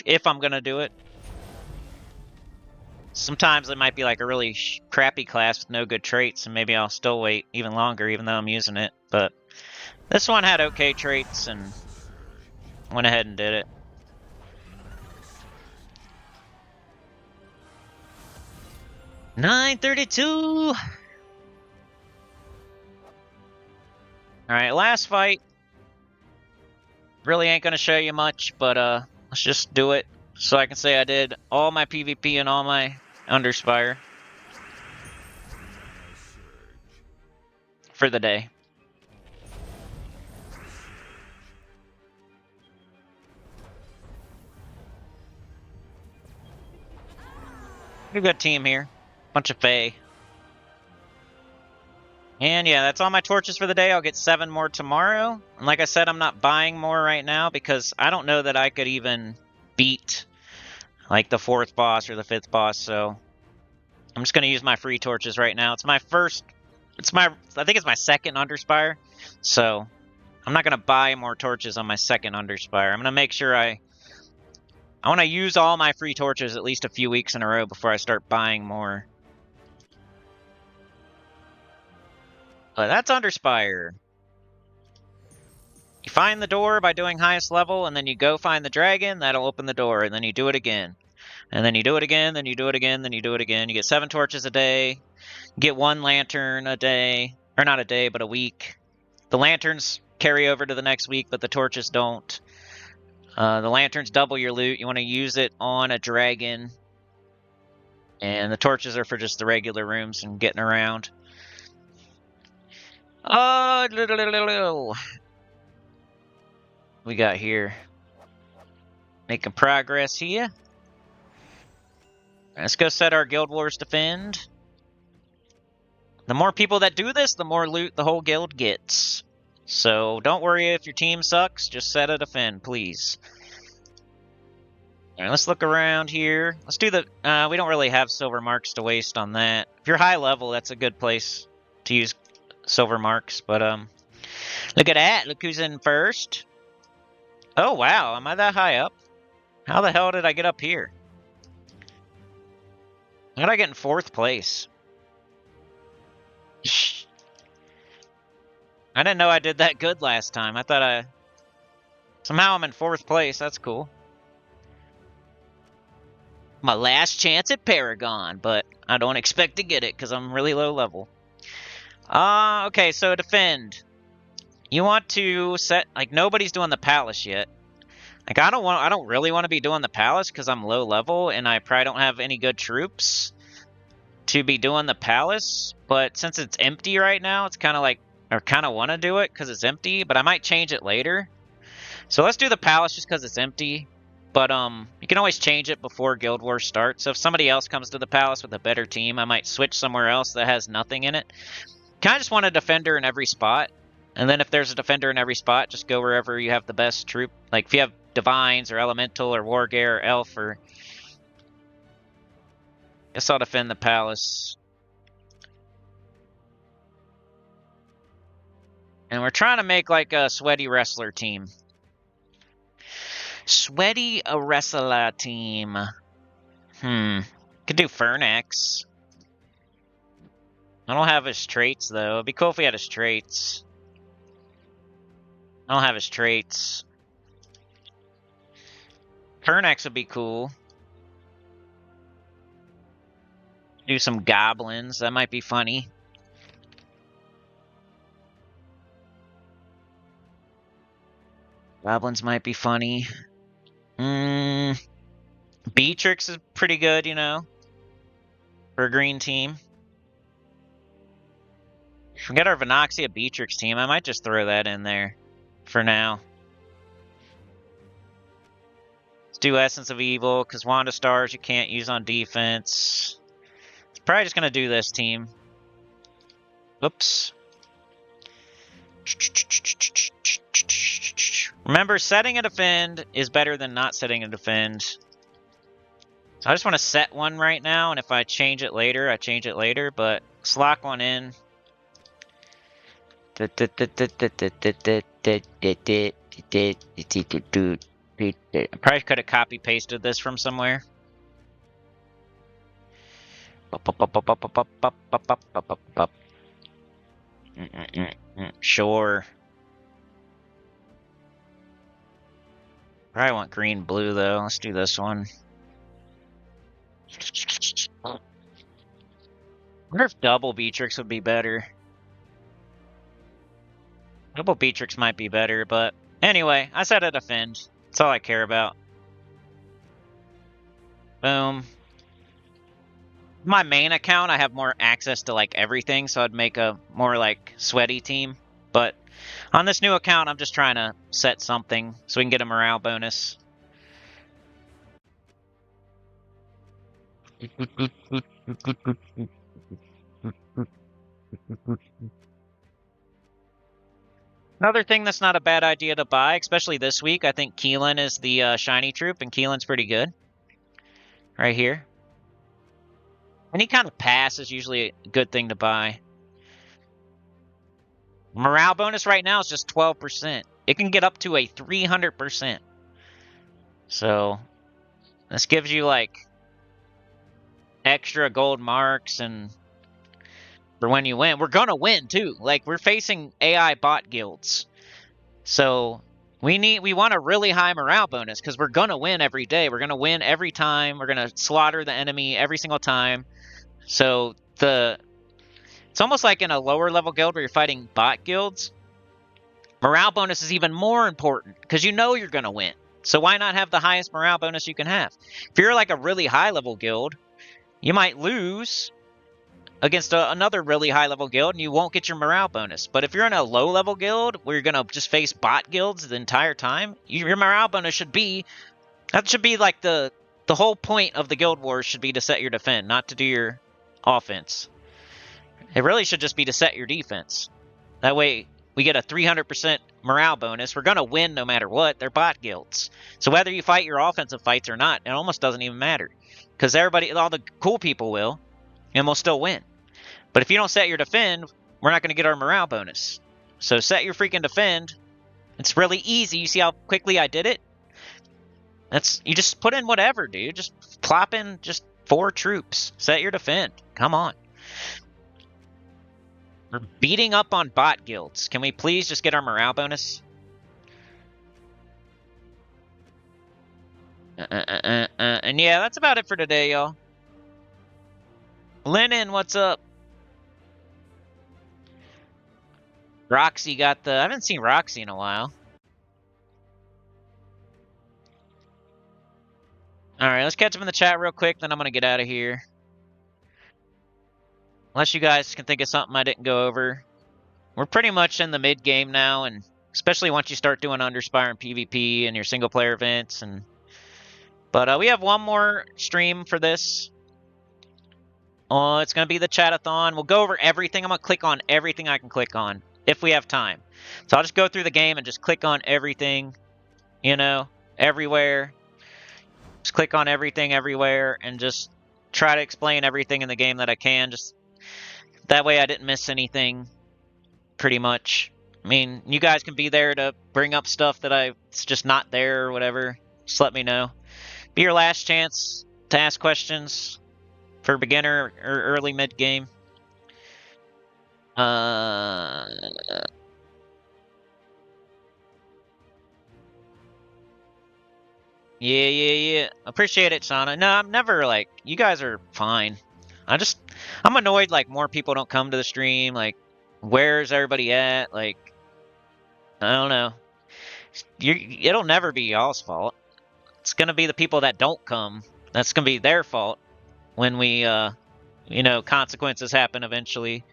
If I'm gonna do it. Sometimes it might be like a really crappy class with no good traits, and maybe I'll still wait even longer even though I'm using it. But this one had okay traits and went ahead and did it. $932. Alright, last fight. Really ain't gonna show you much, but let's just do it so I can say I did all my PvP and all my UNDERSPIRE for the day. Pretty good team here. Bunch of Fae. And yeah, that's all my torches for the day. I'll get 7 more tomorrow. And like I said, I'm not buying more right now because I don't know that I could even beat like the 4th boss or the 5th boss. So I'm just going to use my free torches right now. It's my first, I think it's my 2nd UNDERSPIRE. So I'm not going to buy more torches on my 2nd UNDERSPIRE. I'm going to make sure I want to use all my free torches at least a few weeks in a row before I start buying more. But that's UNDERSPIRE. You find the door by doing highest level, and then you go find the dragon, that'll open the door, and then you do it again. And then you do it again, then you do it again, then you do it again. You get 7 torches a day. You get 1 lantern a day. Or not a day, but a week. The lanterns carry over to the next week, but the torches don't. The lanterns double your loot. You want to use it on a dragon. And the torches are for just the regular rooms and getting around. Oh, we got here. Making progress here. Let's go set our Guild Wars defend. The more people that do this, the more loot the whole guild gets. So don't worry if your team sucks, just set a defend, please. Alright, let's look around here. Let's do the... we don't really have silver marks to waste on that. If you're high level, that's a good place to use silver marks. But, look at that. Look who's in first. Oh, wow. Am I that high up? How the hell did I get up here? How did I get in 4th place? I didn't know I did that good last time. I thought I... Somehow I'm in 4th place. That's cool. My last chance at Paragon, but I don't expect to get it because I'm really low level. Okay, so defend. You want to set... Like, nobody's doing the palace yet. Like, I don't really want to be doing the palace because I'm low level and I probably don't have any good troops to be doing the palace. But since it's empty right now, it's kind of like... I kind of want to do it because it's empty, but I might change it later. So let's do the palace just because it's empty. But you can always change it before Guild Wars starts. So if somebody else comes to the palace with a better team, I might switch somewhere else that has nothing in it. Kind of just want a defender in every spot. And then if there's a defender in every spot, just go wherever you have the best troop. Like if you have Divines or Elemental or Wargear or Elf or... Guess I'll defend the palace. And we're trying to make like a sweaty wrestler team. Sweaty wrestler team. Could do Fernax. I don't have his traits though. It'd be cool if we had his traits. I don't have his traits. Fernax would be cool. Do some goblins. That might be funny. Goblins might be funny. Beatrix is pretty good, you know, for a green team. If we get our Venoxia Beatrix team, I might just throw that in there for now. Let's do Essence of Evil, because Wanda Stars you can't use on defense. It's probably just going to do this team. Oops. Remember, setting a defend is better than not setting a defend. So I just want to set one right now, and if I change it later, I change it later, but let's lock one in. I probably could have copy-pasted this from somewhere. Sure. Probably want green blue though. Let's do this one. I wonder if double Beatrix would be better. Double Beatrix might be better, but anyway, I said a defend. That's all I care about. Boom. My main account, I have more access to like everything, so I'd make a more like sweaty team. But on this new account, I'm just trying to set something so we can get a morale bonus. Another thing that's not a bad idea to buy, especially this week, I think Keelan is the shiny troop, and Keelan's pretty good. Right here. Any kind of pass is usually a good thing to buy. Morale bonus right now is just 12%. It can get up to a 300%. So, this gives you like extra gold marks and for when you win. We're gonna win too. Like, we're facing AI bot guilds. So, we want a really high morale bonus because we're gonna win every day. We're gonna win every time. We're gonna slaughter the enemy every single time. So, it's almost like in a lower level guild where you're fighting bot guilds. Morale bonus is even more important because you know you're going to win. So why not have the highest morale bonus you can have? If you're like a really high level guild You might lose against another really high-level guild, and you won't get your morale bonus. But if you're in a low-level guild, where you're going to just face bot guilds the entire time, your morale bonus should be... That should be like the whole point of the Guild Wars should be to set your defend, not to do your offense. It really should just be to set your defense. That way, we get a 300% morale bonus. We're going to win no matter what. They're bot guilds. So whether you fight your offensive fights or not, it almost doesn't even matter. Because all the cool people will, and we'll still win. But if you don't set your defend, we're not going to get our morale bonus. So set your freaking defend. It's really easy. You see how quickly I did it? You just put in whatever, dude. Just plop in just 4 troops. Set your defend. Come on. We're beating up on bot guilds. Can we please just get our morale bonus? And yeah, that's about it for today, y'all. Lennon, what's up? Roxy got I haven't seen Roxy in a while. Alright, let's catch up in the chat real quick, then I'm going to get out of here. Unless you guys can think of something I didn't go over. We're pretty much in the mid-game now, and especially once you start doing Underspire and PvP and your single-player events. But we have one more stream for this. It's going to be the chat-a-thon. We'll go over everything. I'm going to click on everything I can click on, if we have time. So I'll just go through the game and just click on everything, you know, everywhere. Just click on everything everywhere and just try to explain everything in the game that I can. Just that way I didn't miss anything, pretty much. I mean, you guys can be there to bring up stuff that it's just not there or whatever. Just let me know. Be your last chance to ask questions for beginner or early mid-game. Yeah. Appreciate it, Shauna. No, I'm never like, you guys are fine. I'm annoyed like more people don't come to the stream. Like, where's everybody at? Like, I don't know. It'll never be y'all's fault. It's gonna be the people that don't come. That's gonna be their fault when we, you know, consequences happen eventually.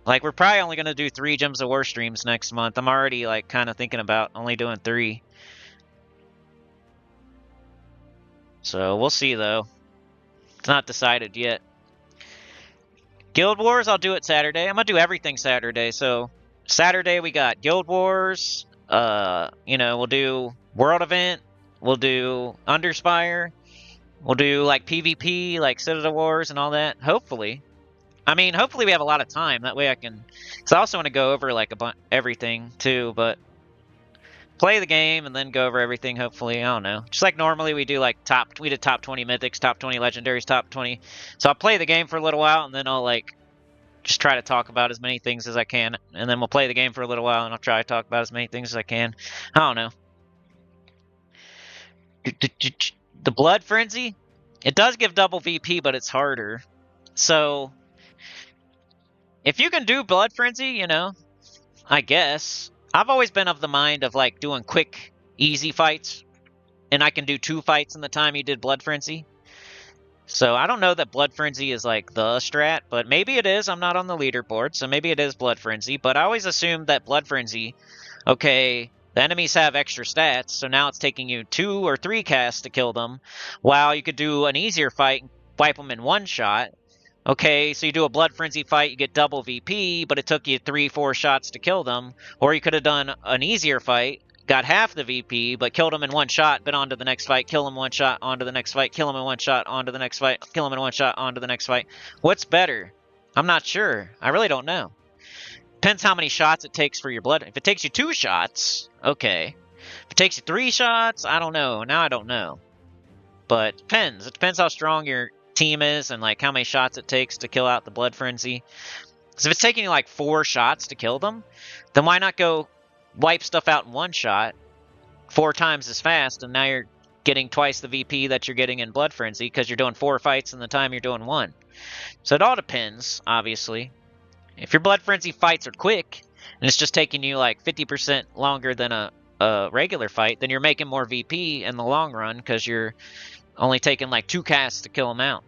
Like, we're probably only gonna do 3 Gems of War streams next month. I'm already like kind of thinking about only doing 3. So we'll see though. It's not decided yet. Guild Wars, I'll do it Saturday. I'm gonna do everything Saturday. So Saturday we got Guild Wars. You know, we'll do World Event. We'll do Underspire. We'll do like PvP, like Citadel Wars and all that. Hopefully. I mean, hopefully we have a lot of time. That way I can. Because I also want to go over like everything too, but. Play the game and then go over everything, hopefully. I don't know. Just like normally we do like we did top 20 mythics, top 20 legendaries, top 20. So I'll play the game for a little while and then I'll like just try to talk about as many things as I can. And then we'll play the game for a little while and I'll try to talk about as many things as I can. I don't know. The Blood Frenzy, it does give double VP, but it's harder. So if you can do Blood Frenzy, you know, I guess. I've always been of the mind of like doing quick, easy fights, and I can do 2 fights in the time you did Blood Frenzy. So I don't know that Blood Frenzy is like the strat, but maybe it is. I'm not on the leaderboard, so maybe it is Blood Frenzy. But I always assumed that Blood Frenzy, okay, the enemies have extra stats, so now it's taking you 2 or 3 casts to kill them, while you could do an easier fight and wipe them in 1 shot. Okay, so you do a Blood Frenzy fight, you get double VP, but it took you 3-4 shots to kill them. Or you could have done an easier fight, got half the VP, but killed them in 1 shot, been on to the next fight, kill them 1 shot, on to the next fight, kill them in 1 shot, on to the next fight, kill them in 1 shot, on to the next fight. What's better? I'm not sure. I really don't know. Depends how many shots it takes for your blood. If it takes you 2 shots, okay. If it takes you 3 shots, I don't know. Now I don't know. But it depends. It depends how strong your team is and like how many shots it takes to kill out the Blood Frenzy. Because if it's taking you like 4 shots to kill them, then why not go wipe stuff out in 1 shot 4 times as fast, and now you're getting twice the VP that you're getting in Blood Frenzy because you're doing 4 fights in the time you're doing 1. So it all depends, obviously. If your Blood Frenzy fights are quick and it's just taking you like 50% longer than a regular fight, then you're making more VP in the long run because you're only taking like 2 casts to kill them out.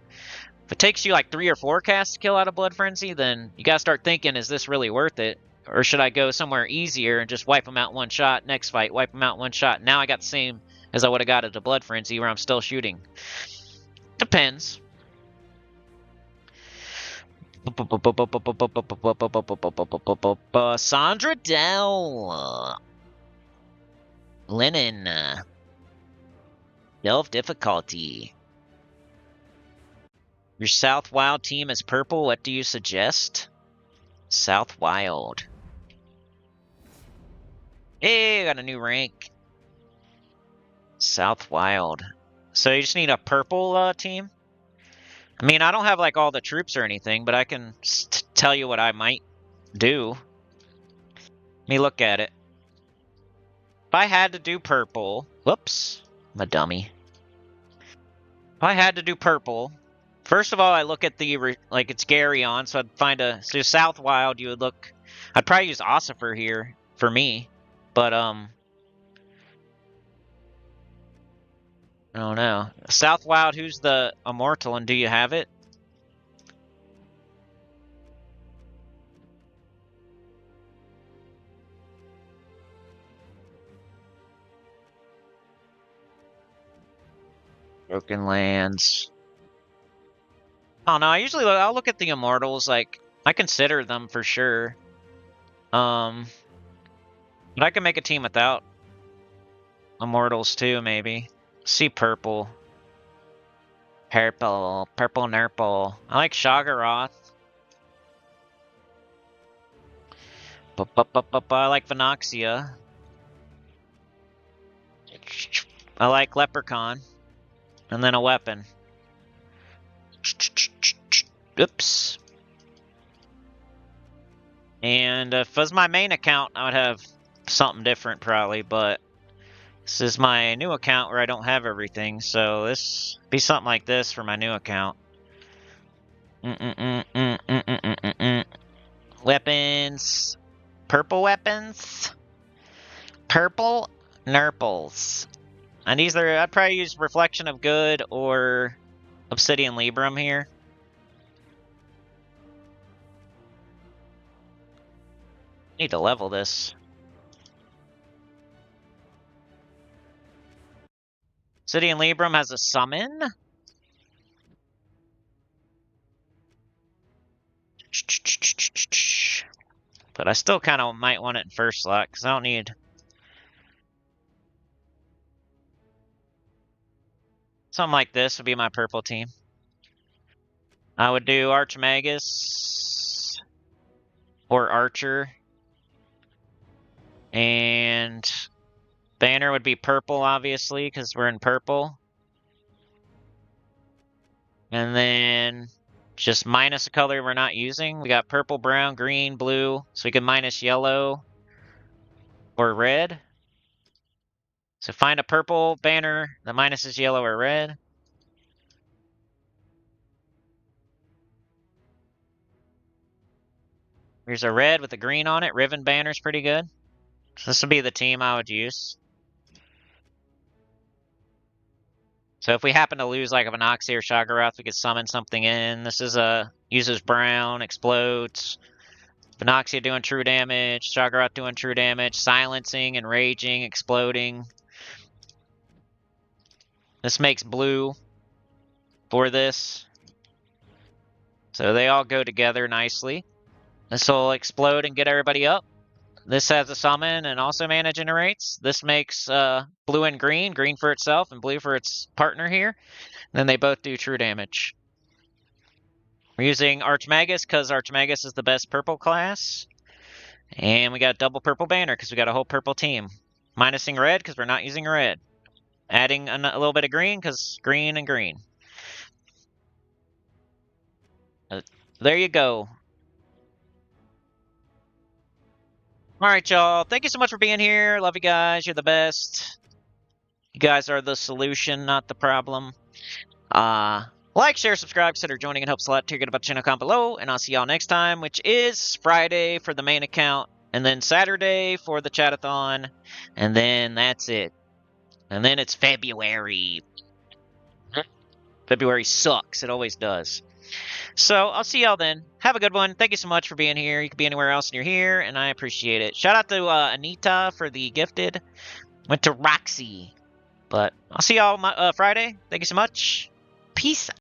If it takes you like 3 or 4 casts to kill out a Blood Frenzy, then you gotta start thinking, is this really worth it? Or should I go somewhere easier and just wipe them out 1 shot, next fight, wipe them out 1 shot. Now I got the same as I would have got at the Blood Frenzy where I'm still shooting. Depends. Sandra Dell. Lennon. Delve difficulty. Your South Wild team is purple. What do you suggest? South Wild. Hey, I got a new rank. South Wild. So you just need a purple team? I mean, I don't have like all the troops or anything, but I can tell you what I might do. Let me look at it. If I had to do purple... Whoops. I'm a dummy. If I had to do purple... First of all, I look at the... Like, it's Gary on, so I'd find a... So South Wild, you would look... I'd probably use Ossifer here, for me. But, I don't know. South Wild, who's the Immortal, and do you have it? Broken Lands. Oh no, I'll look at the Immortals, like, I consider them for sure. But I can make a team without Immortals too, maybe. See purple. Purple nurple. I like Shoggoth. I like Venoxia. I like Leprechaun. And then a weapon. Oops. And if it was my main account, I would have something different probably, but this is my new account where I don't have everything, so this be something like this for my new account. Weapons. Purple weapons. Purple nurples. And I'd probably use Reflection of Good or Obsidian Libram here. Need to level this. Obsidian Libram has a summon. But I still kind of might want it in first slot, because I don't need... Something like this would be my purple team. I would do Archmagus or Archer. And banner would be purple, obviously, because we're in purple. And then just minus a color we're not using. We got purple, brown, green, blue. So we can minus yellow or red. So find a purple banner that minuses yellow or red. Here's a red with a green on it. Riven banner's pretty good. So this would be the team I would use. So if we happen to lose like a Venoxia or Shoggoth, we could summon something in. This is uses brown, explodes. Venoxia doing true damage, Shoggoth doing true damage, silencing, enraging, exploding. This makes blue for this. So they all go together nicely. This will explode and get everybody up. This has a summon and also mana generates. This makes blue and green, green for itself and blue for its partner here. And then they both do true damage. We're using Archmagus because Archmagus is the best purple class. And we got double purple banner because we got a whole purple team. Minusing red because we're not using red. Adding a little bit of green because green and green. There you go. Alright, y'all. Thank you so much for being here. Love you guys. You're the best. You guys are the solution, not the problem. Like, share, subscribe, consider joining. It helps a lot. Get about the channel comment below. And I'll see y'all next time, which is Friday for the main account. And then Saturday for the chatathon. And then that's it. And then it's February. February sucks. It always does. So I'll see y'all then. Have a good one. Thank you so much for being here. You could be anywhere else and you're here, and I appreciate it. Shout out to Anita for the gifted. Went to Roxy. But I'll see y'all Friday. Thank you so much. Peace